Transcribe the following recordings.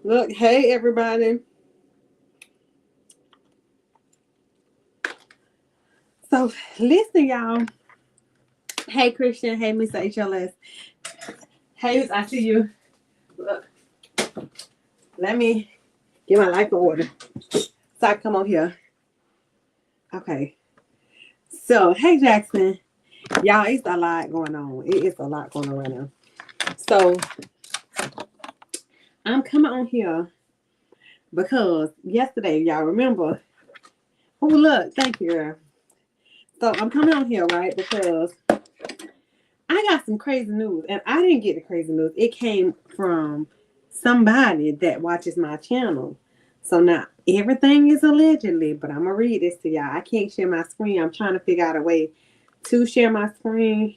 Look, hey everybody. So listen, y'all. Hey Christian. Hey Miss HLS. Hey, I see you. Look, let me get my life in order so I can come on here. Okay. So hey Jackson, y'all, it's a lot going on. It is a lot going on right now. So I'm coming on here because yesterday, y'all remember. Oh look, thank you. So I'm coming on here, right? Because I got some crazy news, and I didn't get the crazy news. It came from somebody that watches my channel. So now everything is allegedly, but I'm gonna read this to y'all. I can't share my screen. I'm trying to figure out a way to share my screen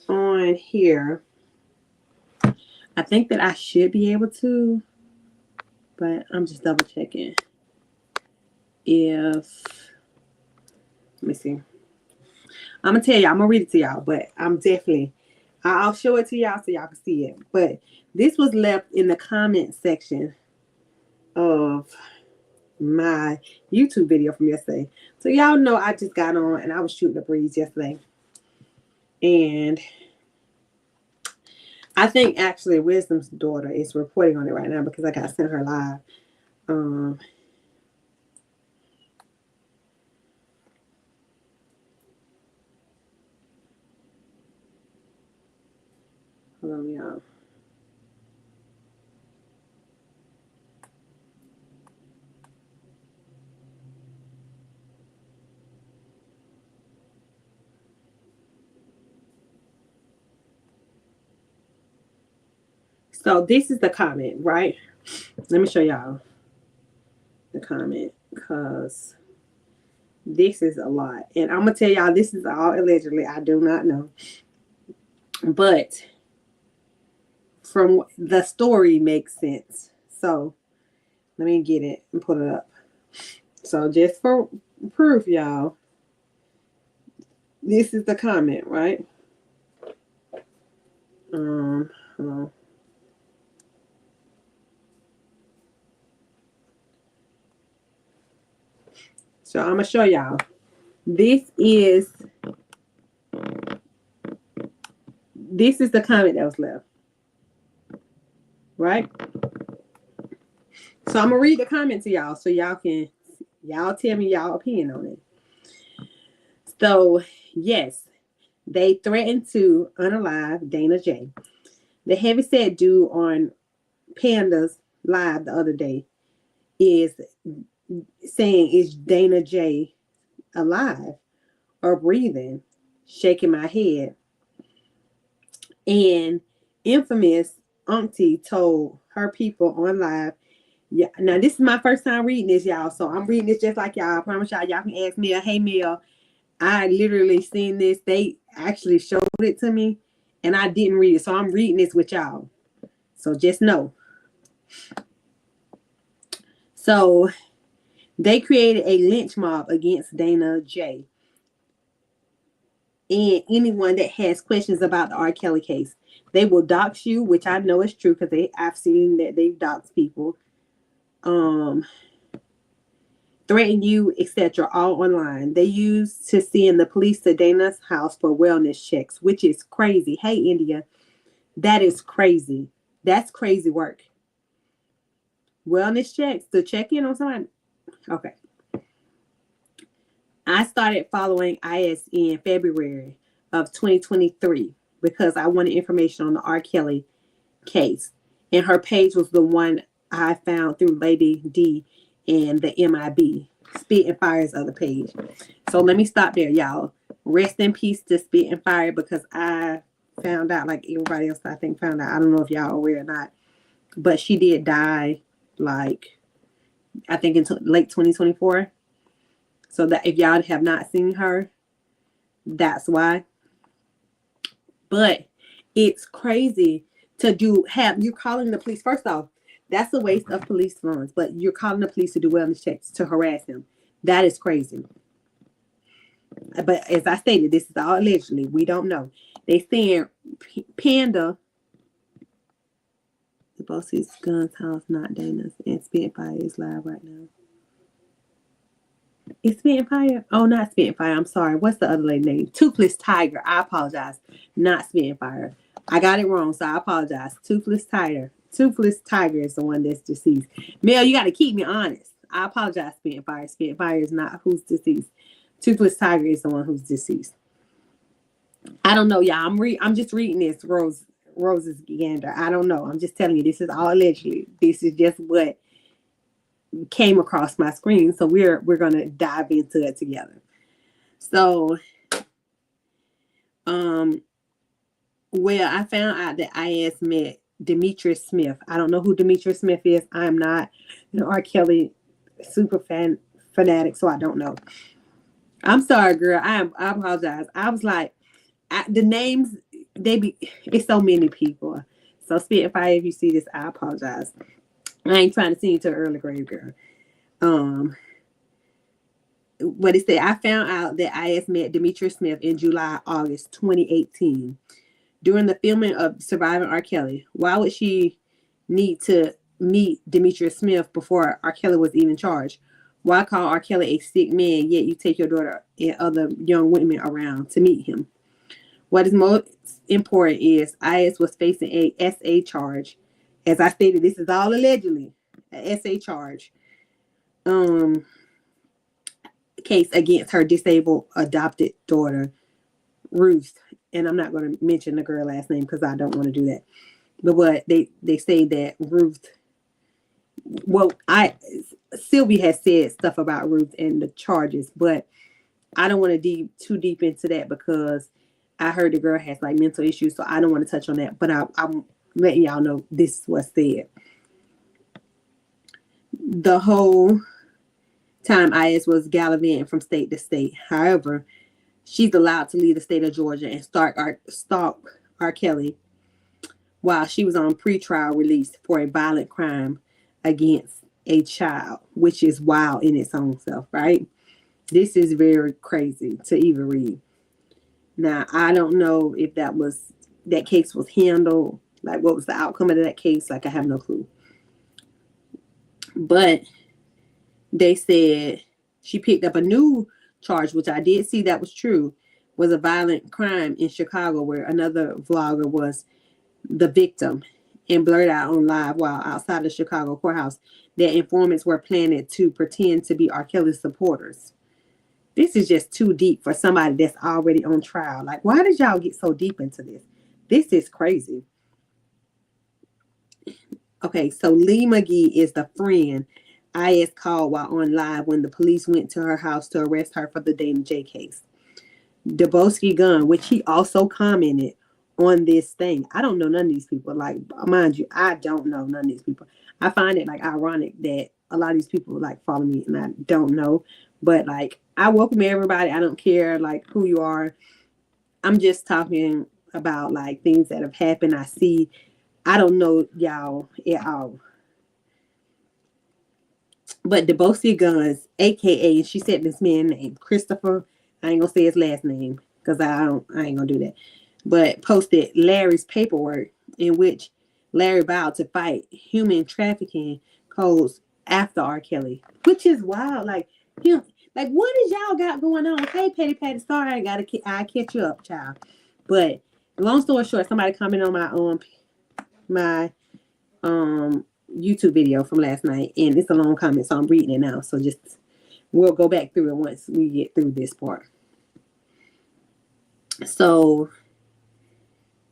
on here. I think that I should be able to, but I'm just double checking. Let me see. I'm gonna tell y'all, I'm gonna read it to y'all, but I'll show it to y'all so y'all can see it. But this was left in the comment section of my YouTube video from yesterday. So y'all know I just got on and I was shooting a breeze yesterday. And I think actually Wisdom's daughter is reporting on it right now because I got sent her live. Hold on, y'all. So this is the comment, right? Let me show y'all the comment because this is a lot. And I'm going to tell y'all this is all allegedly. I do not know. But from the story makes sense. So let me get it and put it up. So just for proof, y'all, this is the comment, right? Hold on. So I'm gonna show y'all. This is the comment that was left, right? So I'm gonna read the comment to y'all so y'all tell me y'all opinion on it. So yes, they threatened to unalive Dana J. The heavyset dude on Panda's live the other day is saying, is Dana J alive or breathing? Shaking my head. And infamous auntie told her people on live. Yeah, now this is my first time reading this, y'all. So I'm reading this just like y'all. I promise y'all can ask me, hey Mel, I literally seen this. They actually showed it to me and I didn't read it. So I'm reading this with y'all. So just know. So they created a lynch mob against Dana J. And anyone that has questions about the R. Kelly case. They will dox you, which I know is true because I've seen that they've doxed people. Threaten you, etc. all online. They used to send the police to Dana's house for wellness checks, which is crazy. Hey, India, that is crazy. That's crazy work. Wellness checks to check in on someone. Okay. I started following IS in February of 2023 because I wanted information on the R. Kelly case. And her page was the one I found through Lady D and the MIB. Spit and Fire's other page. So let me stop there, y'all. Rest in peace to Spit and Fire because I found out, like everybody else I think found out. I don't know if y'all aware or not. But she did die, like, I think in late 2024. So that if y'all have not seen her, that's why. But it's crazy to you're calling the police. First off, that's a waste of police funds, but you're calling the police to do wellness checks to harass him. That is crazy. But as I stated, this is all allegedly. We don't know. They saying Panda, Bosse's Guns House, not Dana's, and Spitfire is live right now. Is Spitfire? Oh, not Spitfire. I'm sorry. What's the other lady name? Toothless Tiger. I apologize. Not Spitfire. I got it wrong, so I apologize. Toothless Tiger. Toothless Tiger is the one that's deceased. Mel, you got to keep me honest. I apologize, Spitfire. Spitfire is not who's deceased. Toothless Tiger is the one who's deceased. I don't know, y'all. I'm just reading this, Rose's gander. I don't know. I'm just telling you, this is all allegedly. This is just what came across my screen. So we're gonna dive into it together. So well, I found out that IS met Demetrius Smith. I don't know who Demetrius Smith is. I'm not an R. Kelly super fanatic, so I don't know. I'm sorry, girl. I apologize. I was like, the names, it's so many people. So Spitfire, if you see this, I apologize. I ain't trying to send you to an early grave, girl. What it said, I found out that IS met Demetrius Smith in August 2018. During the filming of Surviving R. Kelly. Why would she need to meet Demetrius Smith before R. Kelly was even charged? Why call R. Kelly a sick man, yet you take your daughter and other young women around to meet him? What is most important is IS was facing a SA charge. As I stated, this is all allegedly a SA charge. Case against her disabled adopted daughter, Ruth. And I'm not going to mention the girl last name because I don't want to do that. But what they say that Ruth, well, Sylvie has said stuff about Ruth and the charges, but I don't want to dig too deep into that because I heard the girl has like mental issues, so I don't want to touch on that. But I'm letting y'all know this is what's said. The whole time IS was gallivanting from state to state. However, she's allowed to leave the state of Georgia and stalk R. Kelly while she was on pretrial release for a violent crime against a child, which is wild in its own self, right? This is very crazy to even read. Now, I don't know if that case was handled, like what was the outcome of that case? Like, I have no clue. But they said she picked up a new charge, which I did see that was true, was a violent crime in Chicago where another vlogger was the victim and blurted out on live while outside the Chicago courthouse that informants were planning to pretend to be R. Kelly's supporters. This is just too deep for somebody that's already on trial. Like, why did y'all get so deep into this? This is crazy. Okay, so Lee McGee is the friend IS called while on live when the police went to her house to arrest her for the Dana J case. Dubosky Gunn, which he also commented on this thing. I don't know none of these people. Like, mind you, I don't know none of these people. I find it like ironic that a lot of these people like follow me and I don't know. But like, I welcome everybody. I don't care like who you are. I'm just talking about like things that have happened. I see. I don't know y'all at all. But Dubosky Guns, aka, she said this man named Christopher. I ain't gonna say his last name because I ain't gonna do that. But posted Larry's paperwork in which Larry vowed to fight human trafficking codes after R. Kelly, which is wild. Like him, like what is y'all got going on? Hey, Patty, sorry, I catch you up, child. But long story short, somebody commented on my YouTube video from last night, and it's a long comment, so I'm reading it now. So we'll go back through it once we get through this part. So,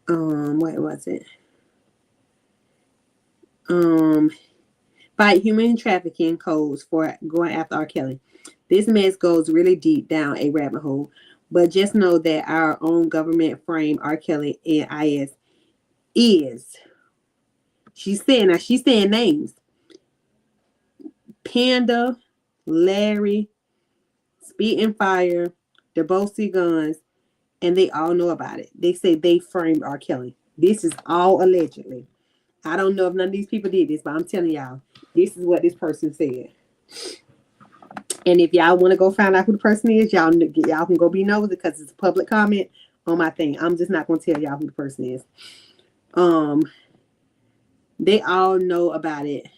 what was it? Fight human trafficking codes for going after R. Kelly. This mess goes really deep down a rabbit hole, but just know that our own government framed R. Kelly and IS is. She's saying names. Panda, Larry, Spit and Fire, Dubosky Guns, and they all know about it. They say they framed R. Kelly. This is all allegedly. I don't know if none of these people did this, but I'm telling y'all, this is what this person said. And if y'all want to go find out who the person is, y'all can go be nosy because it's a public comment on my thing. I'm just not going to tell y'all who the person is. They all know about it.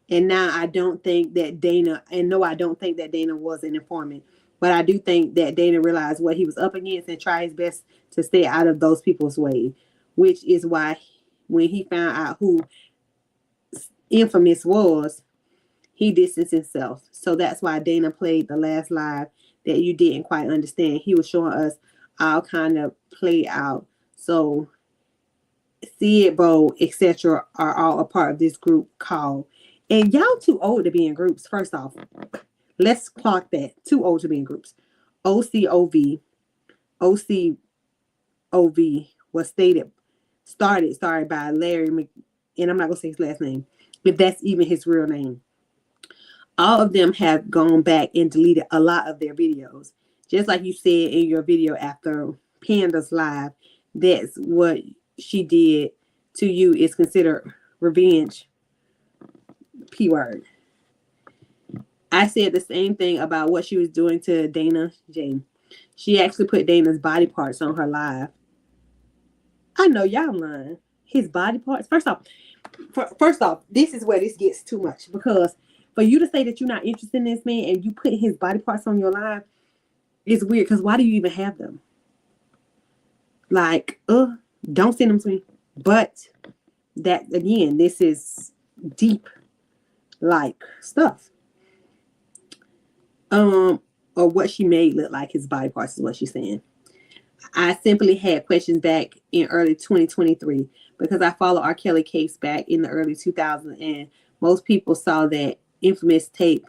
And now I don't think that Dana, and no, I don't think that Dana was an informant, but I do think that Dana realized what he was up against and tried his best to stay out of those people's way, which is why when he found out who Infamous was, he distanced himself. So that's why Dana played the last live that you didn't quite understand. He was showing us all kind of play out. So Sid, Bo, etc. are all a part of this group called. And y'all too old to be in groups. First off, let's clock that. Too old to be in groups. OCOV. OCOV was started by Larry and I'm not gonna say his last name, if that's even his real name. All of them have gone back and deleted a lot of their videos. Just like you said in your video after Panda's live, that's what she did to you is considered revenge. P word. I said the same thing about what she was doing to Dana Jane. She actually put Dana's body parts on her live. I know y'all lying. His body parts. First off, this is where this gets too much, because for you to say that you're not interested in this man and you put his body parts on your live is weird. Because why do you even have them? Like, don't send them to me. But that again, this is deep, like stuff. Or what she made look like his body parts is what she's saying. I simply had questions back in early 2023 because I followed R. Kelly case back in the early 2000s, and most people saw that infamous tape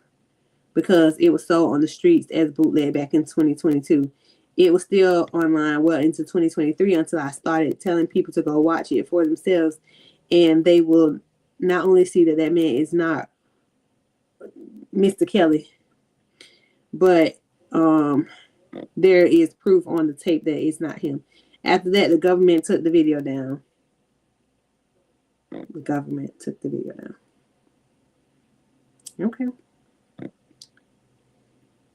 because it was sold on the streets as bootleg back in 2022. It was still online well into 2023 until I started telling people to go watch it for themselves, and they will not only see that that man is not Mr. Kelly, but there is proof on the tape that it's not him. After that, the government took the video down. Okay.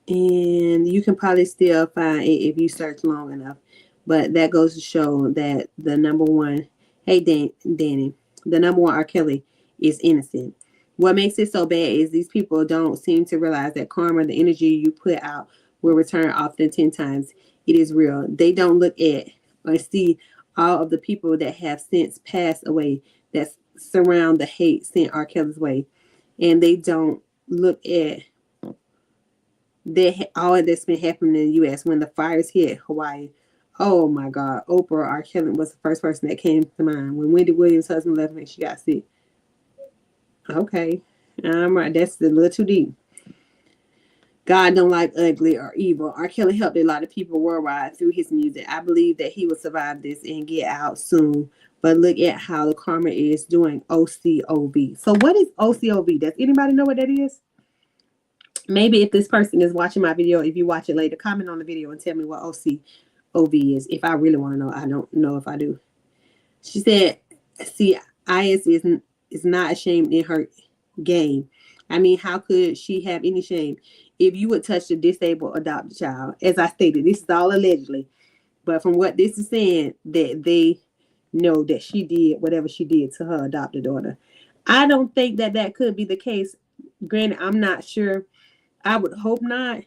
And you can probably still find it if you search long enough. But that goes to show that the number one, Danny, the number one R. Kelly is innocent. What makes it so bad is these people don't seem to realize that karma, the energy you put out, will return often 10 times. It is real. They don't look at or see all of the people that have since passed away that surround the hate sent R. Kelly's way. And they don't look at all that's been happening in the U.S. when the fires hit Hawaii. Oh my God. Oprah R. Kelly was the first person that came to mind. When Wendy Williams' husband left and she got sick. Okay. I'm right. That's a little too deep. God don't like ugly or evil. R. Kelly helped a lot of people worldwide through his music. I believe that he will survive this and get out soon. But look at how the karma is doing OCOV. So what is OCOV? Does anybody know what that is? Maybe if this person is watching my video, if you watch it later, comment on the video and tell me what OCOV is. If I really want to know, I don't know if I do. She said, see, IS is not ashamed in her game. I mean, how could she have any shame? If you would touch a disabled adopted child, as I stated, this is all allegedly, but from what this is saying, that they know that she did whatever she did to her adopted daughter. I don't think that that could be the case. Granted, I'm not sure. I would hope not.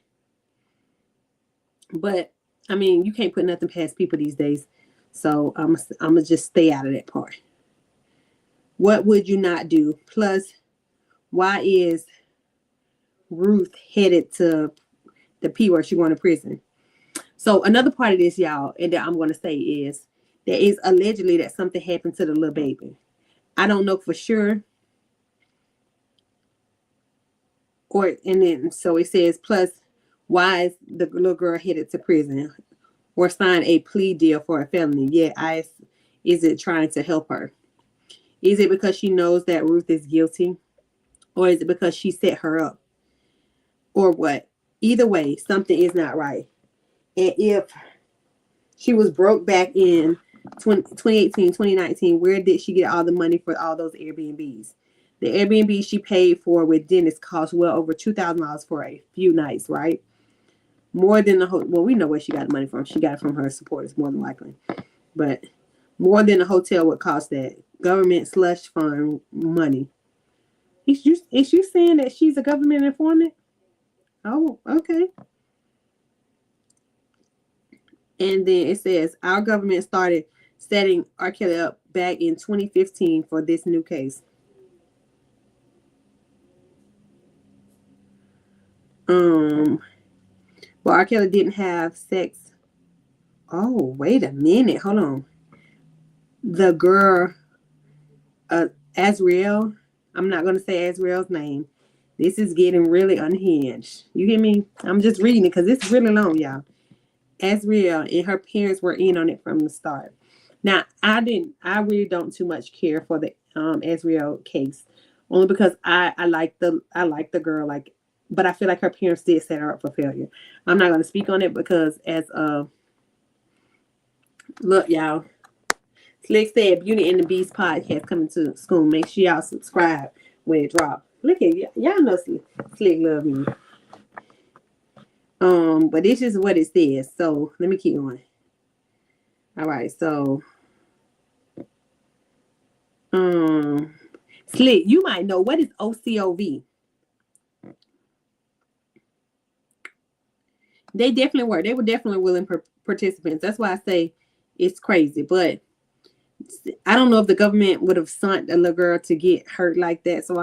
But, I mean, you can't put nothing past people these days. So, I'm going to just stay out of that part. What would you not do? Plus, why is Ruth headed to the P word? She going to prison. So another part of this, y'all, and that I'm going to say is there is allegedly that something happened to the little baby. I don't know for sure. And then so it says, plus, why is the little girl headed to prison or sign a plea deal for a felony? Yeah, is it trying to help her? Is it because she knows that Ruth is guilty? Or is it because she set her up? Or what? Either way, something is not right. And if she was broke back in 2018, 2019, where did she get all the money for all those Airbnbs? The Airbnb she paid for with Dennis cost well over $2,000 for a few nights, right? More than well, we know where she got the money from. She got it from her supporters, more than likely. But more than a hotel would cost that. government slush fund money. Is you saying that she's a government informant? Oh, okay. And then it says our government started setting R. Kelly up back in 2015 for this new case. Well, R. Kelly didn't have sex. Oh, wait a minute. Hold on. The girl, Azriel. I'm not gonna say Azriel's name. This is getting really unhinged. You hear me? I'm just reading it because it's really long, y'all. Azriel and her parents were in on it from the start. Now, I really don't too much care for the Azriel case, only because I like the girl, like, but I feel like her parents did set her up for failure. I'm not going to speak on it because look, y'all, Slick said Beauty and the Beast podcast coming to school. Make sure y'all subscribe when it drops. Look at y'all know Slick love me. But this is what it says. So let me keep going. All right, so Slick, you might know, what is OCOV? They definitely were. They were definitely willing participants. That's why I say it's crazy. But I don't know if the government would have sent a little girl to get hurt like that. So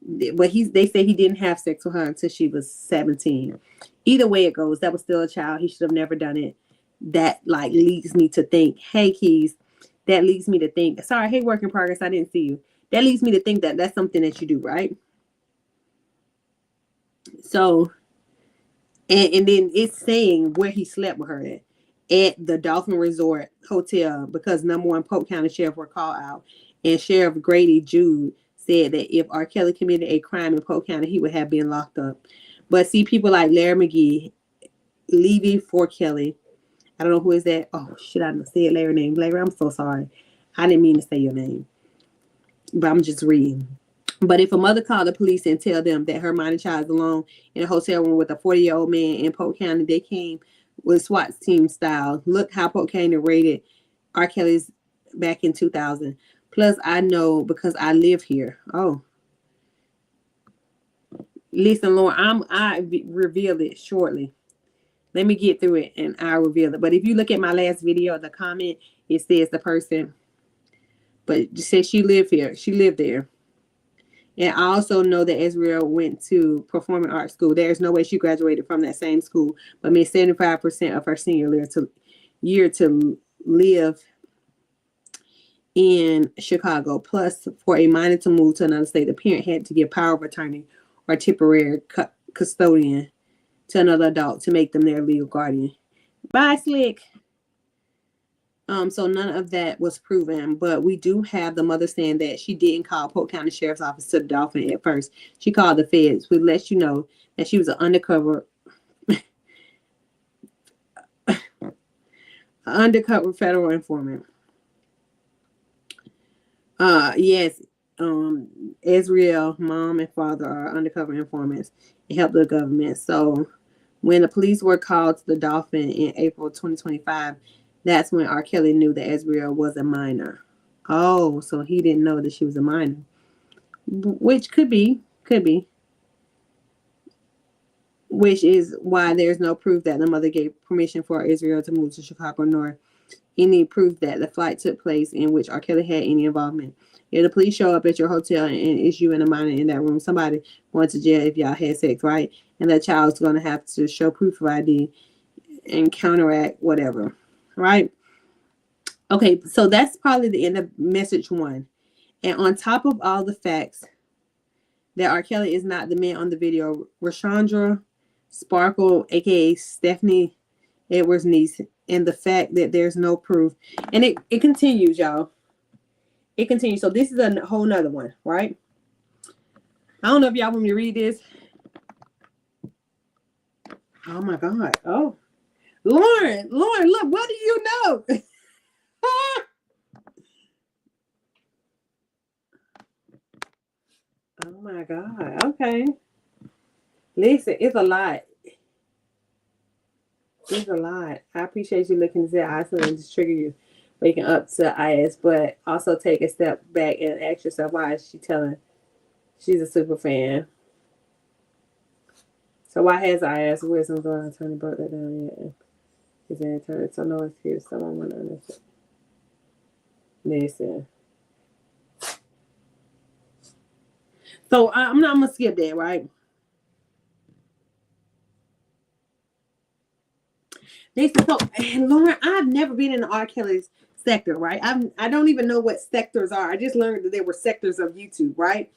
but they say he didn't have sex with her until she was 17. Either way it goes, that was still a child. He should have never done it. That like leads me to think, hey Keys, that leads me to think, sorry, hey work in progress, I didn't see you. That leads me to think that that's something that you do, right? So, and then it's saying where he slept with her at the Dolphin Resort Hotel, because number one Polk County Sheriff were called out, and Sheriff Grady Jude said that if R. Kelly committed a crime in Polk County, he would have been locked up. But see, people like Larry McGee, Levy for Kelly, I don't know who is that. Oh shit, I didn't say Larry's name. Larry, I'm so sorry. I didn't mean to say your name, but I'm just reading. But if a mother called the police and tell them that her minor child is alone in a hotel room with a 40-year-old man in Polk County, they came with SWAT team style. Look how Polk County rated R. Kelly's back in 2000. Plus, I know because I live here. Oh, listen, Lauren, I reveal it shortly. Let me get through it and I'll reveal it. But if you look at my last video, the comment, it says the person, but it says she lived here. She lived there. And I also know that Azriel went to performing arts school. There's no way she graduated from that same school, but made 75% of her senior year to live in Chicago. Plus, for a minor to move to another state, the parent had to give power of attorney or temporary custodian to another adult to make them their legal guardian. Bye, Slick. So none of that was proven, but we do have the mother saying that she didn't call Polk County Sheriff's Office to the Dolphin at first. She called the feds, which lets you know that she was an undercover federal informant. Yes, Azriel, mom and father are undercover informants and help the government. So when the police were called to the Dolphin in April 2025, that's when R. Kelly knew that Azriel was a minor. Oh, so he didn't know that she was a minor, which could be. Which is why there's no proof that the mother gave permission for Azriel to move to Chicago, nor any proof that the flight took place in which R. Kelly had any involvement. If the police show up at your hotel and it's you and a minor in that room, somebody went to jail if y'all had sex, right? And that child's going to have to show proof of ID and counteract whatever, right? Okay, so that's probably the end of message one. And on top of all the facts that R. Kelly is not the man on the video, Rashandra Sparkle, aka Stephanie Edwards' niece, and the fact that there's no proof. And it continues, y'all. It continues. So this is a whole nother one, right? I don't know if y'all want me to read this. Oh my God. Oh. Lauren, look, what do you know? Oh my God. Okay. Listen, it's a lot. It's a lot. I appreciate you looking to say I something just trigger you. waking up to IS, but also take a step back and ask yourself, why is she telling she's a super fan? So why has IS wisdom going attorney broke that down yet? Is an attorney, so no excuse. Someone want to understand. Listen. So I'm gonna skip that, right? Listen, so Lauren, I've never been in the R. Kelly's sector, right? I don't even know what sectors are. I just learned that there were sectors of YouTube, right?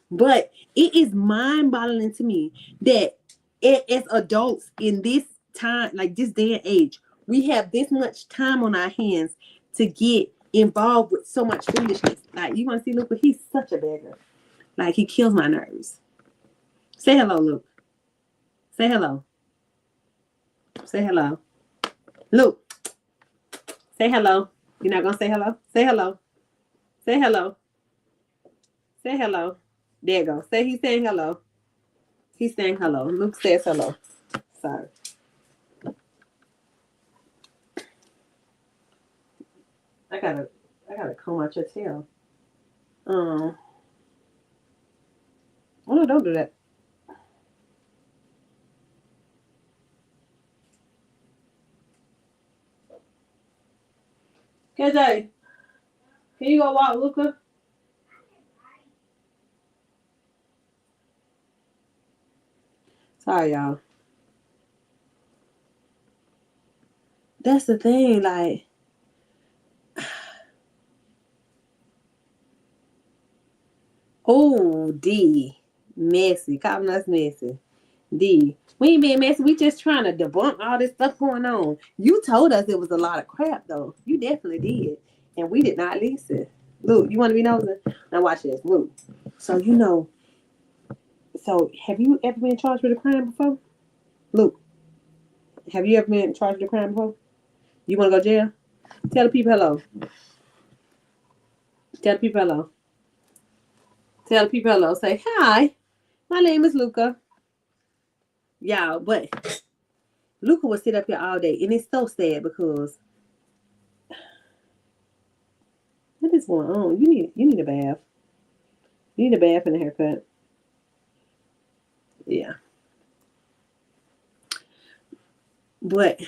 But it is mind-boggling to me that as adults in this time, like this day and age, we have this much time on our hands to get involved with so much foolishness. Like, you want to see Luke, but he's such a beggar. Like, he kills my nerves. Say hello, Luke. Say hello. Say hello. Luke. Say hello. You're not going to say hello? Say hello. Say hello. Say hello. There you go. Say he's saying hello. He's saying hello. Luke says hello. Sorry. I gotta comb out your tail. Oh, no, don't do that. KJ, can you go walk Luca? Sorry, y'all. That's the thing, like, oh, D, messy, calling us messy. D, we ain't being messy. We just trying to debunk all this stuff going on. You told us it was a lot of crap, though. You definitely did, and we did not listen. Luke, you want to be nosy? Now watch this, Luke. So have you ever been charged with a crime before? Luke, have you ever been charged with a crime before? You want to go to jail? Tell the people hello. Tell the people hello. Tell the people hello. Say, hi, my name is Luca. Y'all, but Luca would sit up here all day, and it's so sad because what is going on? You need a bath. You need a bath and a haircut. Yeah. But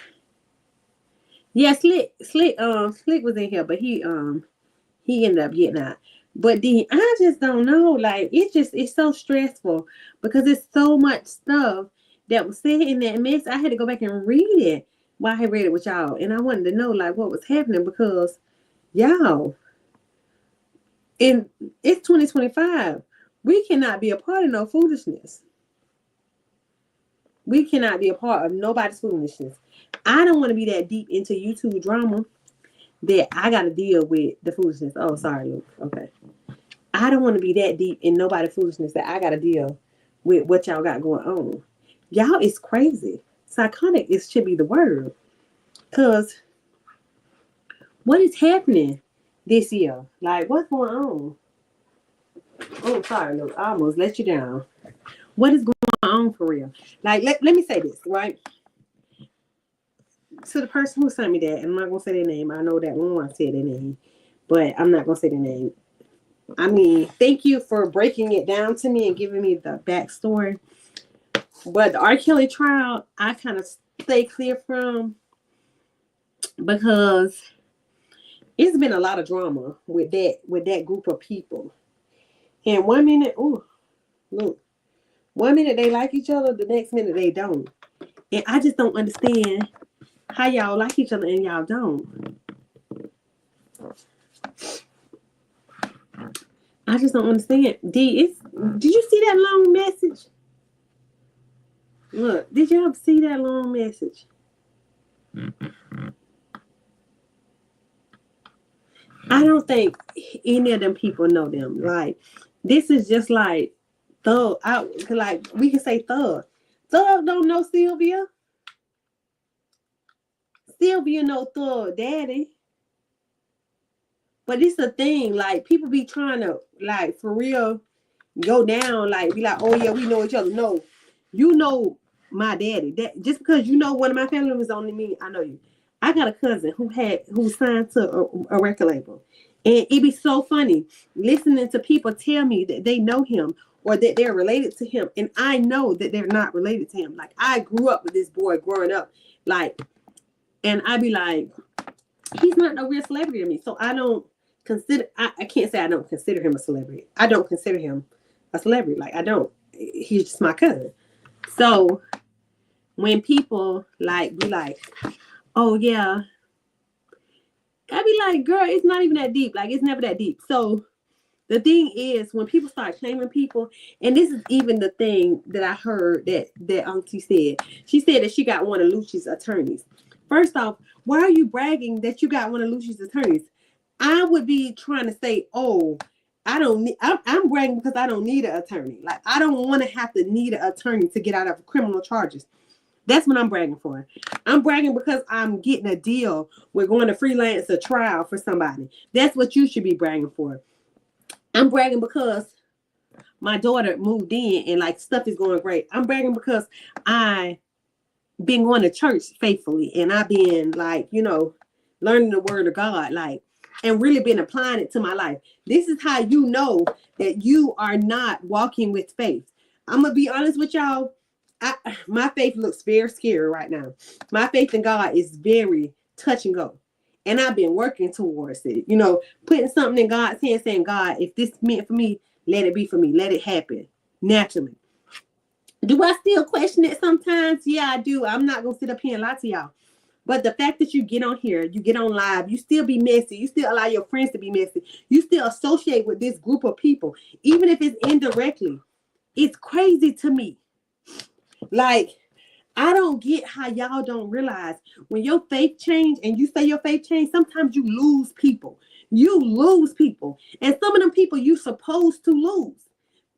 yeah, Slick was in here, but he ended up getting out. But then I just don't know. Like, it's so stressful because it's so much stuff that was said in that mess. I had to go back and read it while I read it with y'all. And I wanted to know like what was happening because y'all, and it's 2025. We cannot be a part of no foolishness. We cannot be a part of nobody's foolishness. I don't want to be that deep into YouTube drama that I got to deal with the foolishness. Oh, sorry, Luke. Okay. I don't want to be that deep in nobody's foolishness that I got to deal with what y'all got going on. Y'all is crazy. Psychotic should be the word. Because what is happening this year? Like, what's going on? Oh, sorry, Luke. I almost let you down. What is going on for real? Like, let me say this, right? To the person who sent me that, and I'm not going to say their name. I know that one said their name, but I'm not going to say their name. I mean, thank you for breaking it down to me and giving me the backstory. But the R. Kelly trial, I kind of stay clear from because it's been a lot of drama with that group of people. And 1 minute, look, 1 minute they like each other, the next minute they don't. And I just don't understand how y'all like each other and y'all don't. I just don't understand. Did you see that long message? Look, did y'all see that long message? I don't think any of them people know them. Like, this is just like Thug. Like, we can say Thug. Thug don't know Sylvia. Sylvia know Thug daddy. But it's a thing, like, people be trying to, like, for real, go down, like, be like, oh, yeah, we know each other. No, you know my daddy. That just because you know one of my family members don't mean I know you. I got a cousin who signed to a record label, and it'd be so funny listening to people tell me that they know him or that they're related to him, and I know that they're not related to him. Like, I grew up with this boy growing up, like, and I'd be like, he's not no real celebrity to me, so I don't consider. I can't say I don't consider him a celebrity. I don't consider him a celebrity. Like, I don't. He's just my cousin. So when people like be like, oh yeah, I'd be like, girl, it's not even that deep. Like, it's never that deep. So the thing is, when people start claiming people, and this is even the thing that I heard that Auntie said. She said that she got one of Lucci's attorneys. First off, why are you bragging that you got one of Lucci's attorneys? I would be trying to say, oh, I don't need. I'm bragging because I don't need an attorney. Like, I don't want to have to need an attorney to get out of criminal charges. That's what I'm bragging for. I'm bragging because I'm getting a deal. We're going to freelance a trial for somebody. That's what you should be bragging for. I'm bragging because my daughter moved in and like stuff is going great. I'm bragging because I been going to church faithfully and I've been like, learning the word of God, like, and really been applying it to my life. This is how you know that you are not walking with faith. I'm going to be honest with y'all. My faith looks very scary right now. My faith in God is very touch and go. And I've been working towards it. Putting something in God's hand, saying, God, if this meant for me, let it be for me. Let it happen naturally. Do I still question it sometimes? Yeah, I do. I'm not going to sit up here and lie to y'all. But the fact that you get on here, you get on live, you still be messy. You still allow your friends to be messy. You still associate with this group of people, even if it's indirectly. It's crazy to me. Like, I don't get how y'all don't realize when your faith change and you say your faith change, sometimes you lose people. You lose people. And some of them people you're supposed to lose.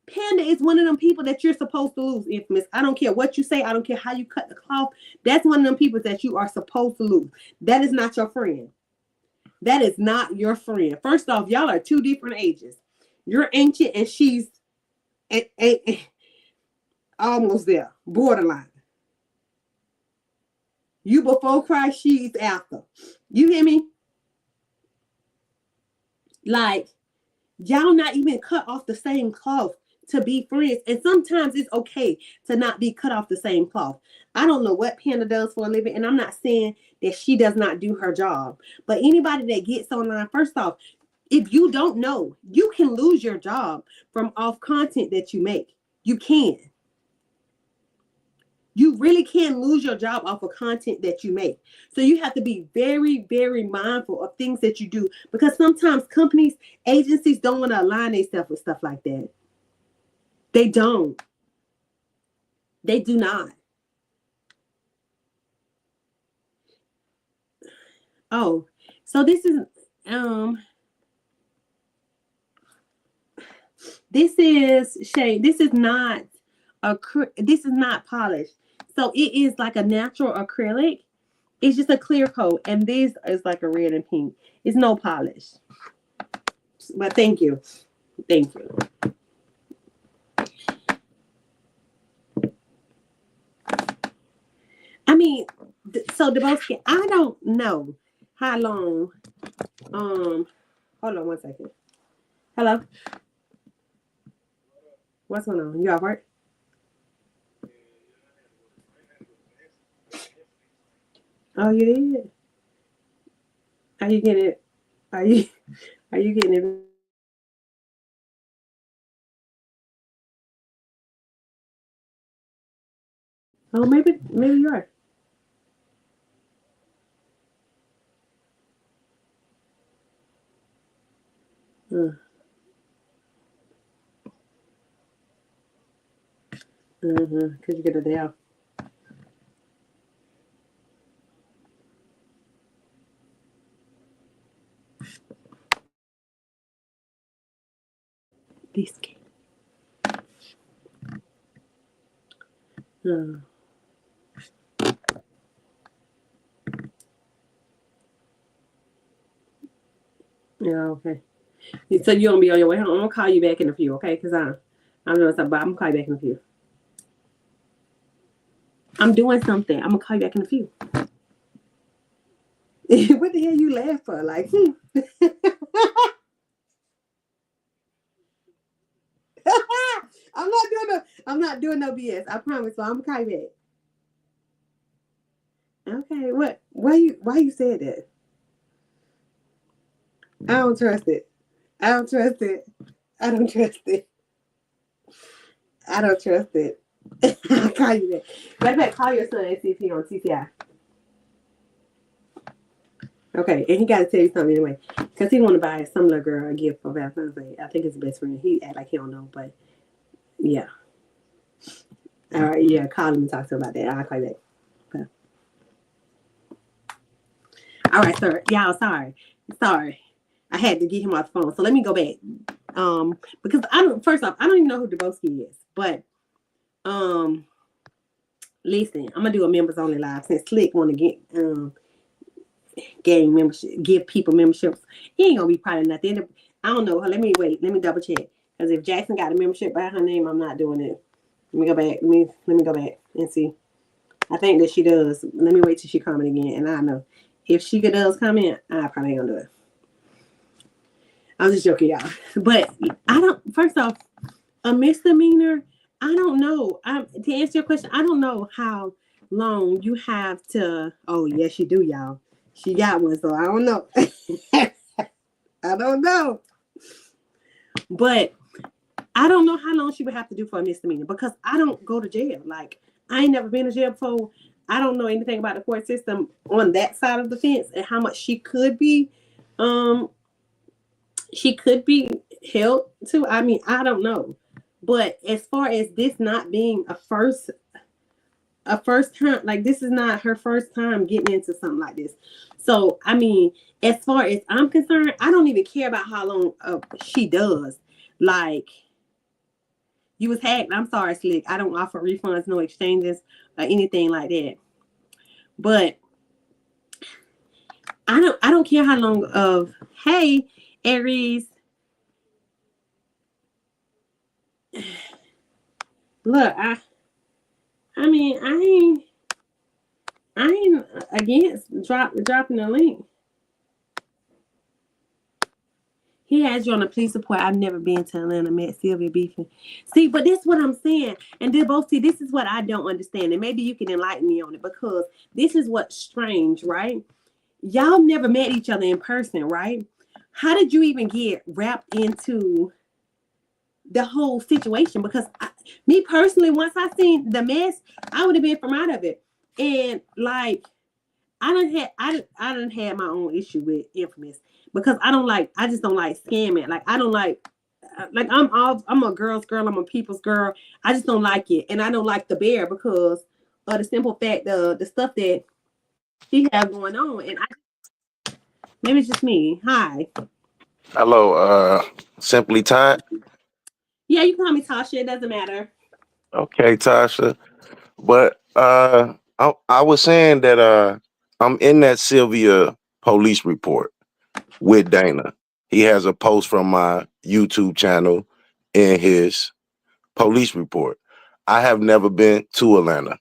Panda is one of them people that you're supposed to lose, Infamous. I don't care what you say. I don't care how you cut the cloth. That's one of them people that you are supposed to lose. That is not your friend. That is not your friend. First off, y'all are two different ages. You're ancient and she's almost there, borderline. You before Christ, she's after. You hear me? Like, y'all not even cut off the same cloth to be friends. And sometimes it's okay to not be cut off the same cloth. I don't know what Panda does for a living, and I'm not saying that she does not do her job. But anybody that gets online, first off, if you don't know, you can lose your job from off content that you make. You can. You really can lose your job off of content that you make. So you have to be very, very mindful of things that you do, because sometimes companies, agencies don't want to align themselves with stuff like that. They don't. They do not. Oh, so this is Shay. This is not polished. So it is like a natural acrylic. It's just a clear coat. And this is like a red and pink. It's no polish. But thank you. Thank you. I mean, so Deboski, I don't know how long. Hold on one second. Hello? What's going on? You at work? Oh, you did? Are you getting it? Are you getting it? Oh, maybe you are. Because you get a day off. This game. Yeah, okay. So you gonna be on your way home? I'm gonna call you back in a few, okay? Because I'm doing something, but I'm gonna call you back in a few. I'm doing something. I'm gonna call you back in a few. the hell you laugh for? Like, I'm not doing no BS. I promise. So I'm gonna call you back. Okay. What? Why you said that? I don't trust it. I don't trust it. I don't trust it. I don't trust it. I'll call you back. Matter of fact, call your son and see if he on TTI. Okay, and he got to tell you something anyway, because he want to buy some little girl a gift for Valentine's Day. I think it's his best friend. He act like he don't know, but yeah. All right, yeah, call him and talk to him about that. I'll call you back. Okay. All right, sir. Y'all, sorry. I had to get him off the phone. So let me go back. Because first off, I don't even know who Debowski is, but listen, I'm gonna do a members only live since Slick want to get game membership, give people memberships. He ain't gonna be probably nothing. I don't know. Let me double check. Because if Jackson got a membership by her name, I'm not doing it. Let me go back. Let me go back and see. I think that she does. Let me wait till she come in again, and I know if she does come in, I probably ain't gonna do it. I'm just joking, y'all. But I don't. First off, a misdemeanor. I don't know. To answer your question, I don't know how long you have to. Oh yes, you do, y'all. She got one, so I don't know. I don't know. But I don't know how long she would have to do for a misdemeanor because I don't go to jail. Like, I ain't never been to jail before. I don't know anything about the court system on that side of the fence and how much she could be held to. I mean, I don't know. But as far as this not being a first time, like this is not her first time getting into something like this. So, I mean, as far as I'm concerned, I don't even care about how long she does. Like, you was hacked. I'm sorry, Slick. I don't offer refunds, no exchanges, or anything like that. But I don't care how long of, hey, Aries. Look, I mean, I ain't against dropping the link. He has you on the police report. I've never been to Atlanta, met Sylvia beefing. See, but this is what I'm saying. And this is what I don't understand. And maybe you can enlighten me on it because this is what's strange, right? Y'all never met each other in person, right? How did you even get wrapped into the whole situation? Because me personally, once I seen the mess, I would have been from out of it. And like, I done had my own issue with Infamous because I just don't like scamming. Like, I don't like I'm a girl's girl. I'm a people's girl. I just don't like it. And I don't like the bear because of the simple fact the stuff that she has going on. And maybe it's just me. Hi. Hello, Simply Todd. Yeah, you can call me Tasha. It doesn't matter. Okay, Tasha. But I was saying that I'm in that Sylvia police report with Dana. He has a post from my YouTube channel in his police report. I have never been to Atlanta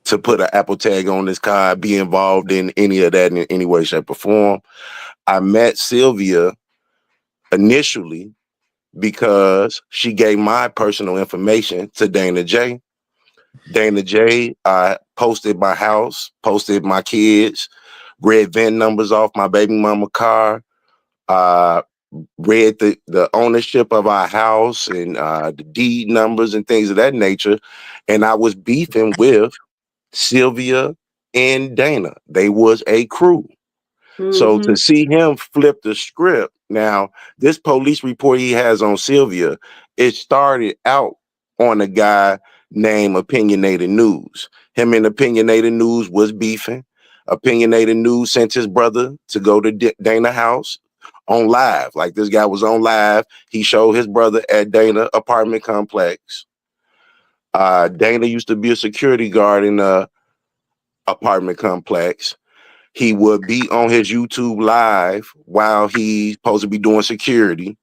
to put an Apple tag on this car, be involved in any of that in any way, shape, or form. I met Sylvia initially because she gave my personal information to Dana J. Dana J posted my house, posted my kids, read VIN numbers off my baby mama car, read the ownership of our house and the deed numbers and things of that nature. And I was beefing with Sylvia and Dana. They was a crew. So to see him flip the script, now this police report he has on Sylvia, it started out on a guy named Opinionated News. Him and Opinionated News was beefing. Opinionated News sent his brother to go to Dana house on live. Like, this guy was on live. He showed his brother at Dana apartment complex. Dana used to be a security guard in the apartment complex. He would be on his YouTube live while he's supposed to be doing security.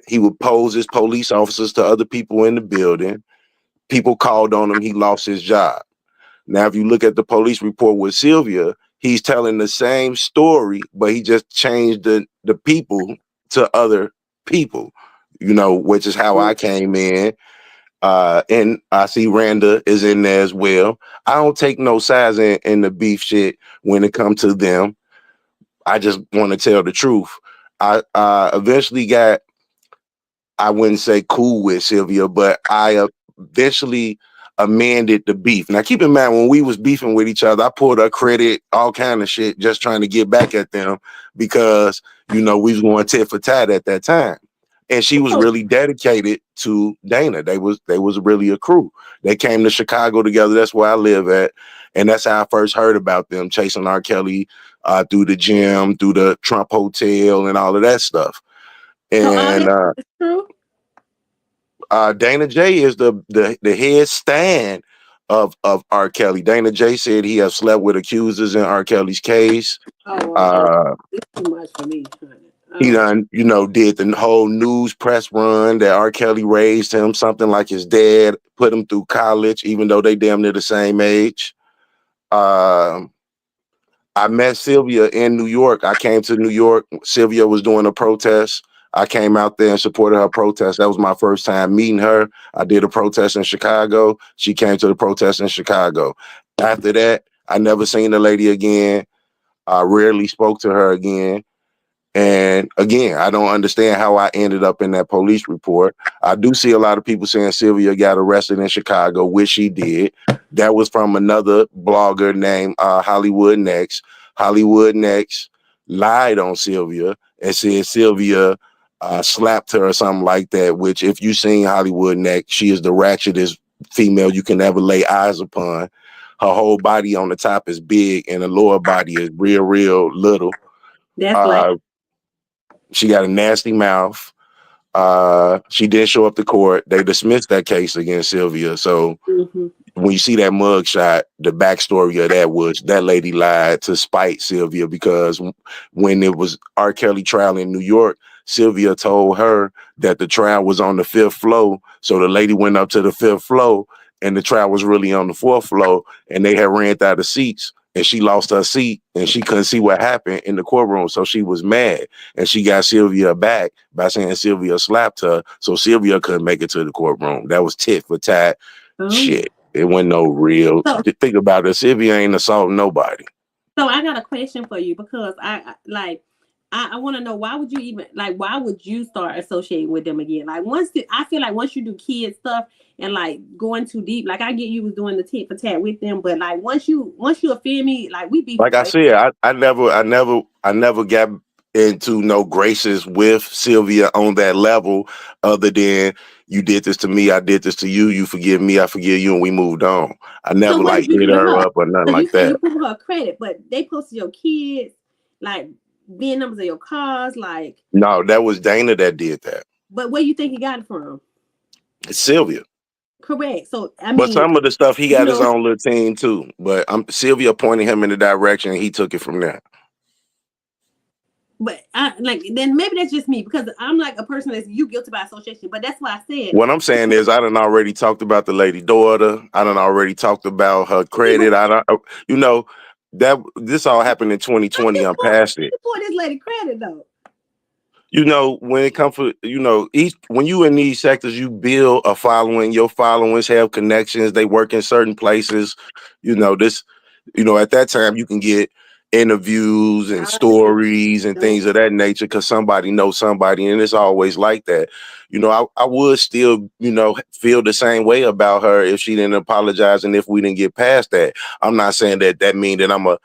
He would pose as police officers to other people in the building. People called on him. He lost his job. Now, if you look at the police report with Sylvia, he's telling the same story, but he just changed the people to other people, which is how I came in. And I see Randa is in there as well. I don't take no sides in the beef shit when it comes to them. I just want to tell the truth. I eventually got, I wouldn't say cool with Sylvia, but I eventually amended the beef. Now, keep in mind, when we was beefing with each other, I pulled her credit, all kind of shit, just trying to get back at them because, we was going tit for tat at that time. And she was Oh, really dedicated to Dana. They was really a crew. They came to Chicago together. That's where I live at. And that's how I first heard about them, chasing R. Kelly through the gym, through the Trump Hotel, and all of that stuff. so all And that is true? Dana J is the head stand of R. Kelly. Dana J said he has slept with accusers in R. Kelly's case. Oh, Uh, it's too much for me, honey. he Oh, done, did the whole news press run that R. Kelly raised him, something like his dad put him through college, even though they damn near the same age. Um, I met Sylvia in New York. I came to New York. Sylvia was doing a protest. I came out there and supported her protest. That was my first time meeting her. I did a protest in Chicago. She came to the protest in Chicago. After that, I never seen the lady again. I rarely spoke to her again. And again, I don't understand how I ended up in that police report. I do see a lot of people saying Sylvia got arrested in Chicago, which she did. That was from another blogger named Hollywood Next. Hollywood Next lied on Sylvia and said Sylvia slapped her or something like that, which if you seen Hollywood Next, she is the ratchetest female you can ever lay eyes upon. Her whole body on the top is big and the lower body is real, real little. that's like, Uh, she got a nasty mouth. She did show up to court. They dismissed that case against Sylvia. So mm-hmm. when you see that mug shot, the backstory of that was that lady lied to spite Sylvia because when it was R. Kelly trial in New York, Sylvia told her that the trial was on the fifth floor. So the lady went up to the fifth floor and the trial was really on the fourth floor and they had ran out of seats and she lost her seat and she couldn't see what happened in the courtroom. So she was mad and she got Sylvia back by saying Sylvia slapped her. So Sylvia couldn't make it to the courtroom. That was tit for tat Oh. shit. It wasn't no real. So, Think about it. Sylvia ain't assaulting nobody. so I got a question for you because I want to know why would you even like why would you start associating with them again? Like I feel like once you do kid stuff and like going too deep, like I get you was doing the tit for tat with them, but like once you offend me, like we be Like I forever. said, I never got into no graces with Sylvia on that level, other than you did this to me, I did this to you, you forgive me, I forgive you, and we moved on. I So never what did like you hit do with her her? up or nothing Because you like said you that. put her credit, but they posted your kids, like VIN numbers of your cars, like. No, that was Dana that did that. But where you think he got it from? It's Sylvia. Correct. So I But mean, some of the stuff he you got his know, own little team too. But Sylvia pointed him in the direction and he took it from there. but I like then maybe that's just me because I'm like a person that's you guilty by association. But that's why I said What I'm saying is, I done already talked about the lady daughter. I done already talked about her okay, but credit. I don't, you know, that this all happened in 2020. I'm past it. for this lady credit though. When it comes for, when you in these sectors, you build a following. Your followers have connections. They work in certain places. This, at that time you can get interviews and I understand. stories and Don't things of that nature because somebody knows somebody, and it's always like that. I would still, feel the same way about her if she didn't apologize and if we didn't get past that. I'm not saying that mean that I'm a,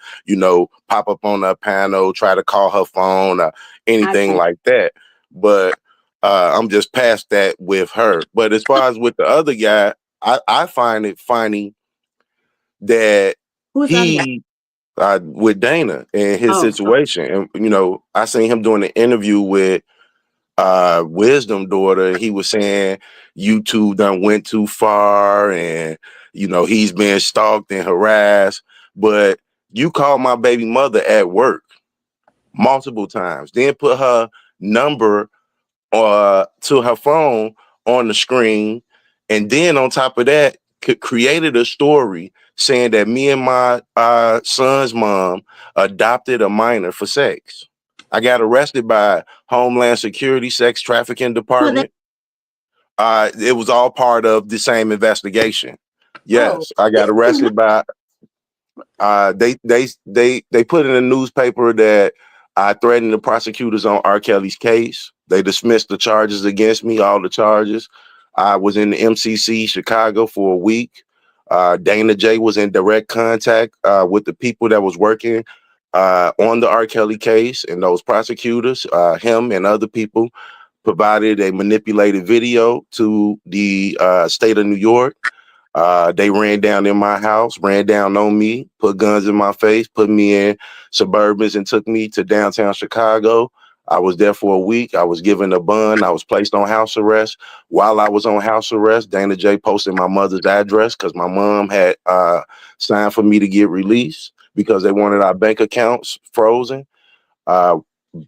pop up on a panel, try to call her phone, I anything got like that. But I'm just past that with her. But as far as with the other guy, I find it funny that who is the other guy? he with Dana and his Oh, situation. And I seen him doing an interview with Wisdom daughter, and he was saying YouTube done went too far and he's been stalked and harassed. But you called my baby mother at work multiple times, then put her number to her phone on the screen, and then on top of that, created a story saying that me and my son's mom adopted a minor for sex. I got arrested by Homeland Security Sex Trafficking So that Department. It was all part of the same investigation. oh, Yes, I got that's too much. arrested by they put in a newspaper that I threatened the prosecutors on R. Kelly's case. They dismissed the charges against me, all the charges. I was in the MCC Chicago for a week. Dana J was in direct contact with the people that was working on the R. Kelly case, and those prosecutors, him and other people, provided a manipulated video to the state of New York. They ran down in my house, ran down on me, put guns in my face, put me in Suburbans, and took me to downtown Chicago. I was there for a week. I was given a bond. I was placed on house arrest. While I was on house arrest, Dana J posted my mother's address because my mom had signed for me to get released because they wanted our bank accounts frozen. Uh,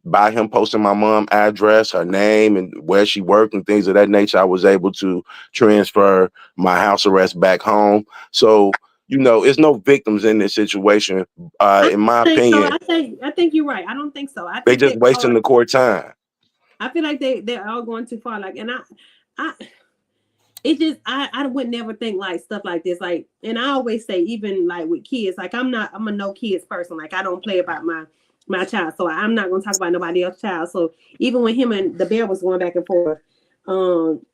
by him posting my mom address, her name, and where she worked and things of that nature, I was able to transfer my house arrest back home. So, it's no victims in this situation. I In my think so. opinion, I think you're right. I don't think so. I they think just they all wasting the court time. I feel like they're all going too far. Like, and I it just I would never think like stuff like this. Like, and I always say, even like with kids, like I'm a no kids person. Like, I don't play about my child, so I'm not gonna talk about nobody else's child. So even when him and the bear was going back and forth, um,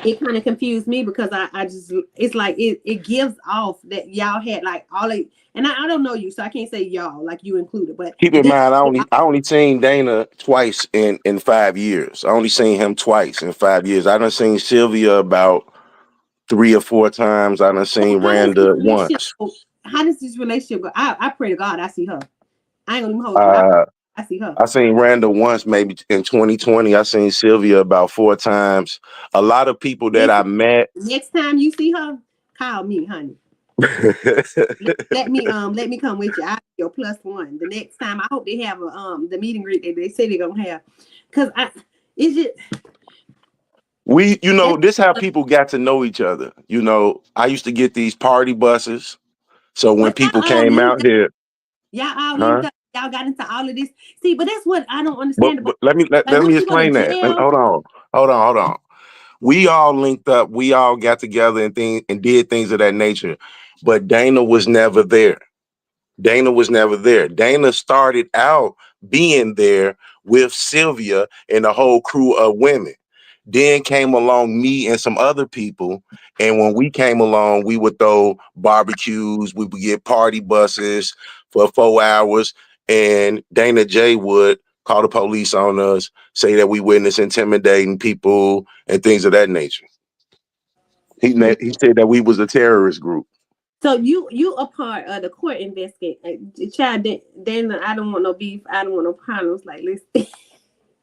it kind of confused me because I just it's like it gives off that y'all had like all it, and I don't know you, so I can't say y'all like you included, but Keep it in did. mind, I only seen Dana twice in 5 years. I only seen him twice in 5 years. I done seen Sylvia about 3 or 4 times. I done So seen how does this Randa relationship once. go? How does this relationship go? I pray to God I see her. I ain't gonna even hold you. Uh, I see her. I seen Randa once, maybe in 2020. I seen Sylvia about 4 times. A lot of people that I Listen, met. next time you see her, call me, honey. Let me come with you. I'll be your plus one. The next time, I hope they have a the meet and greet that they say they're gonna have. Cause I it's just that's This how people got to know each other. I used to get these party buses. So when but people y'all all came linked out up. here, Y'all all huh? linked up. Y'all got into all of this. See, but that's what I don't But understand about, but let me let, like, let me once you go to explain that. jail. Hold on. We all linked up. We all got together and did things of that nature. But Dana was never there. Dana was never there. Dana started out being there with Sylvia and a whole crew of women. Then came along me and some other people. And when we came along, we would throw barbecues, we would get party buses for 4 hours. And Dana J would call the police on us, say that we witness intimidating people and things of that nature. He said that we was a terrorist group. So you a part of the court investigate. Child, then I don't want no beef. I don't want no problems. Like, listen,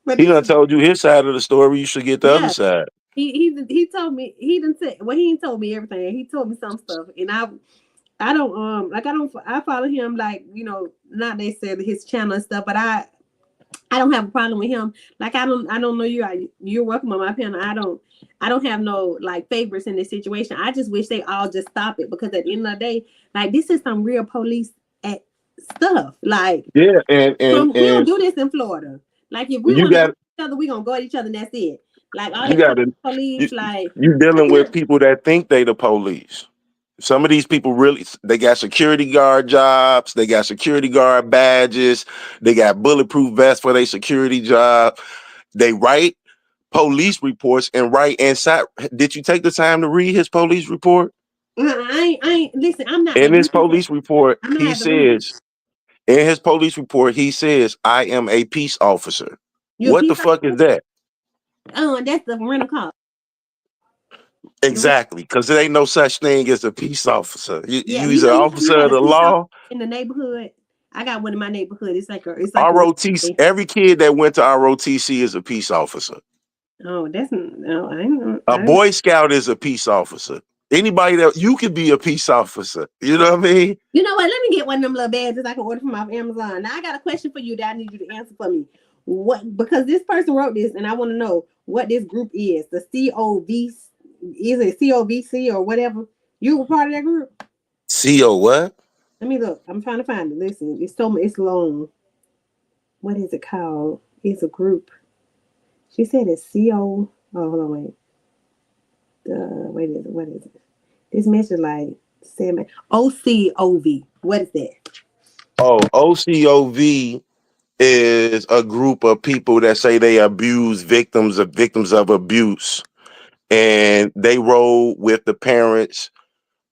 but He this done is told you his side of the story. You should get the other yeah. side. He told me he didn't say well he didn't told me everything. He told me some stuff, and I don't like I follow him, like, not necessarily his channel and stuff, but I don't have a problem with him. Like, I don't know you. You're welcome on my panel. I don't have no like favorites in this situation. I just wish they all just stop it, because at the end of the day, like, this is some real police at stuff. Like, Yeah, and and we don't and do this in Florida. Like, if we you want to go got at each other, we gonna go at each other, and that's it. Like, all you that got to you, police, like, you dealing with people that think they the police. Some of these people really they got security guard jobs, they got security guard badges, they got bulletproof vests for their security job. They write police reports and write inside. Did you take the time to read his police report? I ain't listen. I'm not In that his recent. police report, I'm gonna he have to read it. says In his police report, he says, I am a peace officer. You a What the peace fuck is officer? that? That's the rental car. The Exactly, because there ain't no such thing as a peace officer. Yeah, You's an you know you officer got of a the peace officer law. in the neighborhood. I got one in my neighborhood. It's like a ROTC, every kid that went to ROTC is a peace officer. oh, that's no, I ain't, A I ain't. Boy Scout is a peace officer. Anybody that you could be a peace officer. You know what I mean? You know what? Let me get one of them little badges I can order from off Amazon. Now I got a question for you that I need you to answer for me. What, because this person wrote this and I want to know what this group is. The COV, is it COVC or whatever? You were part of that group? CO what? Let me look. I'm trying to find it. Listen, it's long. What is it called? It's a group. She said it's CO. Oh, hold on, wait. Wait, is it? What is it? This message like seven. OCOV. What is that? Oh, OCOV is a group of people that say they abuse victims of abuse, and they roll with the parents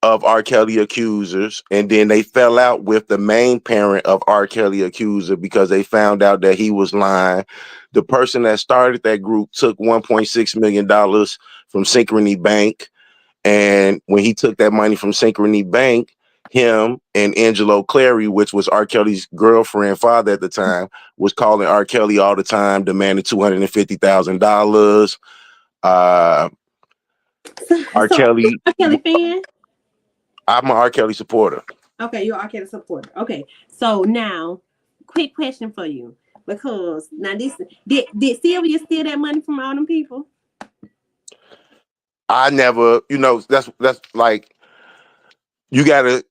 of R. Kelly accusers, and then they fell out with the main parent of R. Kelly accuser because they found out that he was lying. The person that started that group took $1.6 million from Synchrony Bank, and when he took that money from Synchrony Bank, him and Angelo Clary, which was R. Kelly's girlfriend, father at the time, was calling R. Kelly all the time, demanding $250,000. Uh, R. So you Kelly, a R. Kelly fan? I'm an R. Kelly supporter. Okay, you're an R. Kelly supporter. Okay, so now, quick question for you, because now this did Sylvia steal that money from all them people? I never, that's like you got to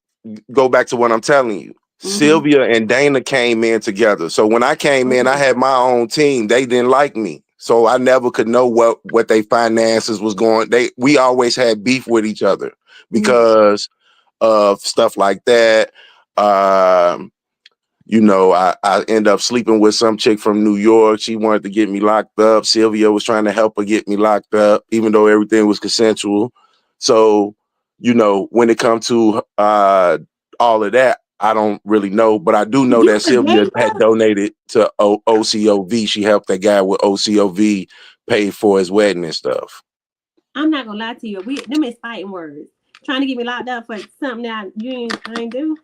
go back to what I'm telling you. Mm-hmm. Sylvia and Dana came in together. So when I came in, I Mm-hmm. had my own team. They didn't like me. So I never could know what they finances was going. We always had beef with each other Mm-hmm. because of stuff like that. Um, I end up sleeping with some chick from New York. She wanted to get me locked up. Sylvia was trying to help her get me locked up, even though everything was consensual. So, when it comes to all of that, I don't really know, but I do know You that Sylvia forgave had her? donated to OCOV. She helped that guy with OCOV pay for his wedding and stuff. I'm not gonna lie to you. Them is fighting words. Trying to get me locked up for something that I ain't do.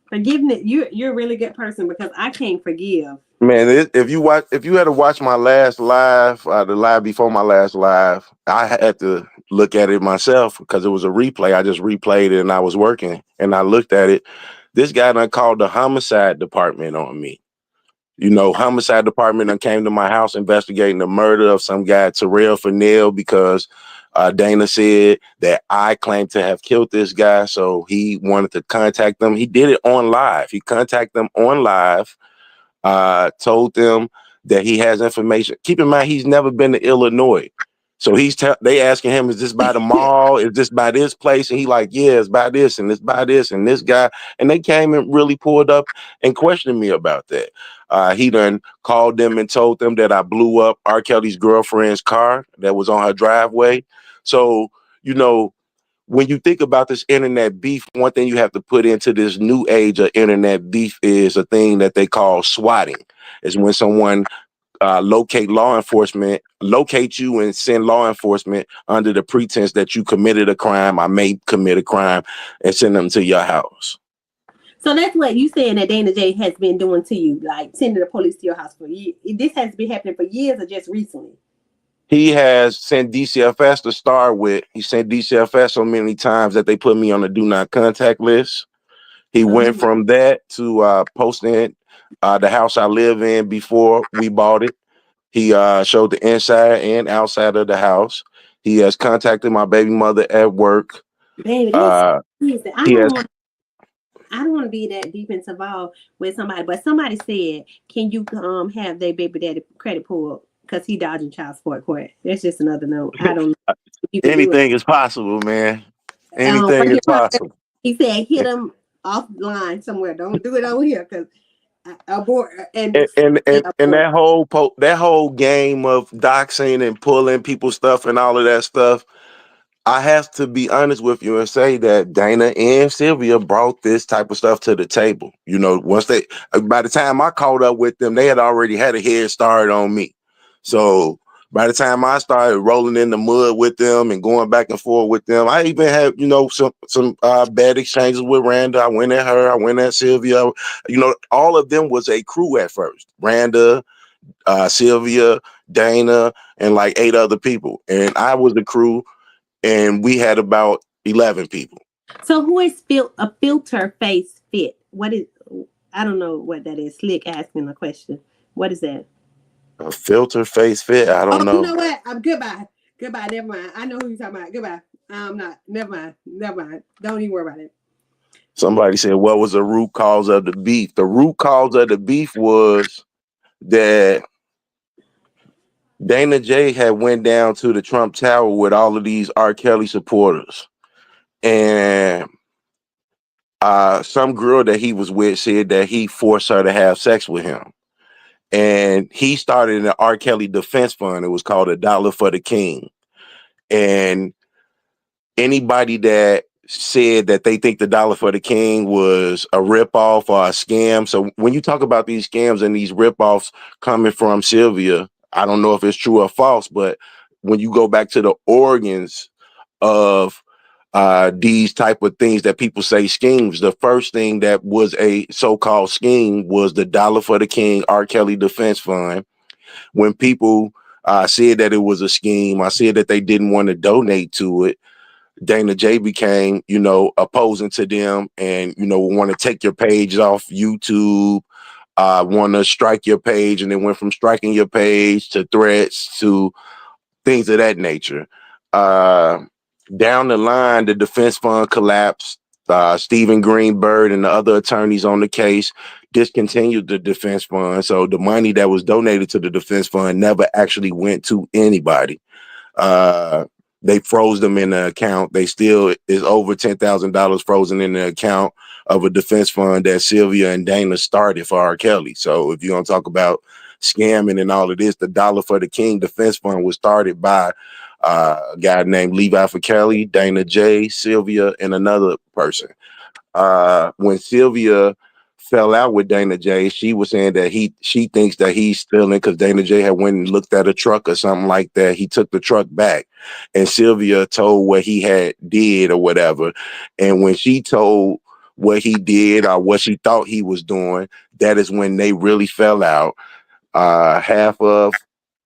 Forgiveness. You're a really good person because I can't forgive. Man, if you had to watch my last live, the live before my last live, I had to look at it myself because it was a replay. I just replayed it and I was working and I looked at it. This guy done called the homicide department on me. Homicide department done came to my house investigating the murder of some guy, Terrell Fennell, because Dana said that I claimed to have killed this guy. So he wanted to contact them. He did it on live. He contacted them on live, told them that he has information. Keep in mind, he's never been to Illinois. So they asking him, is this by the mall? Is this by this place? And he like, yeah, it's by this and it's by this and this guy. And they came and really pulled up and questioned me about that. He done called them and told them that I blew up R. Kelly's girlfriend's car that was on her driveway. So, you know, when you think about this internet beef, one thing you have to put into this new age of internet beef is a thing that they call swatting. Is when someone locate you and send law enforcement under the pretense that you committed a crime, I may commit a crime, and send them to your house. So that's what you saying that Dana J has been doing to you, like sending the police to your house for years. This has been happening for years or just recently? He has sent DCFS to start with. He sent DCFS so many times that they put me on the do not contact list. He went Um, from that to posting the house I live in before we bought it. He showed the inside and outside of the house. He has contacted my baby mother at work. baby, that's Uh, crazy. he has. I don't want to be that deep into involved with somebody, but somebody said, "Can you have their baby daddy credit pulled because he dodging child support court?" That's just another note. I don't know if you can do it. Anything is possible, man. Anything Right is here, possible. he said, "Hit him offline somewhere. Don't do it over here because abort and And abort." that whole game of doxing and pulling people's stuff and all of that stuff, I have to be honest with you and say that Dana and Sylvia brought this type of stuff to the table. By the time I caught up with them, they had already had a head start on me. So by the time I started rolling in the mud with them and going back and forth with them, I even had, some bad exchanges with Randa. I went at her, I went at Sylvia. All of them was a crew at first. Randa, Sylvia, Dana, and like 8 other people. And I was the crew, and we had about 11 people. So who is a filter face fit? What is? I don't know what that is. Slick asking a question. What is that? A filter face fit? I Oh, don't you know. know what? I'm goodbye. Goodbye. Never mind. I know who you're talking about. Goodbye. I'm not. Never mind. Never mind. Don't even worry about it. Somebody said, what was the root cause of the beef? The root cause of the beef was that Dana J had went down to the Trump Tower with all of these R. Kelly supporters. And some girl that he was with said that he forced her to have sex with him. And he started an R. Kelly defense fund. It was called $1 for the King. And anybody that said that they think the $1 for the King was a ripoff or a scam. So when you talk about these scams and these ripoffs coming from Sylvia, I don't know if it's true or false, but when you go back to the organs of these type of things that people say schemes, the first thing that was a so-called scheme was the $1 for the King R. Kelly Defense Fund. When people said that it was a scheme, I said that they didn't want to donate to it. Dana J became, opposing to them and, want to take your page off YouTube, want to strike your page, and then went from striking your page to threats to things of that nature. Uh, Down the line, the defense fund collapsed. Stephen Greenberg and the other attorneys on the case discontinued the defense fund. So the money that was donated to the defense fund never actually went to anybody. Uh, they froze them in the account. They still is over $10,000 frozen in the account of a defense fund that Sylvia and Dana started for R. Kelly. So if you're gonna talk about scamming and all of this, the $1 for the King defense fund was started by a guy named Levi for Kelly, Dana J, Sylvia, and another person. When Sylvia fell out with Dana J, she was saying that she thinks that he's stealing because Dana J had went and looked at a truck or something like that. He took the truck back, and Sylvia told what he had did or whatever. And when she told what he did or what she thought he was doing, that is when they really fell out. Half of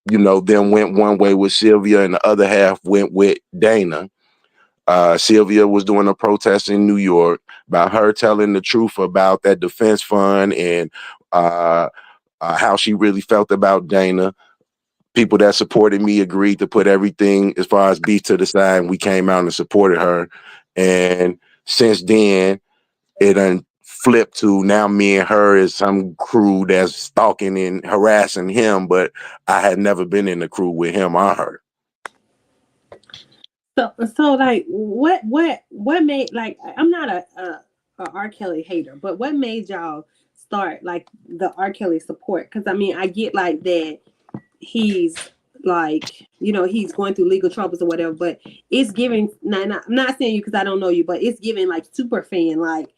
them went one way with Sylvia, and the other half went with Dana. Sylvia was doing a protest in New York about her telling the truth about that defense fund and how she really felt about Dana. People that supported me agreed to put everything as far as beef to the side, and we came out and supported her. And since then, it done flipped to now me and her is some crew that's stalking and harassing him, but I had never been in the crew with him or her. So like, what made, like, I'm not a R. Kelly hater, but what made y'all start like the R. Kelly support? Because I mean, I get like that he's like, he's going through legal troubles or whatever, but it's giving. I'm not saying you because I don't know you, but it's giving like super fan, like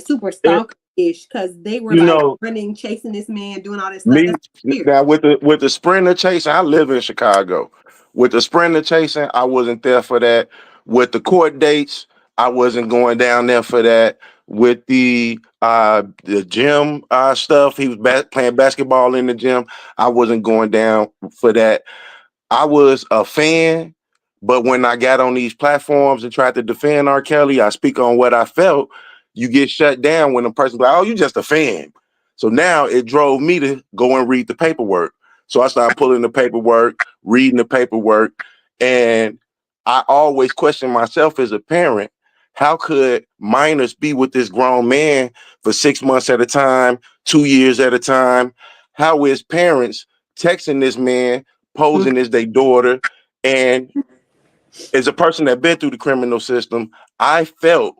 super It, stalker ish, because they were you like know, running, chasing this man, doing all this stuff. Me That's weird. now with the sprinter chasing, I live in Chicago. With the sprinter chasing, I wasn't there for that. With the court dates, I wasn't going down there for that. With the gym stuff, he was playing basketball in the gym. I wasn't going down for that. I was a fan, but when I got on these platforms and tried to defend R. Kelly, I speak on what I felt. You get shut down when a person's like, "Oh, you just a fan." So now it drove me to go and read the paperwork. So I started pulling the paperwork, reading the paperwork, and I always question myself as a parent: how could minors be with this grown man for 6 months at a time, 2 years at a time? How is parents texting this man, Mm. posing as their daughter? And as a person that been through the criminal system, I felt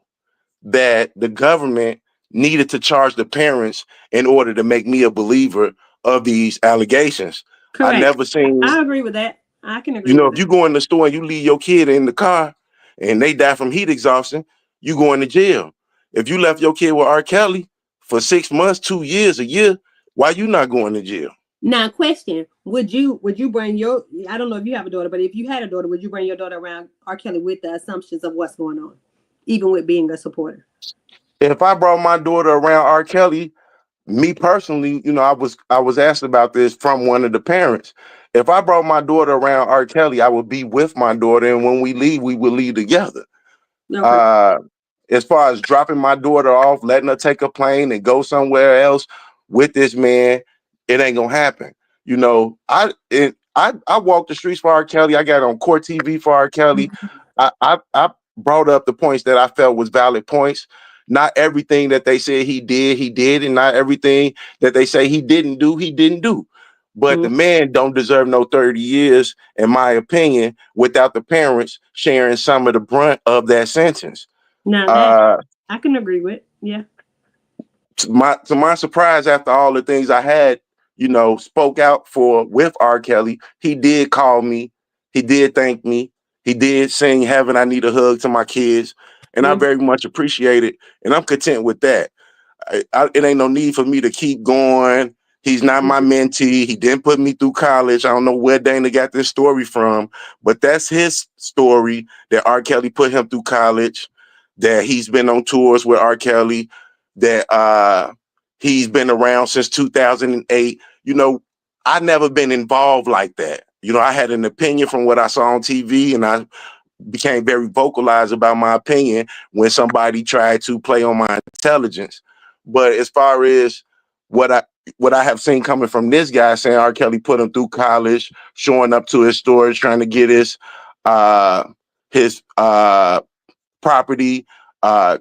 that the government needed to charge the parents in order to make me a believer of these allegations. I Correct. never seen, I agree with that. I can agree with if that. you go in the store and you leave your kid in the car and they die from heat exhaustion, you going to jail. If you left your kid with R. Kelly for 6 months, 2 years, a year, why you not going to jail? Now, question: would you bring your? I don't know if you have a daughter, but if you had a daughter, would you bring your daughter around R. Kelly with the assumptions of what's going on, even with being a supporter? If I brought my daughter around R. Kelly, me personally, I was asked about this from one of the parents. If I brought my daughter around R. Kelly, I would be with my daughter, and when we leave, we would leave together. Okay. Uh, as far as dropping my daughter off, letting her take a plane and go somewhere else with this man, it ain't gonna happen. I walked the streets for R. Kelly. I got on court TV for R. Kelly. I brought up the points that I felt was valid points. Not everything that they said he did, and not everything that they say he didn't do. But the Mm. man don't deserve no 30 years, in my opinion, without the parents sharing some of the brunt of that sentence. Now that Uh, I can agree with. Yeah. to my surprise, after all the things I had, spoke out for with R. Kelly, he did call me, he did thank me, he did sing "Heaven I Need a Hug" to my kids, and I Mm. very much appreciate it, and I'm content with that. It ain't no need for me to keep going. He's not my mentee. He didn't put me through college. I don't know where Dana got this story from, but that's his story, that R. Kelly put him through college, that he's been on tours with R. Kelly, that he's been around since 2008. I never been involved like that. I had an opinion from what I saw on TV, and I became very vocalized about my opinion when somebody tried to play on my intelligence. But as far as what I what I have seen coming from this guy saying R. Kelly put him through college, showing up to his stores, trying to get uh his property,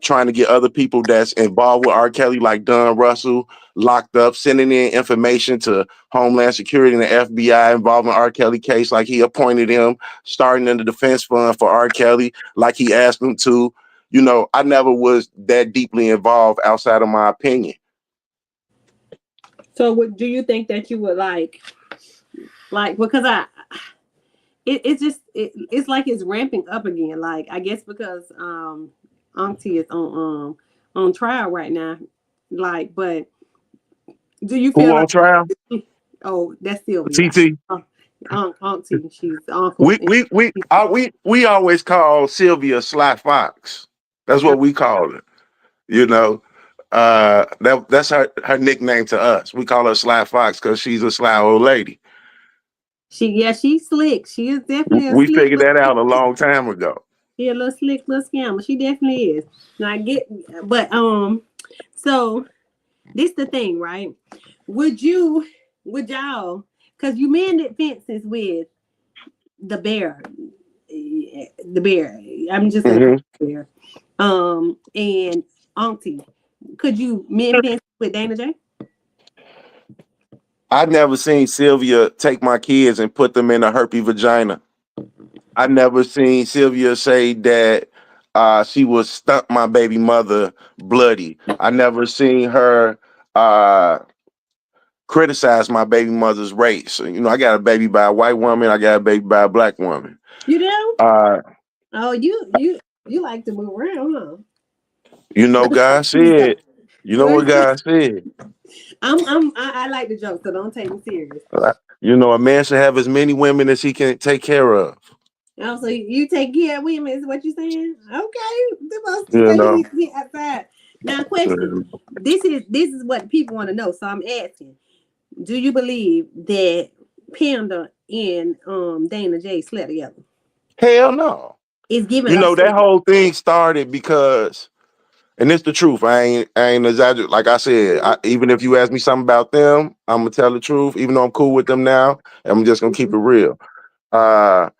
trying to get other people that's involved with R. Kelly, like Don Russell, locked up, sending in information to Homeland Security and the FBI involving R. Kelly case, like he appointed him, starting in the defense fund for R. Kelly, like he asked him to. I never was that deeply involved outside of my opinion. So, do you think that you would like because it's just it's like it's ramping up again. Like I guess because Auntie is on trial right now. Like, but do you Who feel on like trial? oh that's Sylvia, TT. Auntie, she's the uncle. We always call Sylvia Sly Fox. That's Yeah, what we call her. You know, that's her nickname to us. We call her Sly Fox because she's a sly old lady. she's slick. She is definitely a We slick figured little that out a long time ago. yeah, little slick little scammer. She definitely is. Now I get, but so this the thing, right? Would you, would y'all, because you mended fences with the bear, the bear. I'm just gonna call Hmm. it bear. And Auntie, could you mend fences with Dana J? I never seen Sylvia take my kids and put them in a herpy vagina. I never seen Sylvia say that she would stump my baby mother bloody. I never seen her uh, criticize my baby mother's race. I got a baby by a white woman. I got a baby by a black woman. You do? Uh, Oh, you like to move around, huh? God said. You know what God said. I like the joke, so don't take me serious. Uh, a man should have as many women as he can take care of. Oh, so you take care of women is what you saying? Okay, supposed to You say know. he outside. Now, question: this is what people want to know. So I'm asking: do you believe that Panda and Dana J slept together? Hell no. It's given us That whole thing started because, and it's the truth. I ain't exaggerating. Like I said, even if you ask me something about them, I'm gonna tell the truth. Even though I'm cool with them now, I'm just gonna keep it real. Uh,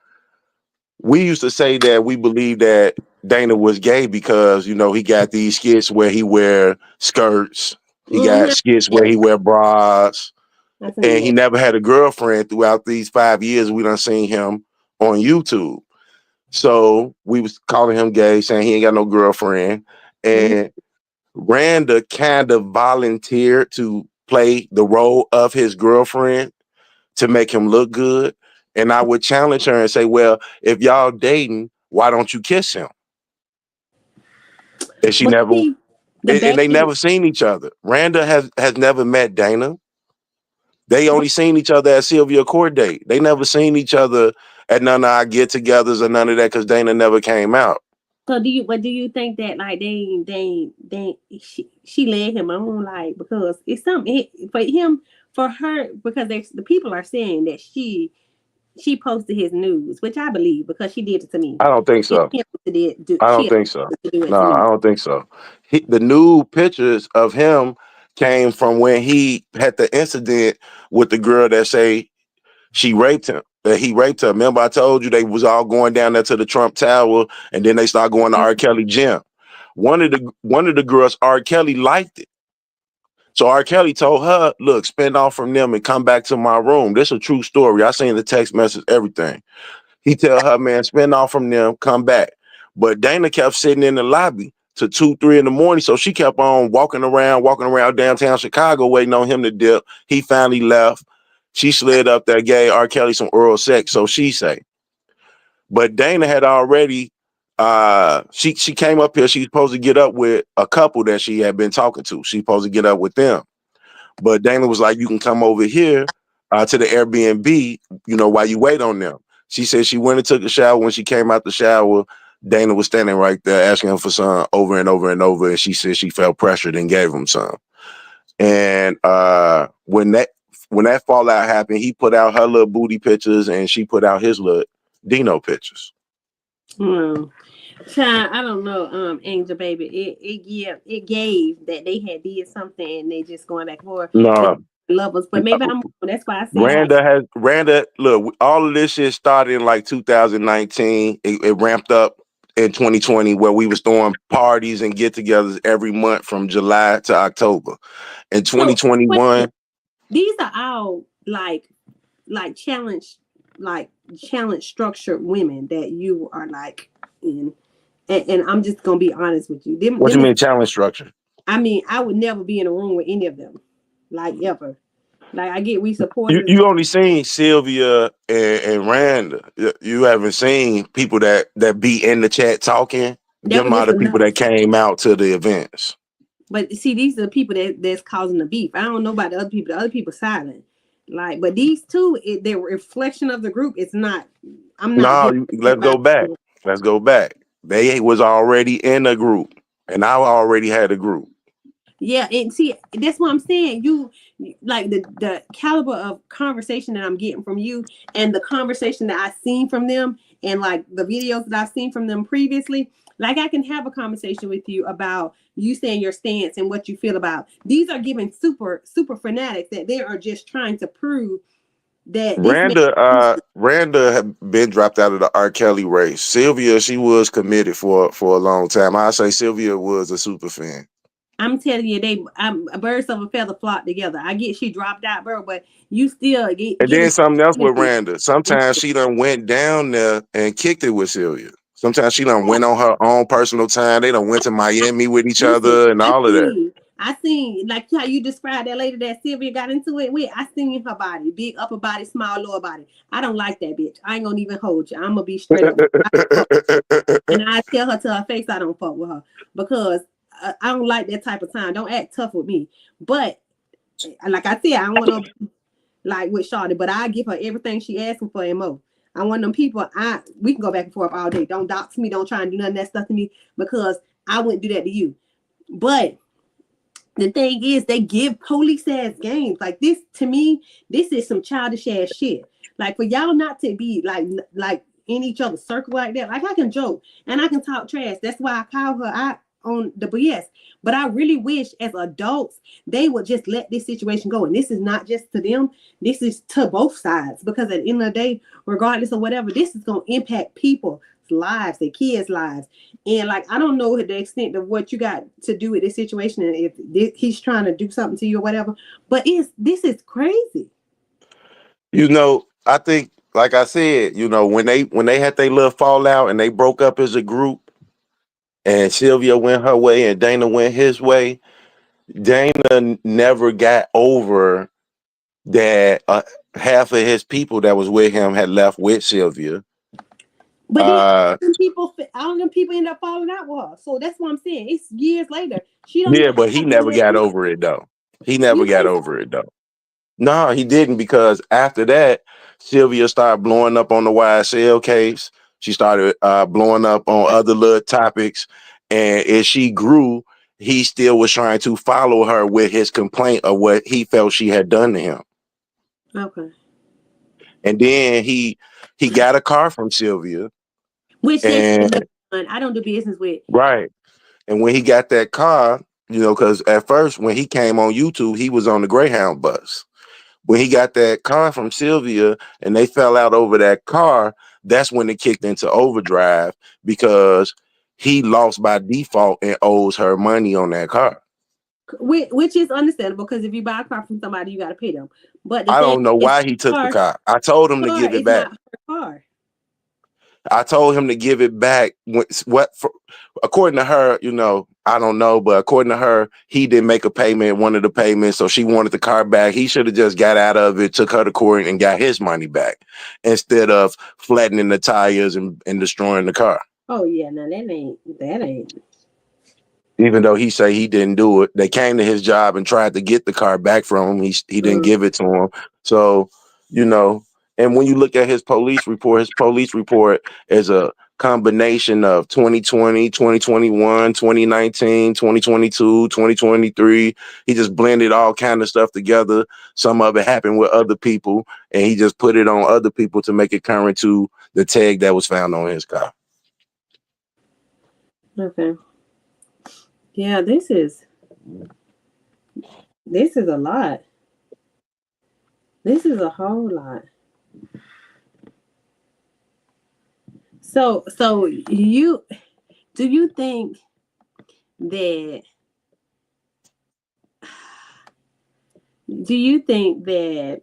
we used to say that we believe that Dana was gay because he got these skits where he wear skirts, he got skits where yeah, he wear bras, I seen and he that. never had a girlfriend throughout these 5 years. We done seen him on YouTube. So we was calling him gay, saying he ain't got no girlfriend. Mhm. And Randa kind of volunteered to play the role of his girlfriend to make him look good. And I would challenge her and say, well, if y'all dating, why don't you kiss him? And she But never, see, the and they baby. never seen each other. Randa has never met Dana. They only seen each other at Sylvia Court date. They never seen each other at none of our get-togethers or none of that because Dana never came out. So do you? But do you think that like she led him on like because it's something for him for her because the people are saying that she posted his news, which I believe because she did it to me. I don't think so. I She don't think so. to do it No, to I me. don't think so. The new pictures of him came from when he had the incident with the girl that say she raped him. he raped her. Remember, I told you they was all going down there to the Trump Tower, and then they started going to R. Kelly gym. One of the girls, R. Kelly liked it. So R. Kelly told her, look, spin off from them and come back to my room. This is a true story. I seen the text message, everything. He tell her, man, spin off from them, come back. But Dana kept sitting in the lobby to 2, 3 in the morning. So she kept on walking around downtown Chicago, waiting on him to dip. He finally left. She slid up there, gave R. Kelly some oral sex, so she say. But Dana had already she came up here. She was supposed to get up with a couple that she had been talking to. She's supposed to get up with them. But Dana was like, you can come over here to the Airbnb, while you wait on them. She said she went and took a shower. When she came out the shower, Dana was standing right there asking him for some over and over and over. And she said she felt pressured and gave him some. And when that fallout happened, he put out her little booty pictures and she put out his little Dino pictures. Child, I don't know, Angel Baby. It gave that they had did something and they just going back and forth. No. Lovers, but maybe I'm wrong. That's why I said Randa, look, all of this shit started in like 2019. It ramped up in 2020 where we was throwing parties and get-togethers every month from July to October. In 2021, these are all like challenge structured women that you are like in. And I'm just gonna be honest with you. What you mean challenge structure? I mean, I would never be in a room with any of them, like ever. Like I get we support. You only seen Sylvia and Randa. You haven't seen people that be in the chat talking. Them are the people that came out to the events. But see, these are the people that's causing the beef. I don't know about the other people. The other people silent. Like, but these two, they're reflection of the group. It's not. I'm not. No, let's go back. Let's go back. They was already in a group, and I already had a group. Yeah, and see, that's what I'm saying. You like the caliber of conversation that I'm getting from you, and the conversation that I've seen from them, and like the videos that I've seen from them previously. Like I can have a conversation with you about you saying your stance and what you feel about. These are giving super fanatics that they are just trying to prove that Randa had been dropped out of the R. Kelly race. Sylvia, she was committed for a long time. I say Sylvia was a super fan. I'm telling you, birds of a feather flock together. I get she dropped out, bro, but you still get. And then something else with Randa. Sometimes she done went down there and kicked it with Sylvia. Sometimes she done went on her own personal time. They done went to Miami with each other and all of that. I seen like how you described that lady that Sylvia got into it with. I seen her body, big upper body, small lower body. I don't like that bitch. I ain't gonna even hold you. I'm gonna be straight up. And I tell her to her face I don't fuck with her because I don't like that type of time. Don't act tough with me. But like I said, I don't want to like with Shawty, but I give her everything she asking for and more. I want them people. We can go back and forth all day. Don't dox me. Don't try and do none of that stuff to me because I wouldn't do that to you. But the thing is, they give police ass games like this. To me, this is some childish ass shit. Like for y'all not to be like in each other's circle like that. Like I can joke and I can talk trash. That's why I call her out on the BS. But I really wish as adults they would just let this situation go. And this is not just to them. This is to both sides. Because at the end of the day, regardless of whatever, this is going to impact people's lives, their kids' lives. And like, I don't know the extent of what you got to do with this situation. And if he's trying to do something to you or whatever. But this is crazy. I think, like I said, when they had their little fallout and they broke up as a group, and Sylvia went her way and Dana went his way, Dana never got over that half of his people that was with him had left with Sylvia. But all them people end up falling out with her. So that's what I'm saying. It's years later. But he never got over it though. No, he didn't, because after that, Sylvia started blowing up on the YSL case. She started blowing up on other little topics. And as she grew, he still was trying to follow her with his complaint of what he felt she had done to him. Okay. And then he got a car from Sylvia. Which I don't do business with. Right. And when he got that car, because at first when he came on YouTube, he was on the Greyhound bus. When he got that car from Sylvia and they fell out over that car, that's when it kicked into overdrive because he lost by default and owes her money on that car. Which is understandable because if you buy a car from somebody, you got to pay them. But the I thing don't know is, why he took the her car. I told him to car give it is back. not her car. I told him to give it back. According to her, I don't know, but according to her, he didn't make a payment, one of the payments, so she wanted the car back. He should have just got out of it, took her to court, and got his money back instead of flattening the tires and destroying the car. Oh yeah, no, that ain't. Even though he say he didn't do it, they came to his job and tried to get the car back from him. He didn't Mm. give it to him. So, you know, and when you look at his police report is a combination of 2020, 2021, 2019, 2022, 2023. He just blended all kind of stuff together. Some of it happened with other people, and he just put it on other people to make it current to the tag that was found on his car. Okay. Yeah, this is a lot. This is a whole lot. So do you think that do you think that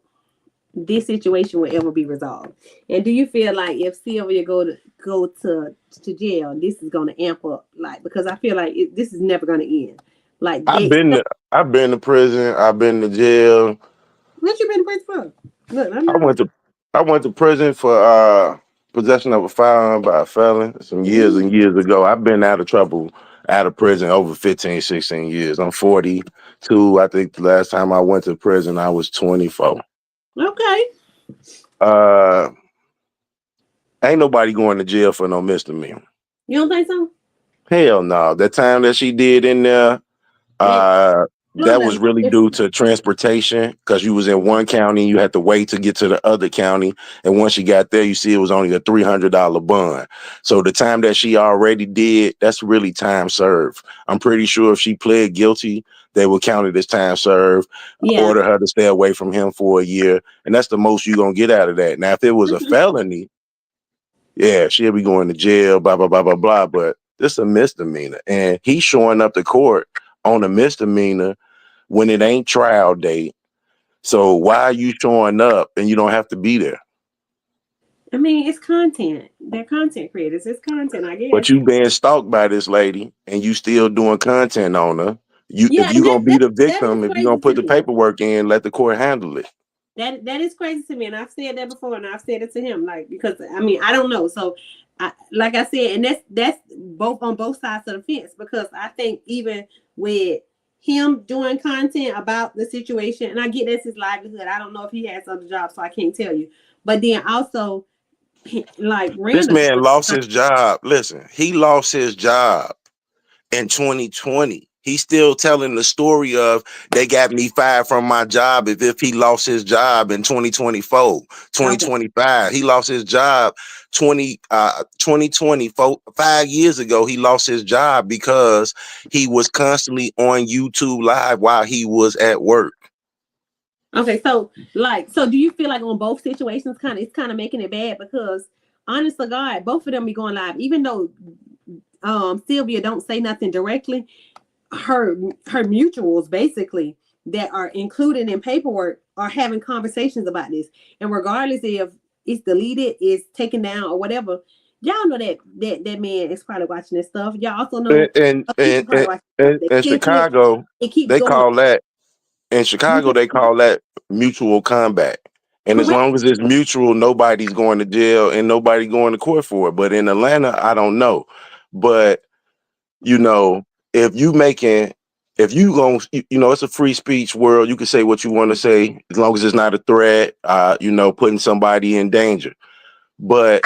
this situation will ever be resolved? And do you feel like if Sylvia go to jail, this is going to amp up? Like, because I feel like this is never going to end. Like I've they, been to, I've been to prison. I've been to jail. what you been to prison for? Look, I'm I not. went to I went to prison for possession of a firearm by a felon some years Mm, and years ago. I've been out of trouble, out of prison over 15, 16 years. I'm 42. I think the last time I went to prison I was 24. okay, Uh Ain't nobody going to jail for no misdemeanor. you don't think so? Hell no. The time that she did in there, And Uh, that Florida was is really due different. to transportation because you was in one county, you had to wait to get to the other county, and once you got there, you see it was only a $300 bond. So the time that she already did, that's really time served. I'm pretty sure if she pled guilty, they would count it as time served, Yeah. order her to stay away from him for a year, and that's the most you're gonna get out of that. Now, if it was a felony, yeah, she'll be going to jail, blah, blah, blah, blah, blah. But this is a misdemeanor. And he's showing up to court on a misdemeanor when it ain't trial date. So why are you showing up and you don't have to be there? I mean, it's content. They're content creators. It's content, I But guess. you being stalked by this lady and you still doing content on her. If Yeah, you and gonna be the that is victim, if you're crazy gonna put to the me. paperwork in, let the court handle it. That is crazy to me, and I've said that before, and I've said it to him, like because I mean I don't know. So, like I said, and that's both on both sides of the fence because I think even with him doing content about the situation, and I get that's his livelihood. I don't know if he has other jobs, so I can't tell you. But then also, like This Randall man doing lost content. his job. Listen, he lost his job in 2020. He's still telling the story of they got me fired from my job if he lost his job in 2024, Okay, 2025. He lost his job 2024, 5 years ago. He lost his job because he was constantly on YouTube live while he was at work. okay. So do you feel like on both situations, it's kind of making it bad because honest to God, both of them be going live, even though Sylvia don't say nothing directly. Her mutuals basically that are included in paperwork are having conversations about this, and regardless if it's deleted, it's taken down or whatever, y'all know that man is probably watching this stuff. Y'all also know And in, people in, probably in, watching stuff. in They in kissing it. Chicago, It keeps they going. call that in Chicago, Mutual, they call that mutual combat. And as correct. long as it's mutual, nobody's going to jail and nobody going to court for it. But in Atlanta, I don't know. But you know, if you making, if you going, it's a free speech world. You can say what you want to say as long as it's not a threat. Putting somebody in danger. But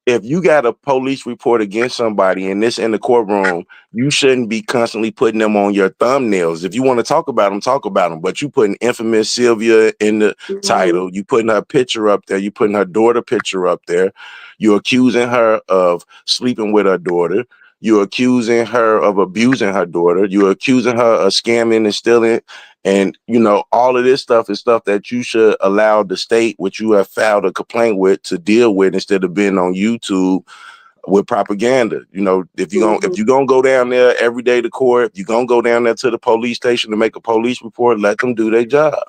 if you got a police report against somebody and this in the courtroom, you shouldn't be constantly putting them on your thumbnails. If you want to talk about them, talk about them. But you putting infamous Sylvia in the Mm-hmm. title, you putting her picture up there, you putting her daughter picture up there, you're accusing her of sleeping with her daughter. You're accusing her of abusing her daughter. You're accusing her of scamming and stealing And all of this stuff is stuff that you should allow the state, which you have filed a complaint with, to deal with instead of being on YouTube with propaganda. If Mhm. you're gonna go down there every day to court, if you're gonna go down there to the police station to make a police report, let them do their job.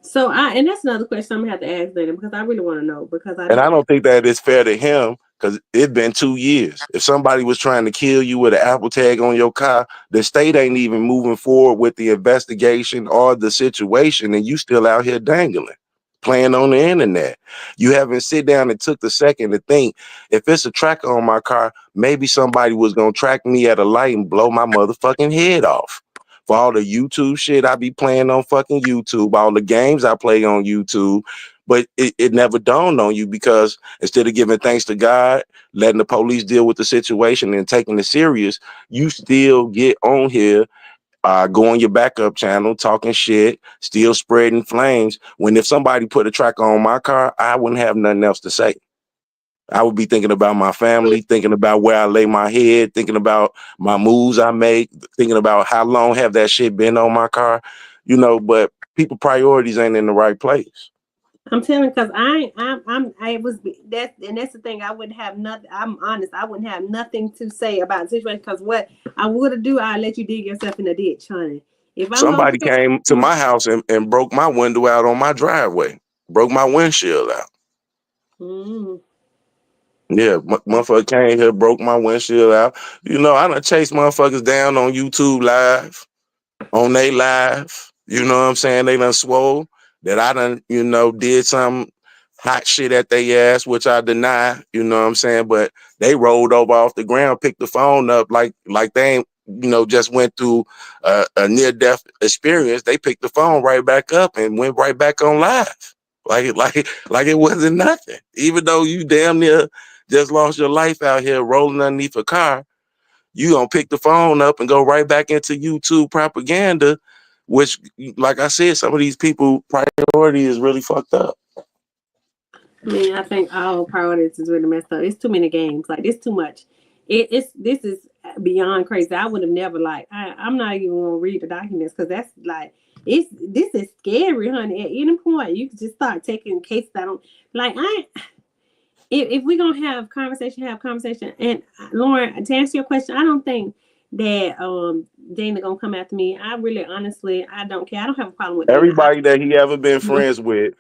So and that's another question I'm gonna have to ask later because I really want to know because I And don't. I don't think that it's fair to him because it's been 2 years. If somebody was trying to kill you with an Apple tag on your car, the state ain't even moving forward with the investigation or the situation, and you still out here dangling, playing on the internet. You haven't sit down and took the second to think, if it's a tracker on my car, maybe somebody was gonna track me at a light and blow my motherfucking head off. For all the YouTube shit I be playing on fucking YouTube, all the games I play on YouTube, but it never dawned on you because instead of giving thanks to God, letting the police deal with the situation and taking it serious, you still get on here, go on your backup channel, talking shit, still spreading flames. When if somebody put a tracker on my car, I wouldn't have nothing else to say. I would be thinking about my family, thinking about where I lay my head, thinking about my moves I make, thinking about how long have that shit been on my car, but people priorities ain't in the right place. I'm telling because I was that and that's the thing. I wouldn't have nothing. I'm honest. I wouldn't have nothing to say about the situation because what I would have do, I let you dig yourself in the ditch, honey. If I'm gonna Somebody protect came to you, my house and broke my window out on my driveway, broke my windshield out. mm, Yeah, motherfucker came here, broke my windshield out. I done chased motherfuckers down on YouTube live, on they live. You know what I'm saying? They done swole that I done, did some hot shit at their ass, which I deny, you know what I'm saying? But they rolled over off the ground, picked the phone up like they ain't, just went through a near-death experience. They picked the phone right back up and went right back on live. Like it wasn't nothing. Even though you damn near just lost your life out here rolling underneath a car, you gonna pick the phone up and go right back into YouTube propaganda, which, like I said, some of these people priority is really fucked up. I mean, I think all priorities is really messed up. It's too many games. Like it's too much. It's this is beyond crazy. I would have never I'm not even gonna read the documents because that's like this is scary, honey. At any point, you can just start taking cases that don't like. If we're gonna have conversation. And Lauren, to answer your question, I don't think that Dana gonna come after me. I really, honestly, I don't care. I don't have a problem with Dana. Everybody that he ever been friends with,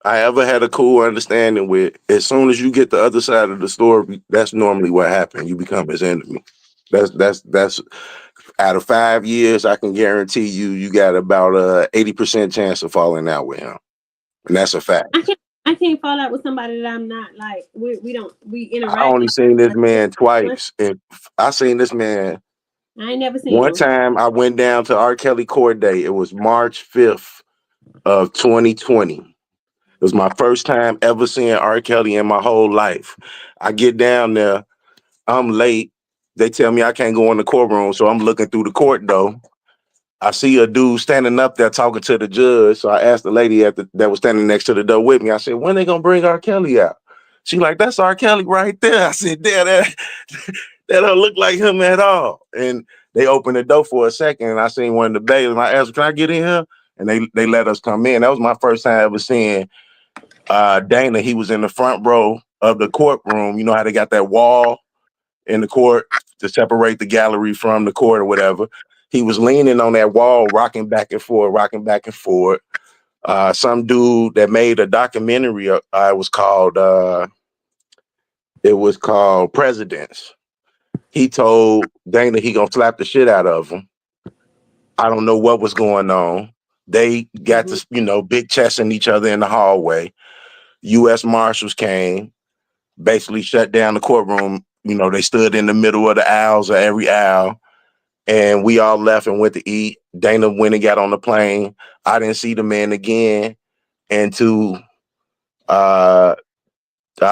I ever had a cool understanding with, as soon as you get the other side of the story, that's normally what happened. You become his enemy. That's out of 5 years, I can guarantee you got about 80% chance of falling out with him. And that's a fact. I can't fall out with somebody that I'm not like. We don't we I interact. only seen this man twice. And I seen this man I ain't never seen one him. time. I went down to R. Kelly court day. It was March 5th of 2020. It was my first time ever seeing R. Kelly in my whole life. I get down there, I'm late. They tell me I can't go in the courtroom, so I'm looking through the court door. I see a dude standing up there talking to the judge. So I asked the lady that was standing next to the door with me. I said, "When they gonna bring R. Kelly out?" She like, "That's R. Kelly right there." I said, "Damn, that that don't look like him at all." And they opened the door for a second, and I seen one of the bailiffs. And I asked, "Can I get in here?" And they let us come in. That was my first time ever seeing Dana. He was in the front row of the courtroom. You know how they got that wall in the court to separate the gallery from the court or whatever. He was leaning on that wall, rocking back and forth, rocking back and forth. Some dude that made a documentary. It was called Presidents. He told Dana he gonna slap the shit out of him. I don't know what was going on. They got Hmm. to, big chesting each other in the hallway. U.S. Marshals came, basically shut down the courtroom. They stood in the middle of the aisles of every aisle, and we all left and went to eat. Dana went and got on the plane. I didn't see the man again until I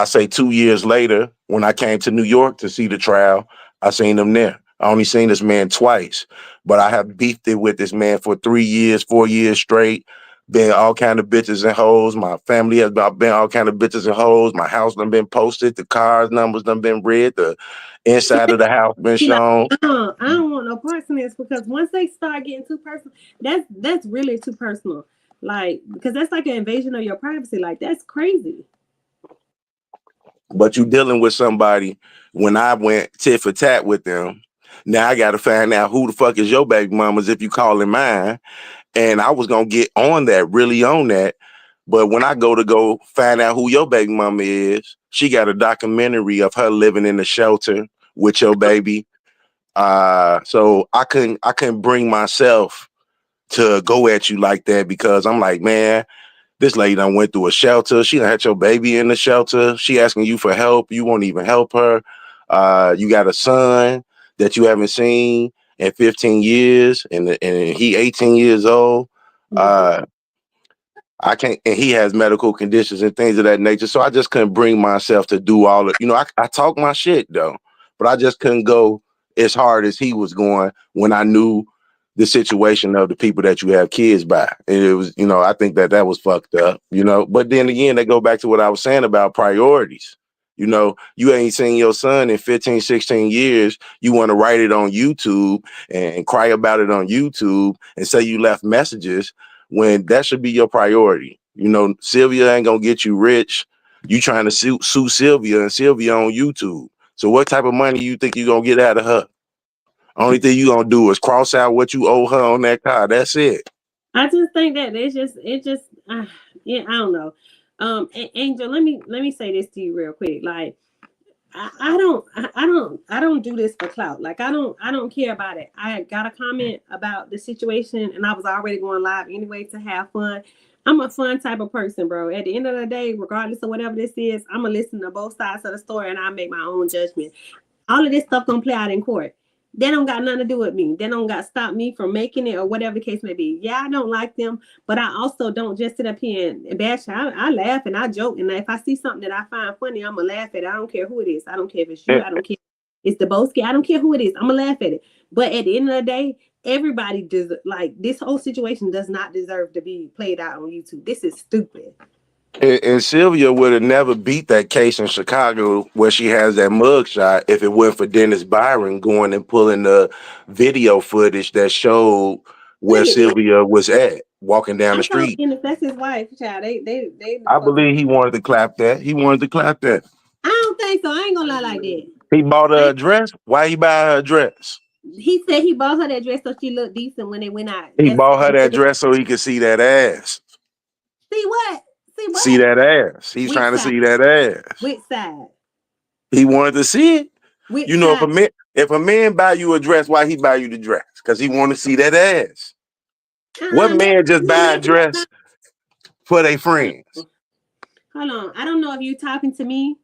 say 2 years later, when I came to New York to see the trial, I seen him there. I only seen this man twice, but I have beefed it with this man for 3 years, 4 years straight been all kind of bitches and hoes. My family has been all kind of bitches and hoes. My house done been posted. The cars numbers done been read. The See, inside of the house been see, like, shown. I don't want no parts in this because once they start getting too personal, that's really too personal. Like, because that's like an invasion of your privacy. Like, that's crazy. But you dealing with somebody when I went tit for tat with them. Now I got to find out who the fuck is your baby mamas if you calling mine. And I was gonna get on that, really on that. But when I go find out who your baby mama is, she got a documentary of her living in the shelter with your baby. So I couldn't bring myself to go at you like that because I'm like, man, this lady done went through a shelter. She done had your baby in the shelter. She asking you for help. You won't even help her. You got a son that you haven't seen in 15 years, and he 18 years old. Mhm. Uh, I can't, and he has medical conditions and things of that nature. So I just couldn't bring myself to do all of, I talk my shit though, but I just couldn't go as hard as he was going when I knew the situation of the people that you have kids by. And it was, I think that was fucked up, but then again, they go back to what I was saying about priorities. You ain't seen your son in 15, 16 years. You want to write it on YouTube and cry about it on YouTube and say you left messages when that should be your priority. Sylvia ain't gonna get you rich. You trying to sue Sylvia and Sylvia on YouTube. So what type of money you think you gonna get out of her? Only thing you gonna do is cross out what you owe her on that car. That's it. I just think that yeah, I don't know. Angel, let me say this to you real quick. Like, I don't do this for clout. Like, I don't care about it. I got a comment about the situation and I was already going live anyway to have fun. I'm a fun type of person, bro. At the end of the day, regardless of whatever this is, I'm gonna listen to both sides of the story and I make my own judgment. All of this stuff gonna play out in court. They don't got nothing to do with me. They don't got to stop me from making it or whatever the case may be. Yeah, I don't like them, but I also don't just sit up here and bash. I laugh and I joke, and if I see something that I find funny, I'm gonna laugh at it. I don't care who it is. I don't care if it's you. And, I don't care. It's the Boski. I don't care who it is. I'm gonna laugh at it. But at the end of the day, everybody does, like, this whole situation does not deserve to be played out on YouTube. This is stupid. and Sylvia would have never beat that case in Chicago where she has that mugshot if it weren't for Dennis Byron going and pulling the video footage that showed where Wait, Sylvia was at walking down I the thought street. Dennis, that's his wife, child. They the I fuck. believe he wanted to clap that. He wanted to clap that. I don't think so. I ain't gonna lie like that. He bought her I a dress. Why he buy her a dress? He said he bought her that dress so she looked decent when they went out. He That's bought her that dress so he could see that ass. see what? See See what? that ass. He's Which trying to side? see that ass. Which side? He wanted to see it. Which If side? a man buy you a dress, why he buy you the dress? Because he want to see that ass. What That, man just no, buy a maybe that's dress not. for their Hold friends? on. Hold on. I don't know if you talking to me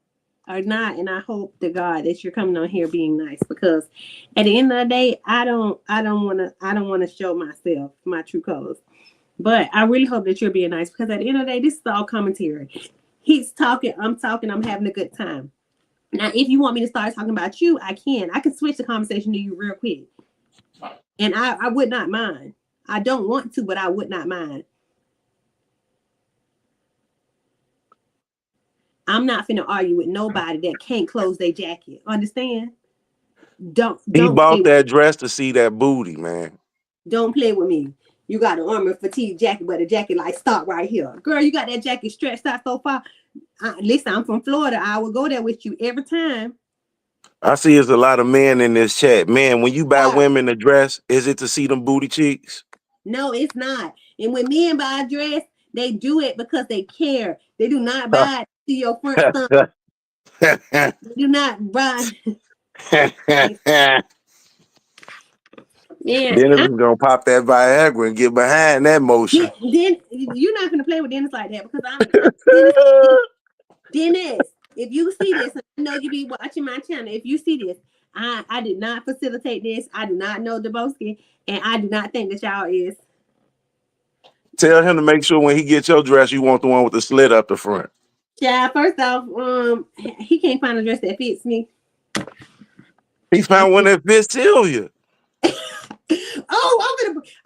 or not, and I hope to God that you're coming on here being nice because at the end of the day, I don't wanna show myself my true colors. But I really hope that you're being nice because at the end of the day, this is all commentary. He's talking, I'm having a good time. Now, if you want me to start talking about you, I can. I can switch the conversation to you real quick. And I would not mind. I don't want to, but I would not mind. I'm not finna argue with nobody that can't close their jacket. Understand? Don't He don't play bought that dress to see that booty, man. don't play with me. You got an armor fatigue jacket, but the jacket like stop right here. Girl, you got that jacket stretched out so far. Listen, I'm from Florida. I will go there with you every time. I see there's a lot of men in this chat. Man, when you buy Stop. women a dress, is it to see them booty cheeks? No, it's not. And when men buy a dress, they do it because they care. They do not buy it to your front stomach. They do not buy. Man, Dennis is gonna pop that Viagra and get behind that motion. then you're not gonna play with Dennis like that because Dennis. Dennis, if you see this, I know you be watching my channel. If you see this, I did not facilitate this. I do not know Deboski, and I do not think that y'all is. Tell him to make sure when he gets your dress, you want the one with the slit up the front. Yeah, first off, he can't find a dress that fits me. He found one that fits Sylvia. Oh,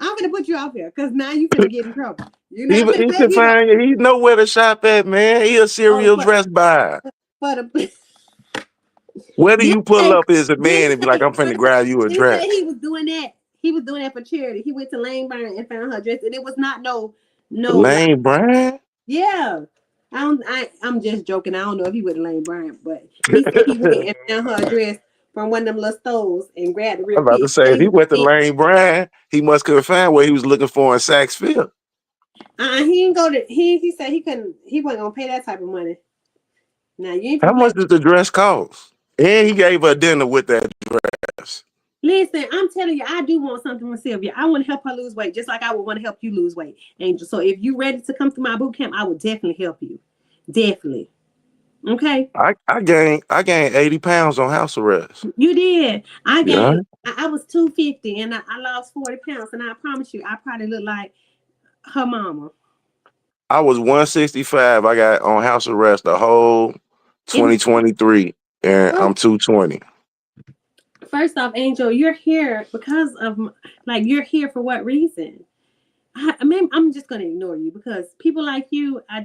I'm gonna put you out there because now you finna get in trouble. You're He not finna he let can me go. find you. He know where to shop at, man. He a Oh, serial dress buyer. for the Where do didn't you pull say up as a man didn't and be like, say I'm finna grab you a didn't say dress? he was doing that. He was doing that for charity. He went to Lane Bryant and found her dress, and it was not no like Lane Bryant? yeah. I'm just joking. I don't know if he went to Lane Bryant, but he said he went and found her dress from one of them little stores and grabbed it real I'm about to quick. say, if he went to Lane Bryant, he must could find what he was looking for in Saks Fifth. He didn't go to he said he couldn't he wasn't gonna pay that type of money. Now you ain't How gonna play. much did the dress cost? And he gave her dinner with that dress. Listen, I'm telling you, I do want something with Sylvia. I want to help her lose weight, just like I would want to help you lose weight, Angel. So if you ready to come through my boot camp, I would definitely help you. Definitely. Okay. I gained 80 pounds on house arrest. You did. I Yeah. gained. I was 250 and I lost 40 pounds. And I promise you, I probably look like her mama. I was 165. I got on house arrest the whole And 2023, and oh, I'm 220. first off, Angel, you're here because of like you're here for what reason? I mean, I'm just gonna ignore you because people like you, I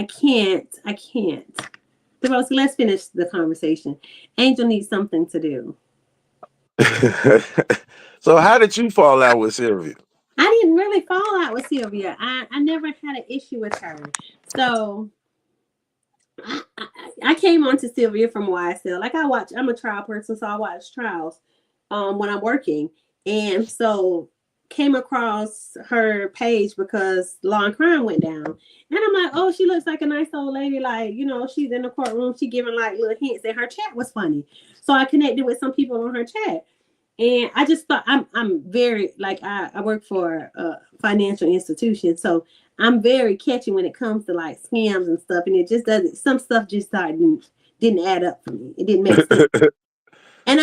can't. So let's finish the conversation. Angel needs something to do. So how did you fall out with Sylvia? I didn't really fall out with Sylvia. I never had an issue with her. So I came on to Sylvia from YSL. Like I'm a trial person, so I watch trials when I'm working. And so came across her page because Law and Crime went down. And I'm like, oh, she looks like a nice old lady. Like, she's in the courtroom. She giving like little hints and her chat was funny. So I connected with some people on her chat. And I just thought I'm very like I work for a financial institution, so I'm very catchy when it comes to like scams and stuff, and it just doesn't. Some stuff just didn't add up for me. It didn't make sense. And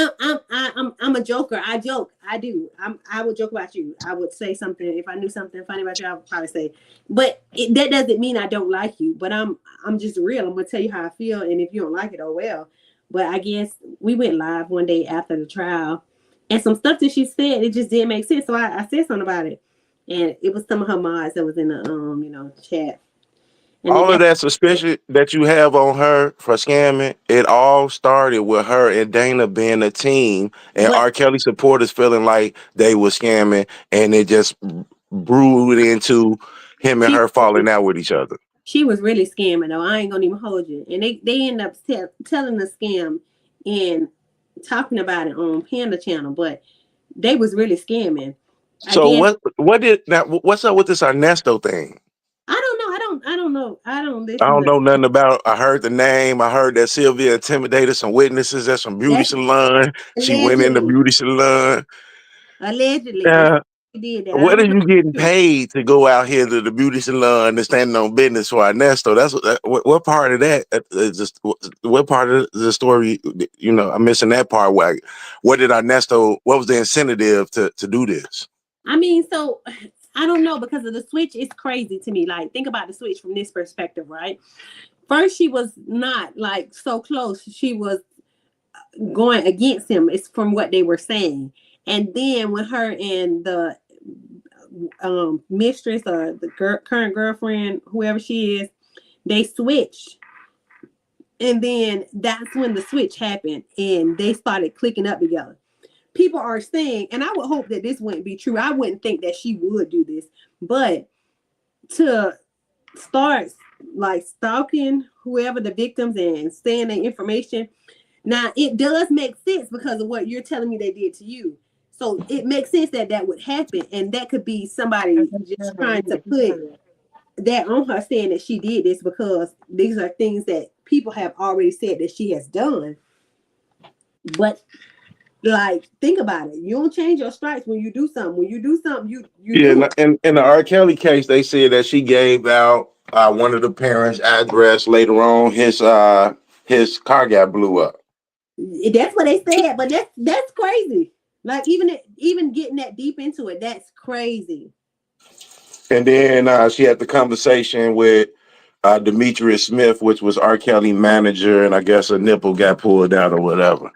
I'm a joker. I joke. I do. I would joke about you. I would say something if I knew something funny about you. I would probably say, but that doesn't mean I don't like you. But I'm just real. I'm gonna tell you how I feel, and if you don't like it, oh well. But I guess we went live one day after the trial, and some stuff that she said it just didn't make sense. So I said something about it, and it was some of her mods that was in the chat, and All of that's that suspicion that you have on her for scamming, it all started with her and Dana being a team and but R. Kelly supporters feeling like they were scamming, and it just brewed into him and she her falling out with each other. she was really scamming though. I ain't gonna even hold you. And they end up telling the scam and talking about it on Panda Channel, but they was really scamming. I So guess what's up with this Ernesto thing? I don't know. I don't know. I don't I listen don't to know nothing about. I heard the name. I heard that Sylvia intimidated some witnesses at some beauty that salon. She went in the allegedly. beauty salon. Allegedly, they Uh, did that. I what are don't know you getting if it's true. paid to go out here to the beauty salon and standing on business for Ernesto? That's what part of that is just what part of the story? I'm missing that part. What did Ernesto? What was the incentive to do this? I mean, so I don't know because of the switch. It's crazy to me. Like, think about the switch from this perspective, right? First, she was not like so close. She was going against him. It's from what they were saying. And then when her and the mistress or the current girlfriend, whoever she is, they switched. And then that's when the switch happened and they started clicking up together. People are saying, and I would hope that this wouldn't be true. I wouldn't think that she would do this, but to start like stalking whoever the victims and saying their information. Now, it does make sense because of what you're telling me they did to you. So it makes sense that that would happen. And that could be somebody just trying to put that on her saying that she did this because these are things that people have already said that she has done. But like, think about it. You don't change your stripes when you do something. When you do something, you Yeah, do it. in the R. Kelly case, they said that she gave out one of the parents' address. Later on, his car got blew up. That's what they said, but that's crazy. Like even getting that deep into it, that's crazy. And then she had the conversation with Demetrius Smith, which was R. Kelly manager, and I guess a nipple got pulled out or whatever.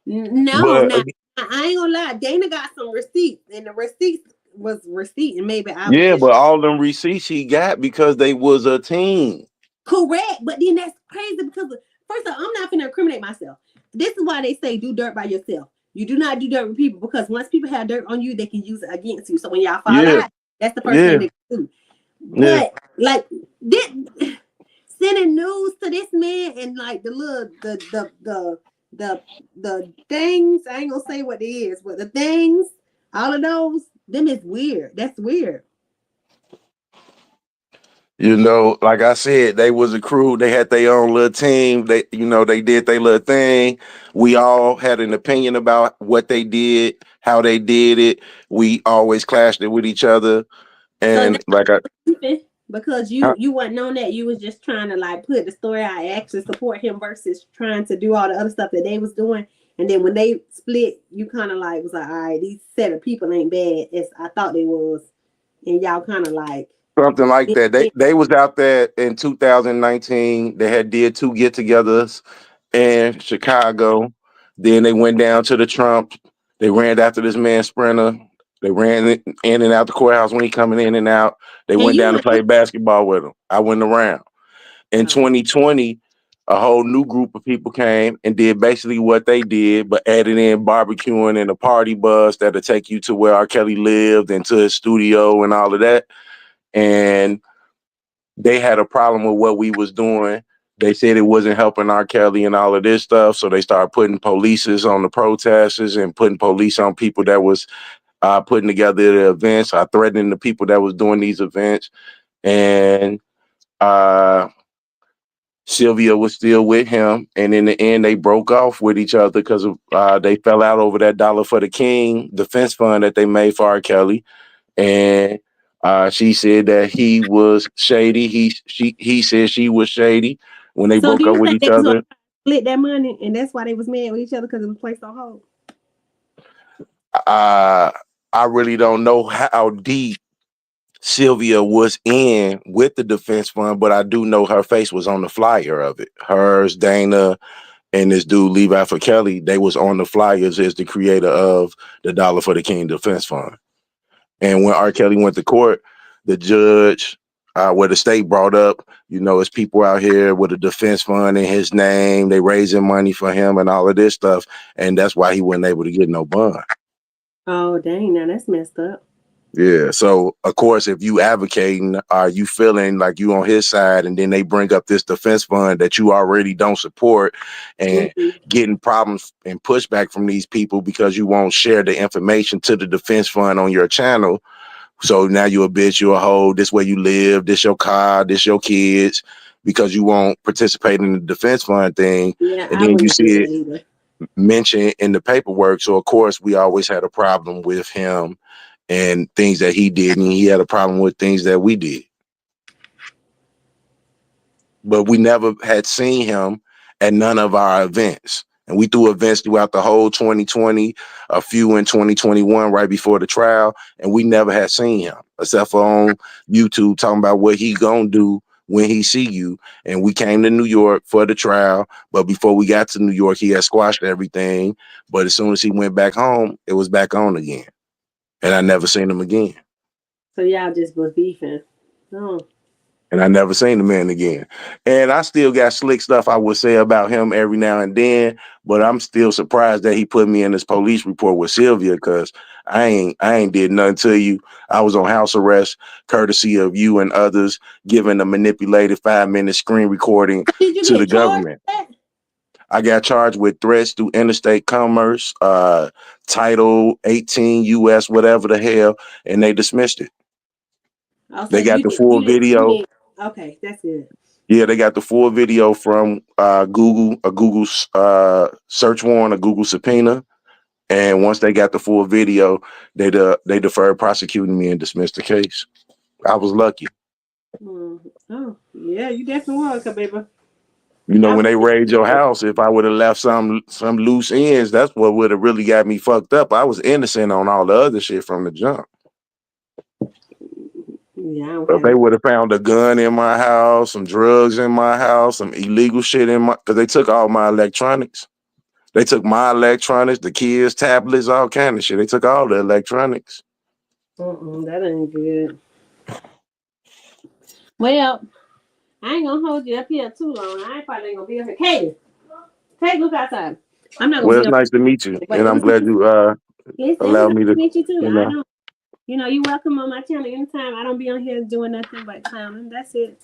No, But not. I ain't gonna lie. Dana got some receipts, and the receipts was receipt, and maybe I was Yeah, just but all them receipts he got because they was a team. correct. But then that's crazy because first of all, I'm not gonna incriminate myself. This is why they say do dirt by yourself. You do not do dirt with people because once people have dirt on you, they can use it against you. So when y'all fall Yeah, out, that's the first thing yeah, they do. yeah. But like did sending news to this man and like the little the the things, I ain't gonna say what it is, but the things, all of those, them is weird. That's weird. You know, like I said, they was a crew. They had their own little team. They, you know, they did their little thing. We all had an opinion about what they did, how they did it. We always clashed it with each other. So And that's like I, because huh, you wasn't on that, you was just trying to like put the story out, actually support him versus trying to do all the other stuff that they was doing. And then when they split, you kind of like was like, all right, these set of people ain't bad as I thought they was, and y'all kind of like, something like yeah, that. yeah. They was out there in 2019. They had did two get-togethers in Chicago. Then they went down to the Trump. They ran after this man Sprinter. They ran in and out the courthouse when he coming in and out. They And went you down to went. play basketball with him. I went around. In Oh, 2020, a whole new group of people came and did basically what they did, but added in barbecuing and a party bus that'll take you to where R. Kelly lived and to his studio and all of that. And they had a problem with what we was doing. They said it wasn't helping R. Kelly and all of this stuff. So they started putting polices on the protesters and putting police on people that was putting together the events, threatening the people that was doing these events. And uh, Sylvia was still with him. And in the end, they broke off with each other because they fell out over that Dollar for the King defense fund that they made for R. Kelly. And she said that he was shady. He said she was shady when they so do broke up you with think each they was gonna other. split that money, and that's why they was mad with each other because it was placed on hold? Uh, I really don't know how deep Sylvia was in with the defense fund, but I do know her face was on the flyer of it. Hers, Dana, and this dude Levi for Kelly, they was on the flyers as the creator of the Dollar for the King Defense Fund. And when R. Kelly went to court, the judge, where the state brought up, you know, it's people out here with a defense fund in his name, they raising money for him and all of this stuff, and that's why he wasn't able to get no bond. Oh dang, now that's messed up. Yeah. So of course, if you advocating, are you feeling like you on his side, and then they bring up this defense fund that you already don't support, and Mm-hmm. getting problems and pushback from these people because you won't share the information to the defense fund on your channel. So now you a bitch, you a hoe, this where you live, this your car, this your kids, because you won't participate in the defense fund thing. Yeah, And I then you wouldn't do see that it either. mentioned in the paperwork. So of course we always had a problem with him and things that he did, and he had a problem with things that we did. But we never had seen him at none of our events. And we threw events throughout the whole 2020, a few in 2021, right before the trial, and we never had seen him except for on YouTube talking about what he gonna do when he see you. And we came to New York for the trial, but before we got to New York, he had squashed everything. But as soon as he went back home, it was back on again, and I never seen him again. So y'all just was beefing. Oh, And I never seen the man again. And I still got slick stuff I would say about him every now and then, but I'm still surprised that he put me in this police report with Sylvia because I ain't did nothing to you. I was on house arrest, courtesy of you and others, giving a manipulated 5-minute screen recording did you to the get charged government. for that? I got charged with threats through interstate commerce, Title 18 US, whatever the hell, and they dismissed it. Also, They got you the did, full video. Okay, that's good. Yeah, they got the full video from Google, a Google search warrant, a Google subpoena. And once they got the full video, they deferred prosecuting me and dismissed the case. I was lucky. Mm. Oh, yeah, you definitely was, baby. You know, I when was. they raid your house, if I would have left some loose ends, that's what would have really got me fucked up. I was innocent on all the other shit from the jump. Yeah, I don't If they have. would have found a gun in my house, some drugs in my house, some illegal shit in my, because they took all my electronics. They took my electronics, the kids' tablets, all kind of shit. They took all the electronics. That ain't good. Well, I ain't gonna hold you up here too long. I ain't probably ain't gonna be up here. Katie, look outside. I'm not gonna Well, be it's up nice to meet you, here, but and it I'm was glad nice. you Listen, it was allowed nice me to to, meet you too. you I know. don't, you welcome on my channel anytime. I don't be on here doing nothing but clowning. That's it.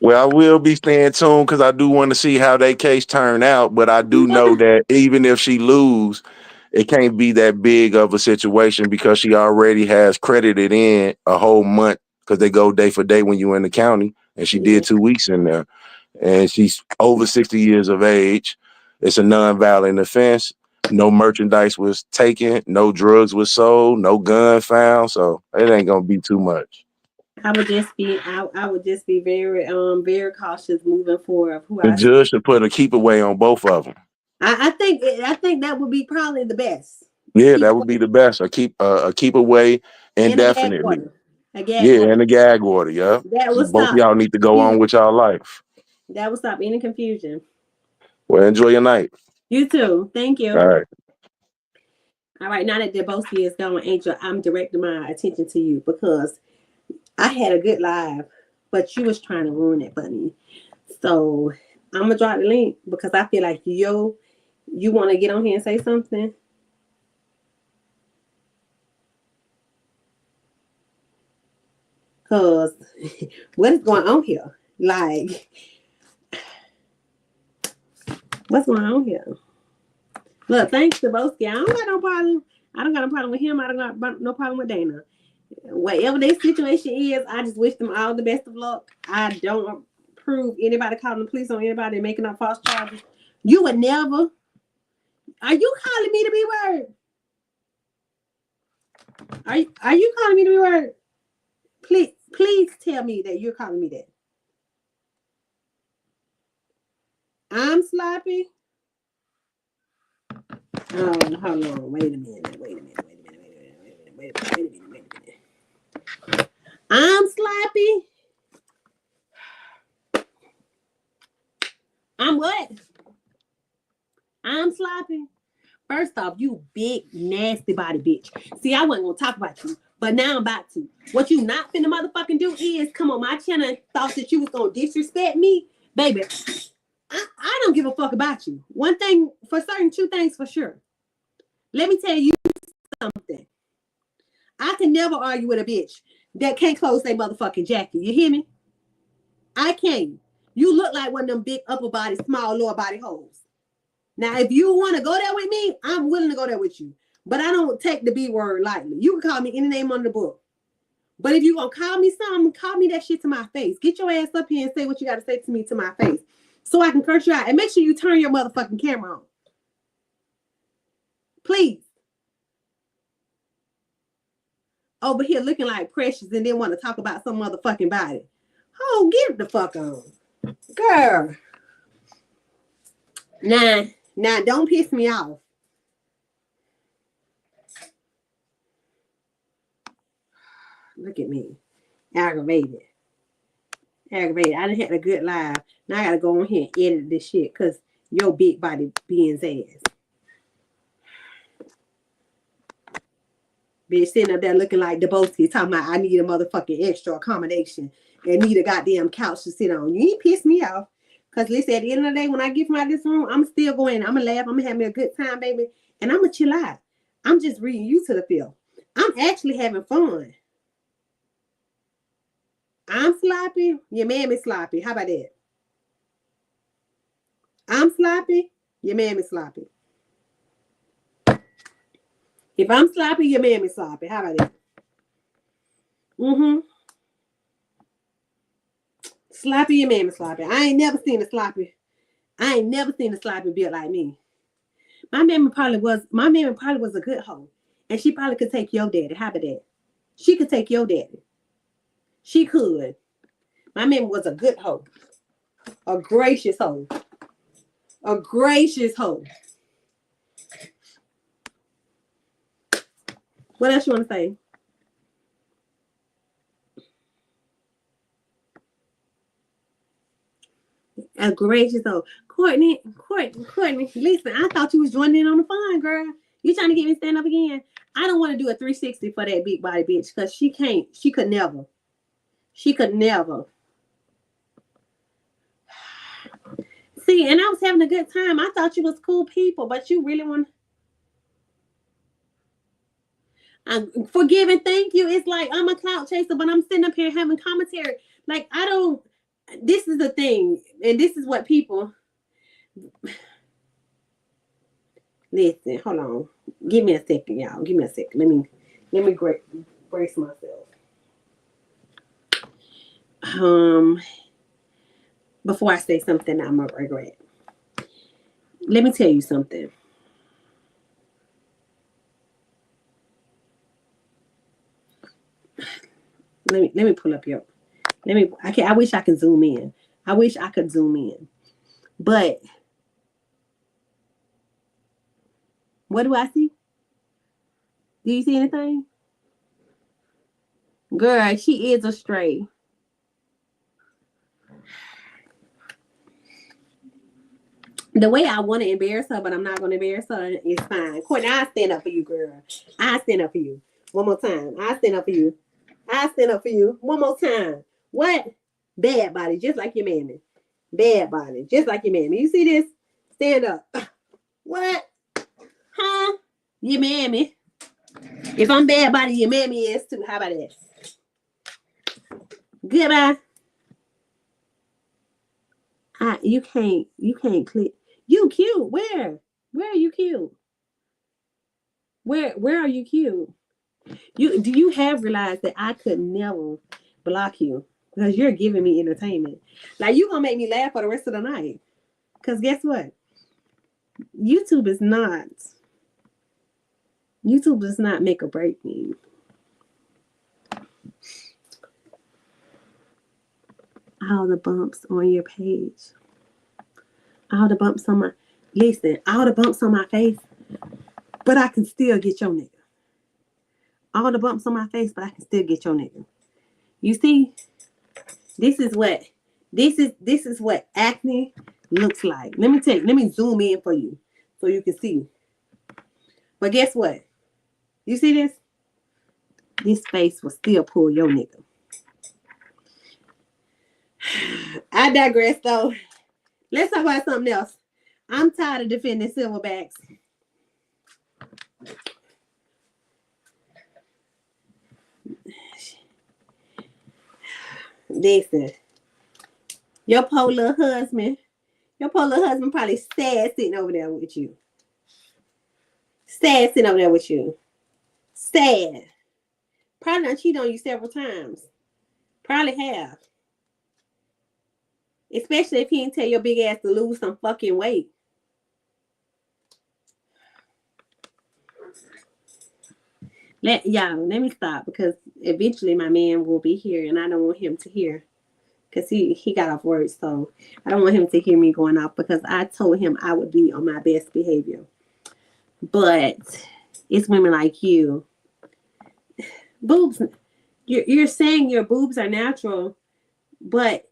Well, I will be staying tuned because I do want to see how that case turn out. But I do know Yeah. that even if she lose, it can't be that big of a situation because she already has credited in a whole month because they go day for day when you're in the county, and she Yeah. did 2 weeks in there. And she's over 60 years of age. It's a non-violent offense. No merchandise was taken, no drugs was sold, no gun found. So it ain't gonna be too much. I would just be very cautious moving forward of who The I. judge should put a keep away on both of them. I think that would be probably the best. Yeah, Keep that would be the best. A keep away in a gag indefinitely. order. A gag Yeah, order. and a gag order. Yeah, That will both of stop y'all need to go on confusion. with y'all life. That will stop any confusion. Well, enjoy your night. You too. Thank you. All right. All right, now that Deboski is gone, Angel, I'm directing my attention to you because I had a good live, but you was trying to ruin it for me. So I'm gonna drop the link because I feel like you want to get on here and say something. Cause what is going on here? Like, what's going on here? Look, thanks to Boski. I don't got no problem. I don't got no problem with him. I don't got no problem with Dana. Whatever their situation is, I just wish them all the best of luck. I don't approve anybody calling the police on anybody and making up false charges. You would never. Are you calling me to be word? Are you calling me to be word? Please tell me that you're calling me that. I'm sloppy. Oh, hold on. Wait a minute. I'm sloppy. I'm what? I'm sloppy. First off, you big nasty body bitch. See, I wasn't gonna talk about you, but now I'm about to. What you not finna motherfucking do is come on my channel and thought that you was gonna disrespect me, baby. I don't give a fuck about you. One thing for certain, two things for sure. Let me tell you something. I can never argue with a bitch that can't close their motherfucking jacket. You hear me? I can't. You look like one of them big upper body, small lower body hoes. Now, if you want to go there with me, I'm willing to go there with you. But I don't take the B word lightly. You can call me any name on the book. But if you gonna call me something, call me that shit to my face. Get your ass up here and say what you gotta say to me to my face. So I can curse you out. And make sure you turn your motherfucking camera on. Please. Over here looking like Precious and then want to talk about some motherfucking body. Oh, get the fuck on. Girl. Nah, don't piss me off. Look at me. Aggravated. I done had a good live. Now I gotta go on here and edit this shit because your big body being's ass. Bitch sitting up there looking like Deboski talking about I need a motherfucking extra accommodation and need a goddamn couch to sit on. You ain't piss me off. Cause listen, at the end of the day, when I get from out this room, I'm still going. I'm gonna laugh. I'm gonna have me a good time, baby. And I'm gonna chill out. I'm just reading you to the field. I'm actually having fun. I'm sloppy. Your mammy sloppy. How about that? I'm sloppy. Your mammy sloppy. If I'm sloppy, your mammy sloppy. How about that? Mm-hmm. Sloppy, your mammy sloppy. I ain't never seen a sloppy. I ain't never seen a sloppy built like me. My mammy probably was a good hoe. And she probably could take your daddy. How about that? She could take your daddy. She could. My mammy was a good hoe. A gracious hoe. A gracious hoe. What else you want to say? A gracious hoe. Courtney. Listen, I thought you was joining in on the fun, girl. You trying to get me to stand up again? I don't want to do a 360 for that big body bitch because she can't. She could never. She could never. See, and I was having a good time. I thought you was cool people, but you really want. Forgive and thank you. It's like I'm a clout chaser, but I'm sitting up here having commentary. Like I don't. This is the thing, and this is what people. Listen, hold on. Give me a second, y'all. Give me a second. Let me brace myself. Before I say something I'm gonna regret. Let me tell you something. Let me pull up your. I wish I could zoom in. I wish I could zoom in, but what do I see? Do you see anything? Girl, she is a stray. The way I want to embarrass her, but I'm not going to embarrass her, is fine. Courtney, I stand up for you, girl. I stand up for you. One more time. I stand up for you. I stand up for you. One more time. What? Bad body, just like your mammy. Bad body, just like your mammy. You see this? Stand up. What? Huh? Your mammy. If I'm bad body, your mammy is too. How about that? Goodbye. You can't click. You cute. Where? Where are you cute? Where are you cute? Do you have realized that I could never block you because you're giving me entertainment? Like you gonna make me laugh for the rest of the night. Cause guess what? YouTube does not make or break me. All the bumps on your page. All the bumps on my listen, all the bumps on my face, but I can still get your nigga. All the bumps on my face, but I can still get your nigga. You see, this is what acne looks like. Let me zoom in for you so you can see. But guess what? You see this? This face will still pull your nigga. I digress though. Let's talk about something else. I'm tired of defending silverbacks. Listen, your poor little husband probably sad sitting over there with you. Sad sitting over there with you. Sad. Probably done cheated on you several times. Probably have. Especially if he didn't tell your big ass to lose some fucking weight. Let me stop because eventually my man will be here and I don't want him to hear. Because he got off work, so I don't want him to hear me going off because I told him I would be on my best behavior. But it's women like you. Boobs, you're saying your boobs are natural, but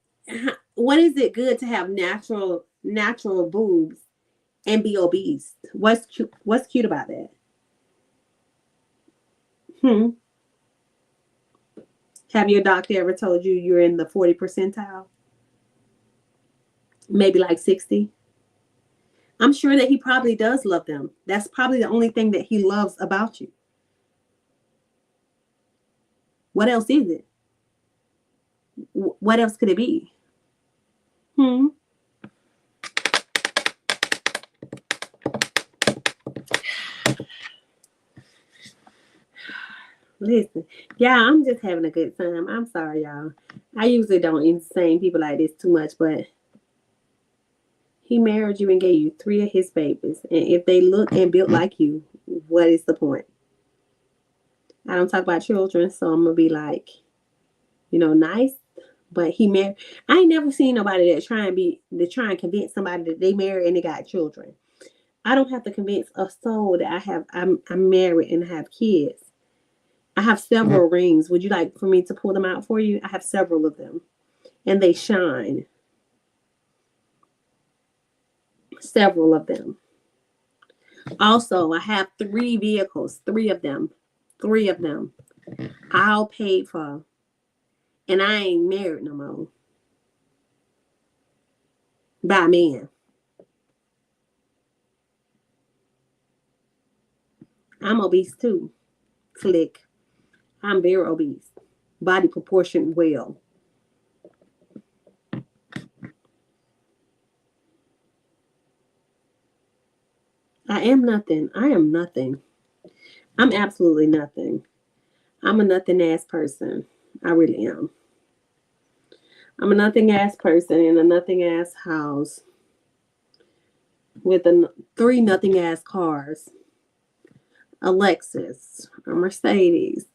what is it good to have natural boobs and be obese? What's cute about that? Have your doctor ever told you you're in the 40 percentile? Maybe like 60? I'm sure that he probably does love them. That's probably the only thing that he loves about you. What else is it? What else could it be? Listen, yeah, I'm just having a good time. I'm sorry, y'all. I usually don't entertain people like this too much, but he married you and gave you 3 of his babies. And if they look and built like you, what is the point? I don't talk about children, so I'm going to be like, nice. But he married. I ain't never seen nobody that try and convince somebody that they married and they got children. I don't have to convince a soul that I'm married and have kids. I have several rings. Would you like for me to pull them out for you? I have several of them. And they shine. several of them. Also, I have 3 vehicles, 3 of them, all paid for, and I ain't married no more by a man. I'm obese too, slick. I'm very obese, body proportion well. I am nothing. I am nothing. I'm absolutely nothing. I'm a nothing ass person. I really am. I'm a nothing ass person in a nothing ass house with 3 nothing ass cars: a Lexus, a Mercedes,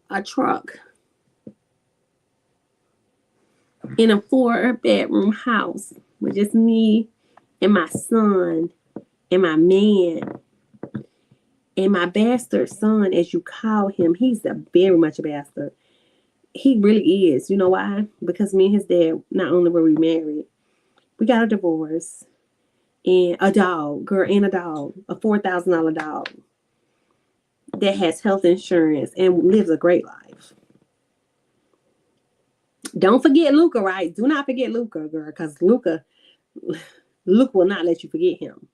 a truck, in a 4-bedroom house with just me and my son and my man and my bastard son, as you call him. He's very much a bastard. He really is. You know why? Because me and his dad, not only were we married, we got a divorce, and a dog, girl, and a dog, a $4,000 dog that has health insurance and lives a great life. Don't forget Luca, right? Do not forget Luca, girl, because Luca will not let you forget him.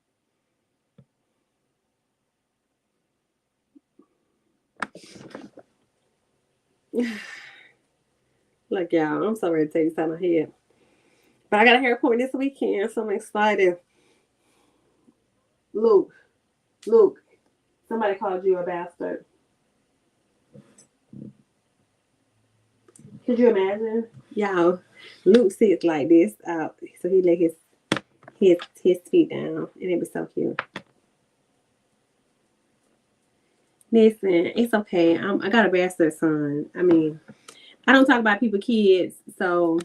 Like, y'all, I'm so ready to take this out of my head. But I got a hair appointment this weekend, so I'm excited. Luke, somebody called you a bastard. Could you imagine? Y'all, Luke sits like this out, so he let his feet down, and it was so cute. Listen, it's okay. I got a bastard son. I mean, I don't talk about people's kids, so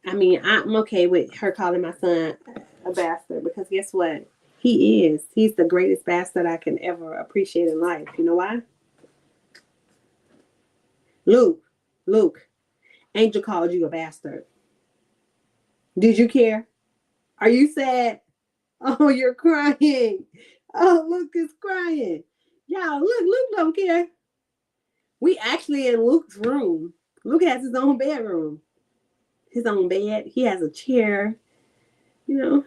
I mean, I'm okay with her calling my son a bastard, because guess what? He is. He's the greatest bastard I can ever appreciate in life. You know why? Luke, Angel called you a bastard. Did you care? Are you sad? Oh, you're crying. Oh, Luke is crying. Y'all, Luke don't care. We actually in Luke's room. Luke has his own bedroom, his own bed. He has a chair, you know,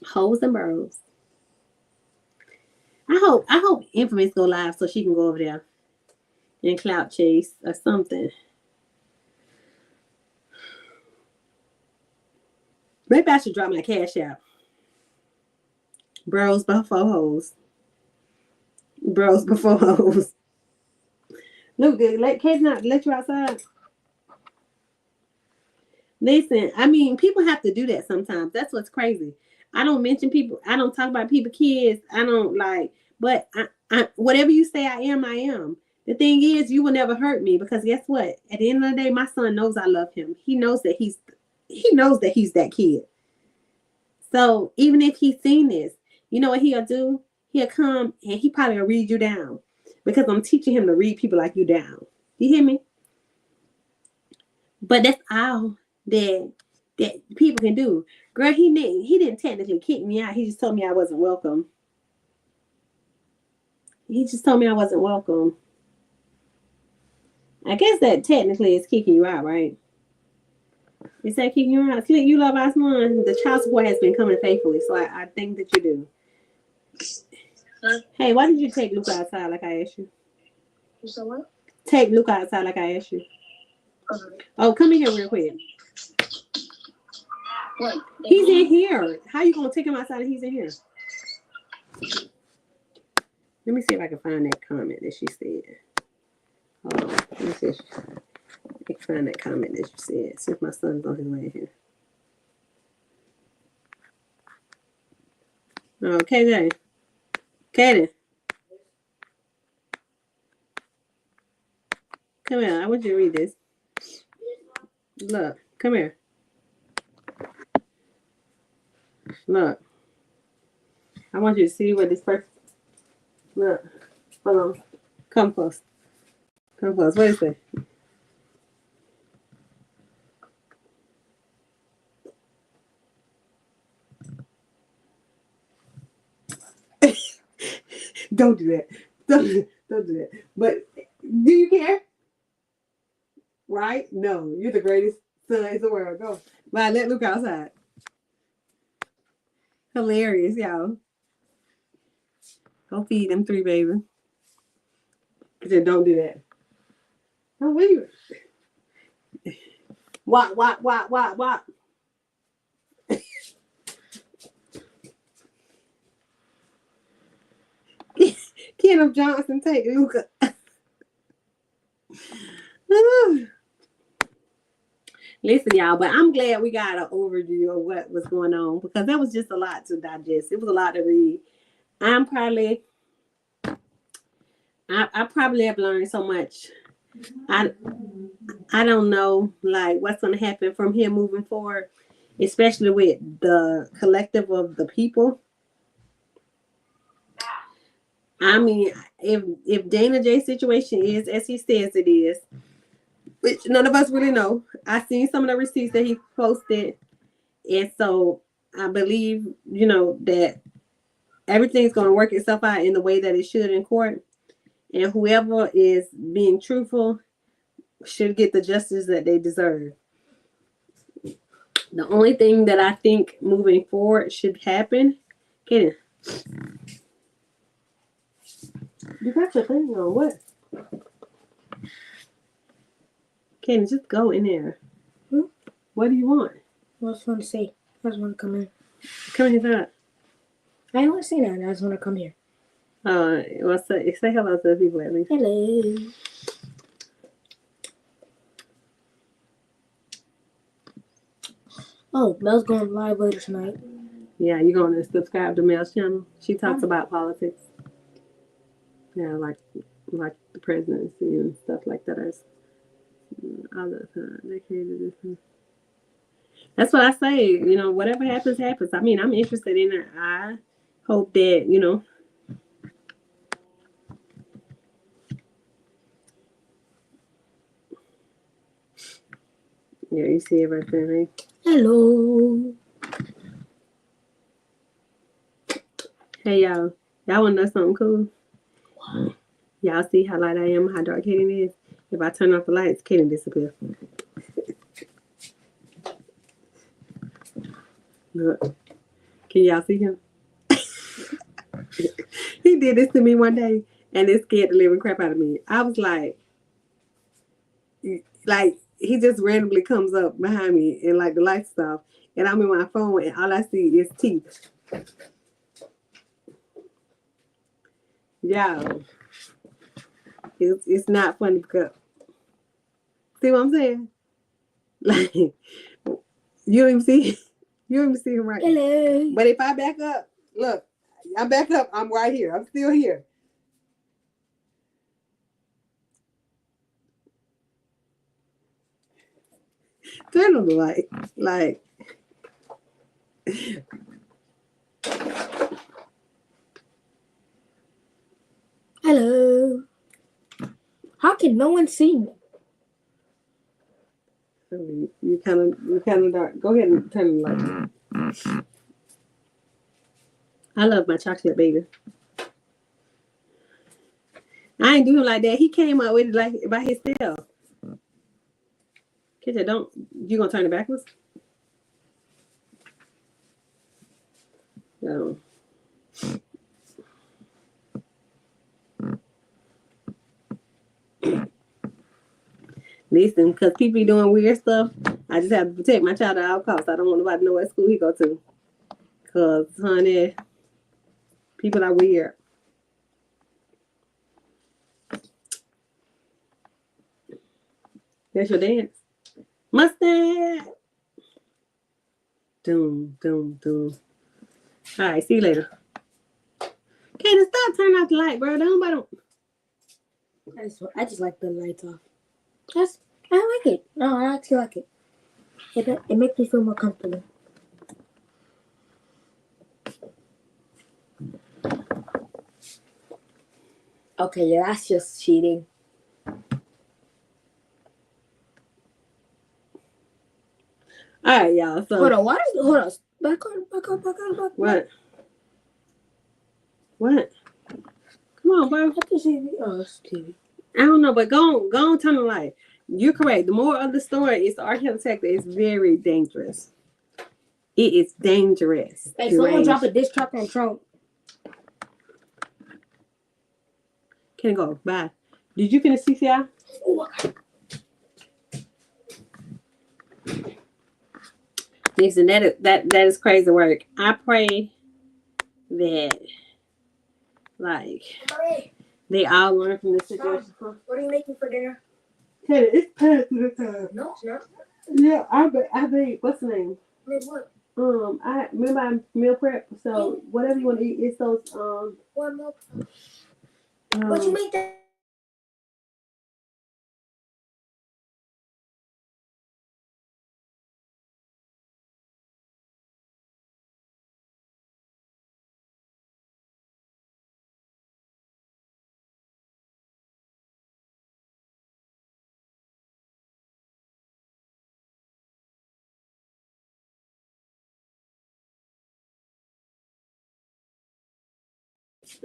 hoes and burrows. I hope Infamous go live so she can go over there and clout chase or something. Maybe I should drop my cash out. Bros before hoes. Bros before hoes. Look, Kate's not let you outside. Listen, I mean, people have to do that sometimes. That's what's crazy. I don't mention people. I don't talk about people's kids. I don't like, but I whatever you say I am, I am. The thing is, you will never hurt me, because guess what? At the end of the day, my son knows I love him. He knows that he's that kid. So even if he's seen this, you know what he'll do? He'll come and he probably will read you down, because I'm teaching him to read people like you down. You hear me? But that's all that people can do. Girl, he didn't technically kick me out. He just told me I wasn't welcome. He just told me I wasn't welcome. I guess that technically is kicking you out, right? Is that kicking you out? Slick, you love our son. The child support has been coming faithfully, so I think that you do. Huh? Hey, why did you take Luke outside like I asked you? You said what? Take Luke outside like I asked you. Oh, come in here real quick. What? He's in here. How you gonna take him outside and he's in here? Let me see if I can find that comment that she said. Hold on. Let me see if I can find that comment that she said. See if my son's on his way here. Oh, KJ. Kaden. Come here. I want you to read this. Look. Come here. Look. I want you to see what this person. Look. Hold on. Come close. Come close. What is it? Don't do that. Don't do that. But do you care? Right? No. You're the greatest son in the world. Go. Bye. Let Luke outside. Hilarious, y'all. Go feed them 3 babies. I said, don't do that. Oh, wait a minute. What? Kenneth Johnson, take Luca. Listen, y'all, but I'm glad we got an overview of what was going on because that was just a lot to digest. It was a lot to read. I probably have learned so much. I don't know like what's going to happen from here moving forward, especially with the collective of the people. I mean, if Dana J's situation is as he says it is, which none of us really know. I seen some of the receipts that he posted, and so I believe, that everything's going to work itself out in the way that it should in court, and whoever is being truthful should get the justice that they deserve. The only thing that I think moving forward should happen, Kenny, you got your thing on what? Kenny, just go in there. What do you want? I just want to say. I just want to come in. Come inside. I don't want to say that. I just want to come here. Well, say hello to the people at least. Hello. Oh, Mel's going live later tonight. Yeah, you're going to subscribe to Mel's channel. She talks about politics. Yeah, like the presidency and stuff like that. All the time. They created this. That's what I say. Whatever happens, happens. I mean, I'm interested in it. I hope that, Yeah, you see it right there, right? Hello. Hey, y'all. Y'all want to know something cool? What? Y'all see how light I am, how dark Kaden is? If I turn off the lights, Kaden disappears. Look. Can y'all see him? He did this to me one day, and it scared the living crap out of me. I was like, he just randomly comes up behind me and like the lights off, and I'm in my phone and all I see is teeth. Y'all, it's not funny because see what I'm saying? Like you don't even see him right. Hello. But if I back up, look, I'm back up. I'm right here. I'm still here. Turn on the light. Like. Hello. How can no one see me? You kind of dark. Go ahead and turn the light. I love my chocolate baby. I ain't do him like that. He came up with it like by himself. Kitcha, you gonna turn it backwards? No. Listen, because people be doing weird stuff, I just have to protect my child at all costs. I don't want nobody to know what school he go to. Because, honey, people are weird. That's your dance. Mustang. Doom. All right, see you later. Kaden, stop turning off the light, bro. I just like the lights off. I like it. No, I actually like it. It makes me feel more comfortable. Okay, yeah, that's just cheating. All right, y'all. So hold on. Back on. What? Come on, bro. I can see the TV. I don't know, but go on, turn the light. You're correct. The moral of the story is the R. Kelly sector is very dangerous. It is dangerous. Hey, someone drop a diss track on Trump. Can go. Bye. Did you finish CCI? Listen, that is crazy work. I pray that like they all learn from this situation. What are you making for dinner? Hey, it's past the time. No, it's not. Yeah, I made what's the name? Made what? I remember I meal prep. So whatever you want to eat, it's those What milk? What you make that?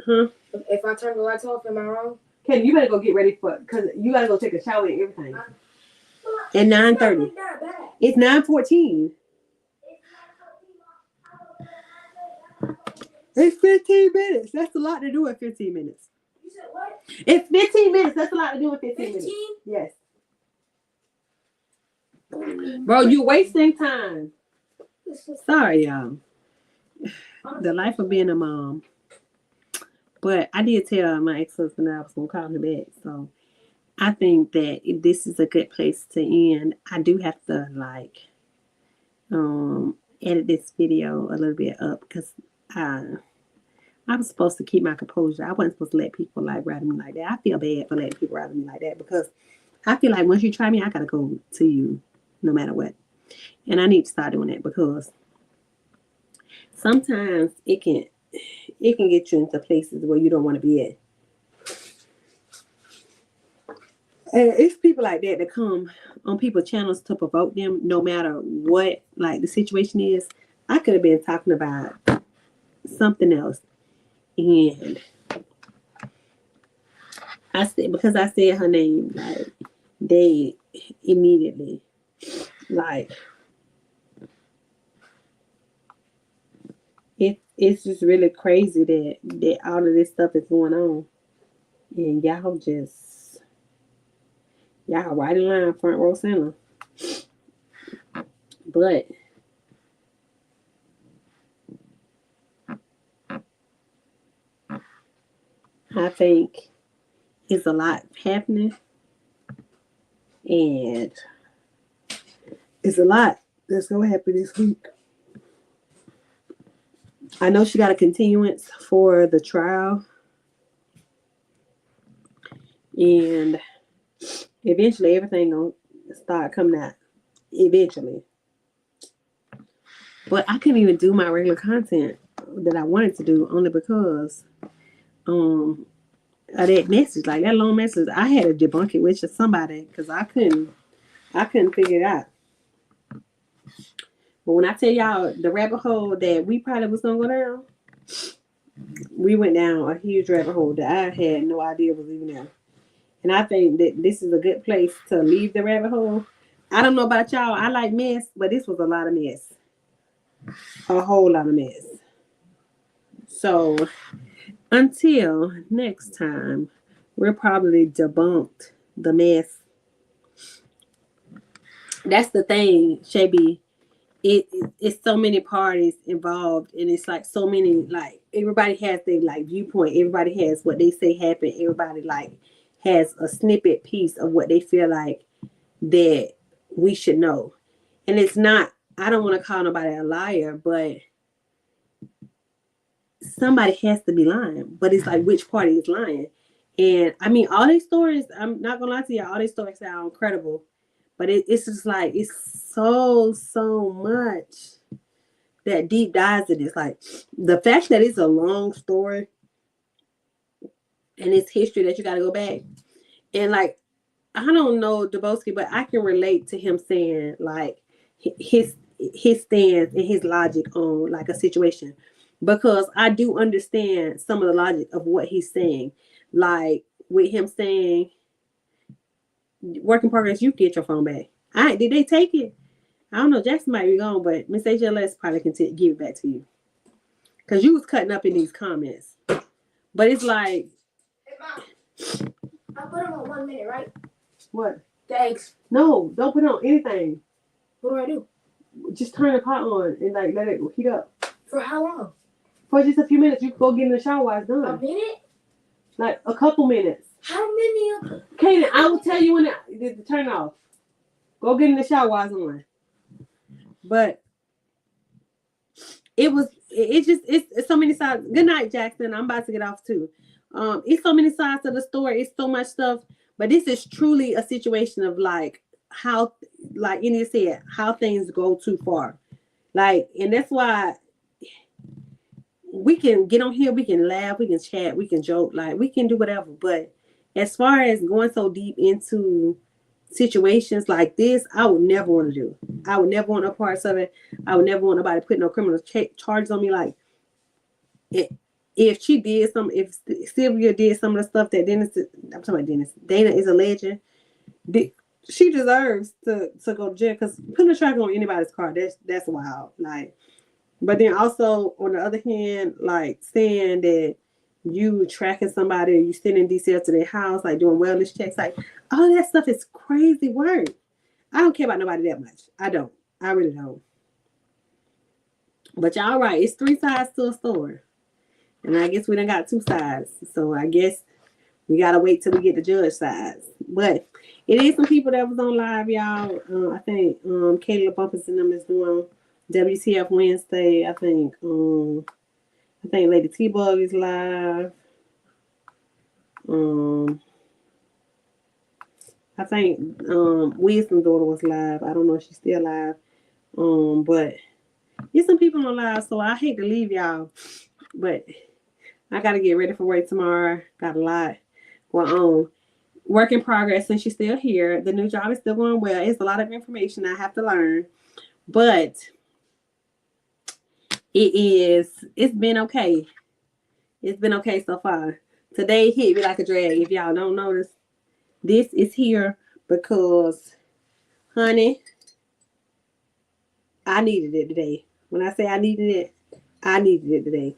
Huh? If I turn the lights off, am I wrong? Ken, you better go get ready for because you gotta go take a shower and everything. At 9:30. It's 9:14. It's 15 minutes. That's a lot to do in 15 minutes. You said what? It's 15 minutes. That's a lot to do in 15 minutes. 15? Yes. Bro, you wasting time. Sorry, y'all. The life of being a mom. But I did tell my ex-husband that I was going to call him back. So I think that if this is a good place to end. I do have to, like, edit this video a little bit up because I was supposed to keep my composure. I wasn't supposed to let people, like, ride me like that. I feel bad for letting people ride me like that because I feel like once you try me, I got to go to you no matter what. And I need to start doing that because sometimes it can get you into places where you don't want to be at. And it's people like that come on people's channels to provoke them no matter what, like, the situation is. I could have been talking about something else. And because I said her name, like, they immediately, like, it's just really crazy that all of this stuff is going on. And y'all right in line, front row center. But I think it's a lot happening. And it's a lot that's going to happen this week. I know she got a continuance for the trial. And eventually everything going to start coming out. Eventually. But I couldn't even do my regular content that I wanted to do only because of that message. Like, that long message, I had to debunk it with somebody because I couldn't figure it out. But when I tell y'all the rabbit hole that we probably was going to go down, we went down a huge rabbit hole that I had no idea was even there. And I think that this is a good place to leave the rabbit hole. I don't know about y'all. I like mess, but this was a lot of mess. A whole lot of mess. So until next time, we'll probably debunk the mess. That's the thing, Shabby. It's so many parties involved, and it's like so many, like, everybody has their, like, viewpoint. Everybody has what they say happened. Everybody, like, has a snippet piece of what they feel like that we should know. And it's not, I don't want to call nobody a liar, but somebody has to be lying. But it's like, which party is lying? And I mean, all these stories, I'm not gonna lie to you, all these stories sound credible, but it's just like, it's so much that deep dives in this. Like, the fact that it's a long story and it's history that you got to go back. And, like, I don't know Dubowski, but I can relate to him saying, like, his stance and his logic on, like, a situation, because I do understand some of the logic of what he's saying. like with him saying, "Work in progress, you get your phone back." Did they take it? I don't know. Jackson might be gone, but Miss HLS probably can give it back to you because you was cutting up in these comments. But it's like, hey, Mom, I put them on 1 minute, right? What? The eggs. No, don't put it on anything. What do? Just turn the pot on and like let it heat up. For how long? For just a few minutes. You can go get in the shower while it's done. A minute? Like a couple minutes. How many? Kaden, I will tell you when to turn off. Go get in the shower while it's on. But it's so many sides. Good night, Jackson. I'm about to get off too. It's so many sides to the story. It's so much stuff. But this is truly a situation of like how, like India said, how things go too far. Like, and that's why we can get on here, we can laugh, we can chat, we can joke, like we can do whatever. But as far as going so deep into situations like this, I would never want to do. I would never want no parts of it. I would never want nobody putting no criminal charges on me. Like, if she did if Sylvia did some of the stuff that I'm talking about Dennis, Dana is alleging, she deserves to go to jail because putting a tracker on anybody's car, that's wild. Like, but then also on the other hand, like saying that you tracking somebody or you sending DCL to their house, like doing wellness checks, like all that stuff is crazy work. I don't care about nobody that much. I don't. I really don't. But y'all right, it's 3 sides to a story. And I guess we done got 2 sides. So I guess we gotta wait till we get the judge sides. But it is some people that was on live, y'all. I think Kayla Bumpus and them is doing WTF Wednesday. I think Lady T-Bug is live. I think Wisdom's daughter was live. I don't know if she's still live. But there's some people on live, so I hate to leave y'all. But I gotta get ready for work tomorrow. Got a lot going on. Work in progress since she's still here. The new job is still going well. It's a lot of information I have to learn. But it's been okay. It's been okay so far. Today hit me like a drag. If y'all don't notice, this is here because, honey, I needed it today. When I say I needed it today.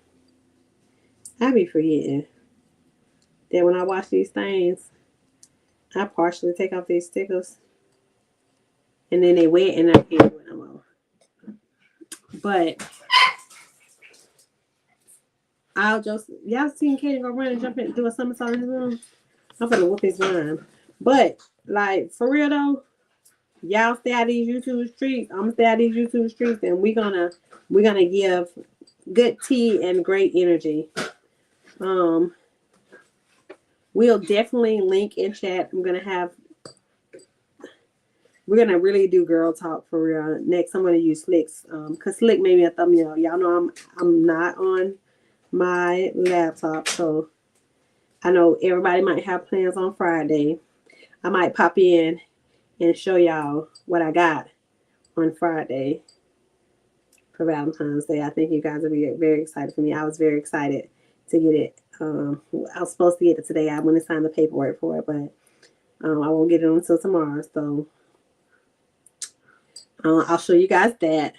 I be forgetting that when I wash these things, I partially take off these stickers and then they wet and I can't do it no more. But y'all seen Katie go run and jump in, do a somersault in his room? I'm gonna whoop his rhyme. But like for real though, y'all stay out of these YouTube streets. I'm gonna stay out of these YouTube streets, and we're gonna give good tea and great energy. We'll definitely link in chat. We're gonna really do girl talk for real. Next, I'm gonna use Slick's because Slick made me a thumbnail. Y'all know I'm not on my laptop, so I know everybody might have plans on Friday. I might pop in and show y'all what I got on Friday for Valentine's Day. I think you guys will be very excited for me. I was very excited to get it. I was supposed to get it today. I went and signed the paperwork for it, but I won't get it until tomorrow. So I'll show you guys that.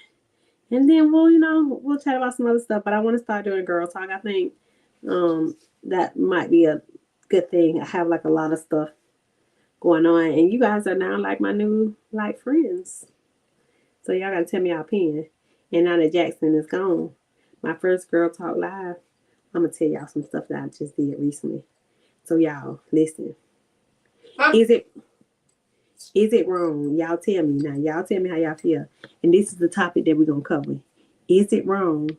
And then we'll chat about some other stuff. But I want to start doing girl talk. I think that might be a good thing. I have like a lot of stuff going on, and you guys are now like my new like friends. So y'all gotta tell me your opinion. And now that Jackson is gone, my first girl talk live, I'm gonna tell y'all some stuff that I just did recently. So y'all listen. Is it wrong? Y'all tell me now. Y'all tell me how y'all feel. And this is the topic that we're gonna cover. Is it wrong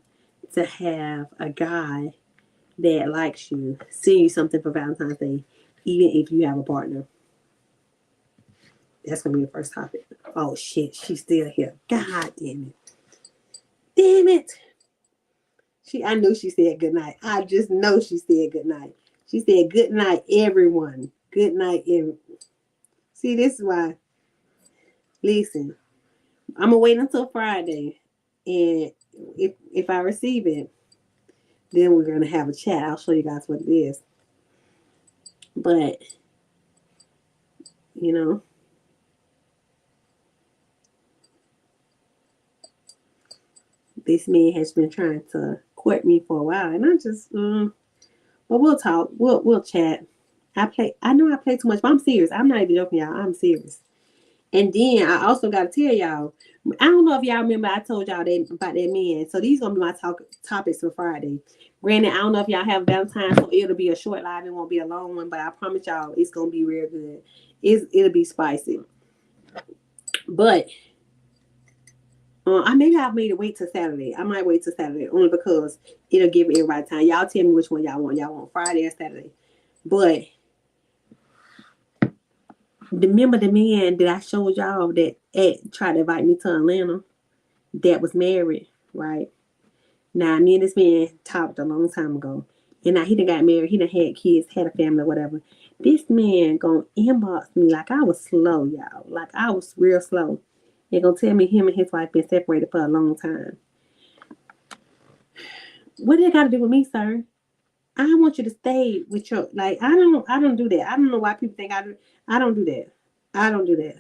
to have a guy that likes you send you something for Valentine's Day, even if you have a partner? That's gonna be the first topic. Oh shit, she's still here. God damn it. Damn it. I knew she said good night. I just know she said good night. She said good night, everyone. Good night, everyone. See, this is why. Listen, I'm gonna wait until Friday, and if I receive it, then we're gonna have a chat. I'll show you guys what it is. But, you know, this man has been trying to court me for a while, and I just, but we'll talk. We'll chat. I know I play too much, but I'm serious. I'm not even joking, y'all. I'm serious. And then I also got to tell y'all, I don't know if y'all remember I told y'all about that man. So these gonna be my topics for Friday. Granted, I don't know if y'all have Valentine's, so it'll be a short live. It won't be a long one, but I promise y'all it's gonna be real good. It'll be spicy. But maybe I'll maybe wait till Saturday. I might wait till Saturday only because it'll give everybody time. Y'all tell me which one y'all want. Y'all want Friday or Saturday? But remember the man that I showed y'all that tried to invite me to Atlanta that was married, right? Now, me and this man talked a long time ago. And now he done got married. He done had kids, had a family, whatever. This man gonna inbox me like I was slow, y'all. Like I was real slow. He gonna tell me him and his wife been separated for a long time. What did it got to do with me, sir? I want you to stay with your, like, I don't do that. I don't know why people think I do. I don't do that. I don't do that.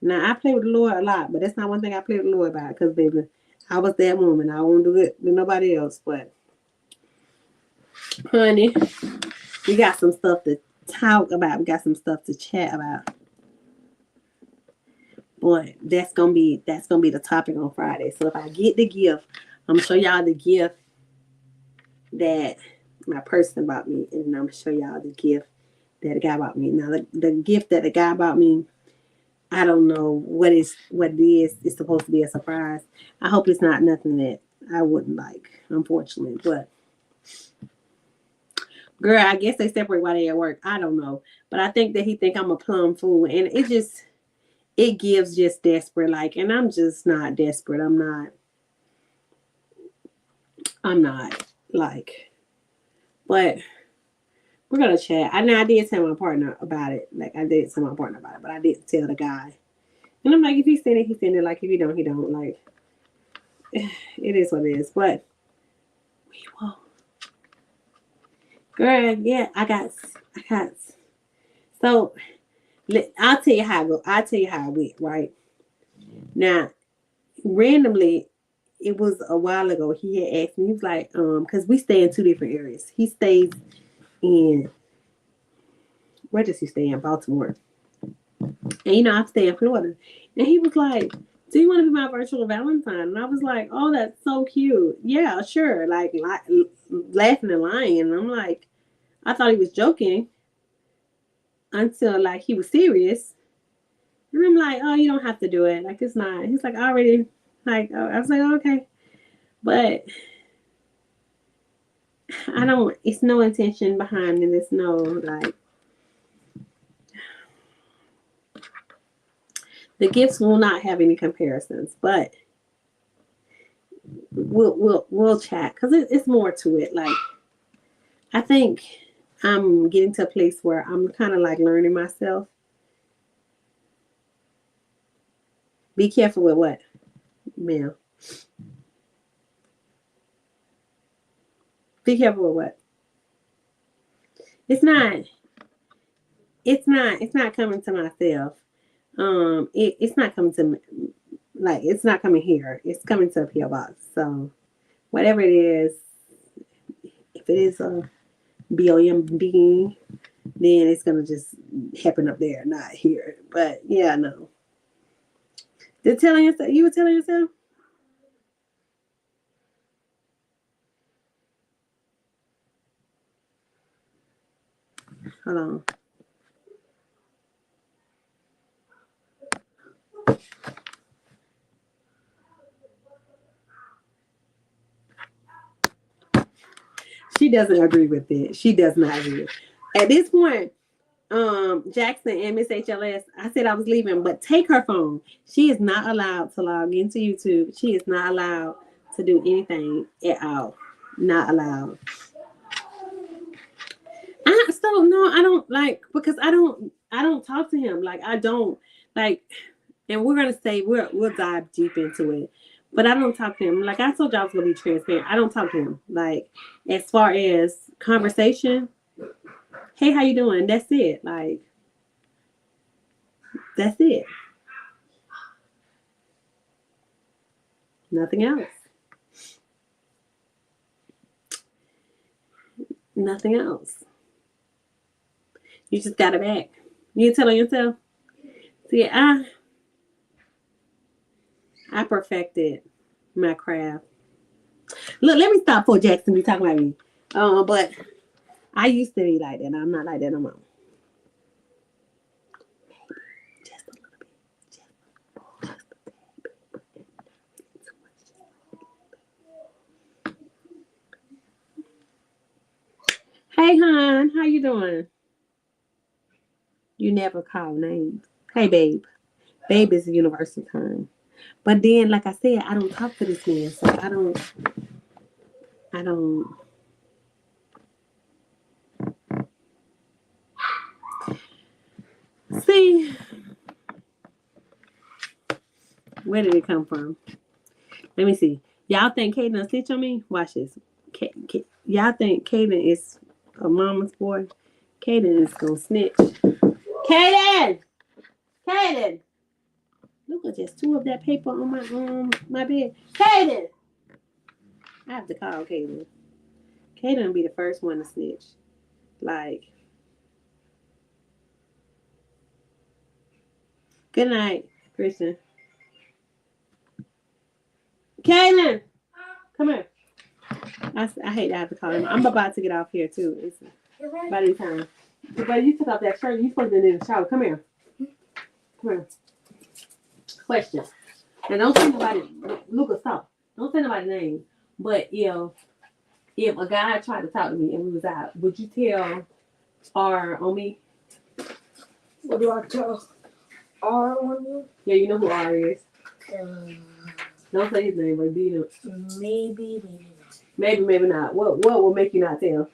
Now, I play with the Lord a lot, but that's not one thing I play with the Lord about, because, baby, I was that woman. I won't do it with nobody else. But, honey, we got some stuff to talk about. We got some stuff to chat about. Boy, that's gonna be the topic on Friday. So if I get the gift, I'm gonna show y'all the gift that my person bought me, and I'm gonna show y'all the gift that the guy bought me. Now, the gift that the guy bought me, I don't know what it is. It's supposed to be a surprise. I hope it's not nothing that I wouldn't like, unfortunately. But girl, I guess they separate while they at work. I don't know, but I think that he think I'm a plum fool, and it gives just desperate, like, and I'm just not desperate. I'm not like, but we're gonna chat. I know I did tell my partner about it. Like I did tell my partner about it, but I didn't tell the guy. And I'm like, if he's seen it, he's seen it. Like if he don't, he don't. Like it is what it is. But we will. Girl, yeah, I got. So I'll tell you how I go. I'll tell you how I went. Right now, randomly, it was a while ago. He had asked me. He was like, because we stay in two different areas. He stays in. Where does he stay in? Baltimore. And I stay in Florida. And he was like, do you want to be my virtual Valentine? And I was like, oh, that's so cute. Yeah, sure. Like laughing and lying. And I'm like, I thought he was joking until like he was serious. And I'm like, oh, you don't have to do it. Like it's not. He's like, I already, like, I was like, oh, okay. But it's no intention behind it. It's no, like, the gifts will not have any comparisons, but we'll chat because it's more to it. Like I think I'm getting to a place where I'm kind of like learning myself. Be careful with what, ma'am. Be careful with what. It's not coming to myself. It's not coming to me. Like it's not coming here. It's coming to a PO box. So whatever it is, if it is a BOMB, then it's gonna just happen up there, not here. But yeah, no. You were telling yourself? Hold on. She doesn't agree with it. She does not agree. At this point, Jackson and Miss HLS, I said I was leaving, but take her phone. She is not allowed to log into YouTube. She is not allowed to do anything at all. Not allowed. I don't like, because I don't talk to him. Like I don't like, and we're gonna say we'll dive deep into it. But I don't talk to him. Like I told you, I was gonna be transparent. I don't talk to him. Like as far as conversation, Hey, how you doing? That's it. Like, that's it. Nothing else. Nothing else. You just got it back. You can tell on yourself. See, I perfected my craft. Look, let me stop for Jackson be talking about me. But I used to be like that. I'm not like that no more. Just a little bit. Just a bit. Hey, hon, how you doing? You never call names. Hey, babe. Babe is a universal term. But then, like I said, I don't talk to this man, so I don't. See, where did it come from? Let me see. Y'all think Kaden snitch on me? Watch this. Y'all think Kaden is a mama's boy? Kaden is gonna snitch. Kaden! Kaden! Look at just two of that paper on my bed. Kaden! I have to call Kaden. Kaden will be the first one to snitch. Like, good night, Christian. Kaden! Come here. I hate to have to call him. I'm about to get off here too. It's about the time. But you took off that shirt. You supposed to be in the shower. Come here. Come here. Question. And don't say nobody. Lucas, stop. Don't say nobody's name. But if a guy tried to talk to me and we was out, would you tell R on me? What do I tell R on you? Yeah, you know who R is. Don't say his name, but do you know? Maybe not. Maybe not. What will make you not tell?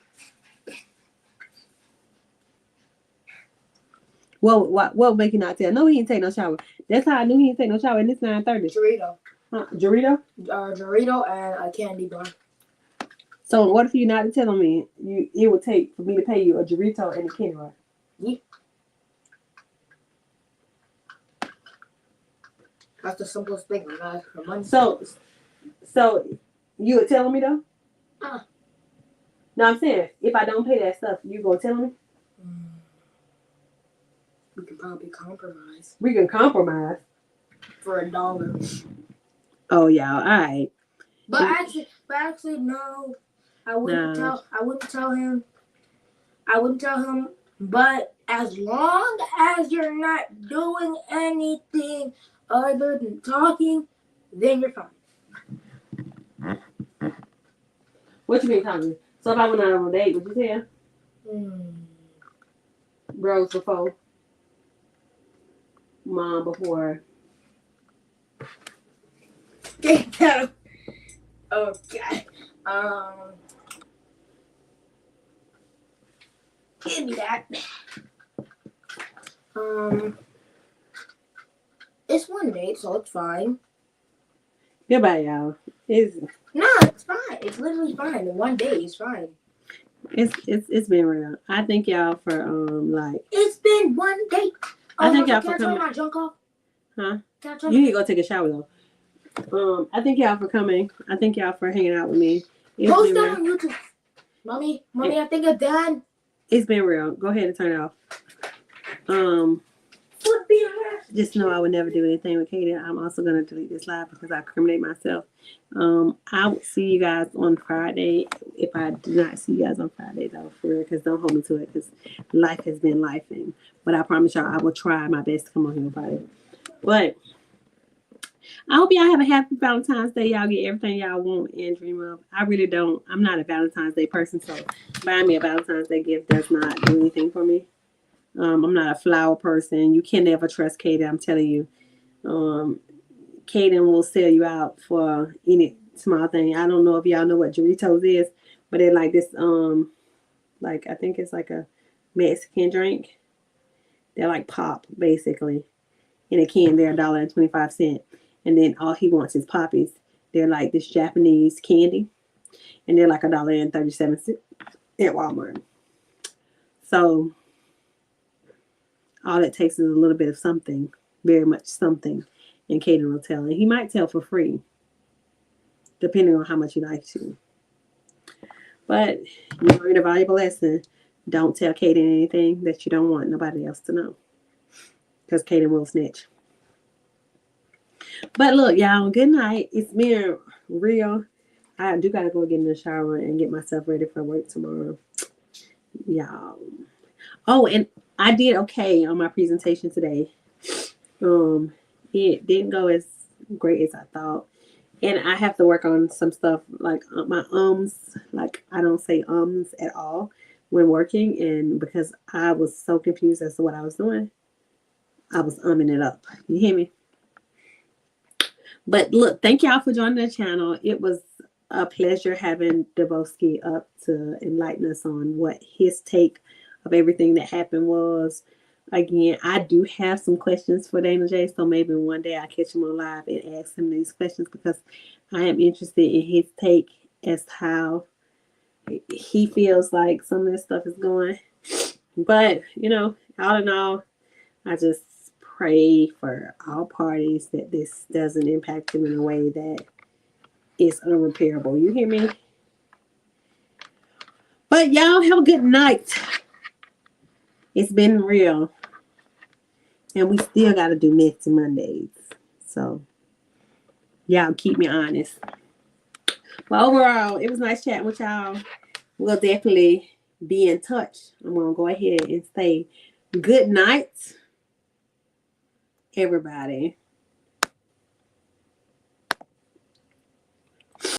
What will make you not tell? No, he didn't take no shower. That's how I knew he didn't take no shower. And it's 9:30. Dorito. Dorito? Dorito and a candy bar. So in order for you not to tell me, it would take for me to pay you a Dorito and a candy bar. Yeah. That's the simplest thing. I'm not asking for money. So you would tell me though? Uh. No, I'm saying if I don't pay that stuff, you gonna tell me? We can probably compromise. We can compromise for $1. Oh yeah, all right. But actually, no. I wouldn't tell him. But as long as you're not doing anything other than talking, then you're fine. What you mean talking? So if I went out on a date, would you tell? Bros before, mom before. Okay. Give me that. It's one date, so it's fine. Goodbye, y'all. It's fine. It's literally fine. The one day is fine. It's been real. I thank y'all for like. It's been one day. I thank y'all for coming. Can I turn coming. my junk off? Huh? You need to go take a shower though. I thank y'all for coming. I thank y'all for hanging out with me. Post that on YouTube. Mommy, I think I'm done. It's been real. Go ahead and turn it off. Just know I would never do anything with Katie. I'm also gonna delete this live because I incriminate myself. I will see you guys on Friday. If I do not see you guys on Friday though, for real, because don't hold me to it, because life has been lifing. But I promise y'all, I will try my best to come on here on Friday. But I hope y'all have a happy Valentine's Day. Y'all get everything y'all want and dream of. I really don't. I'm not a Valentine's Day person, so buying me a Valentine's Day gift does not do anything for me. I'm not a flower person. You can never trust Kaden. I'm telling you. Kaden will sell you out for any small thing. I don't know if y'all know what Doritos is, but they're like this. Like I think it's like a Mexican drink. They're like pop basically. In a can, they're $1.25. And then all he wants is poppies. They're like this Japanese candy, and they're like $1.37 at Walmart. So all it takes is a little bit of something, very much something, and Caden will tell. And he might tell for free, depending on how much you like to. But you learn a valuable lesson. Don't tell Caden anything that you don't want nobody else to know, because Caden will snitch. But look, y'all, good night. It's been real. I do gotta go get in the shower and get myself ready for work tomorrow. Y'all. Oh, and I did okay on my presentation today. It didn't go as great as I thought. And I have to work on some stuff like my ums. Like I don't say ums at all when working, and because I was so confused as to what I was doing, I was umming it up. You hear me? But look, thank y'all for joining the channel. It was a pleasure having Davoski up to enlighten us on what his take of everything that happened was. Again, I do have some questions for Dana J, so maybe one day I'll catch him on live and ask him these questions, because I am interested in his take as to how he feels like some of this stuff is going. But, all in all, I just pray for all parties that this doesn't impact them in a way that is unrepairable. You hear me? But y'all have a good night. It's been real. And we still got to do Messy Mondays. So, y'all keep me honest. But overall, it was nice chatting with y'all. We'll definitely be in touch. I'm going to go ahead and say good night, everybody.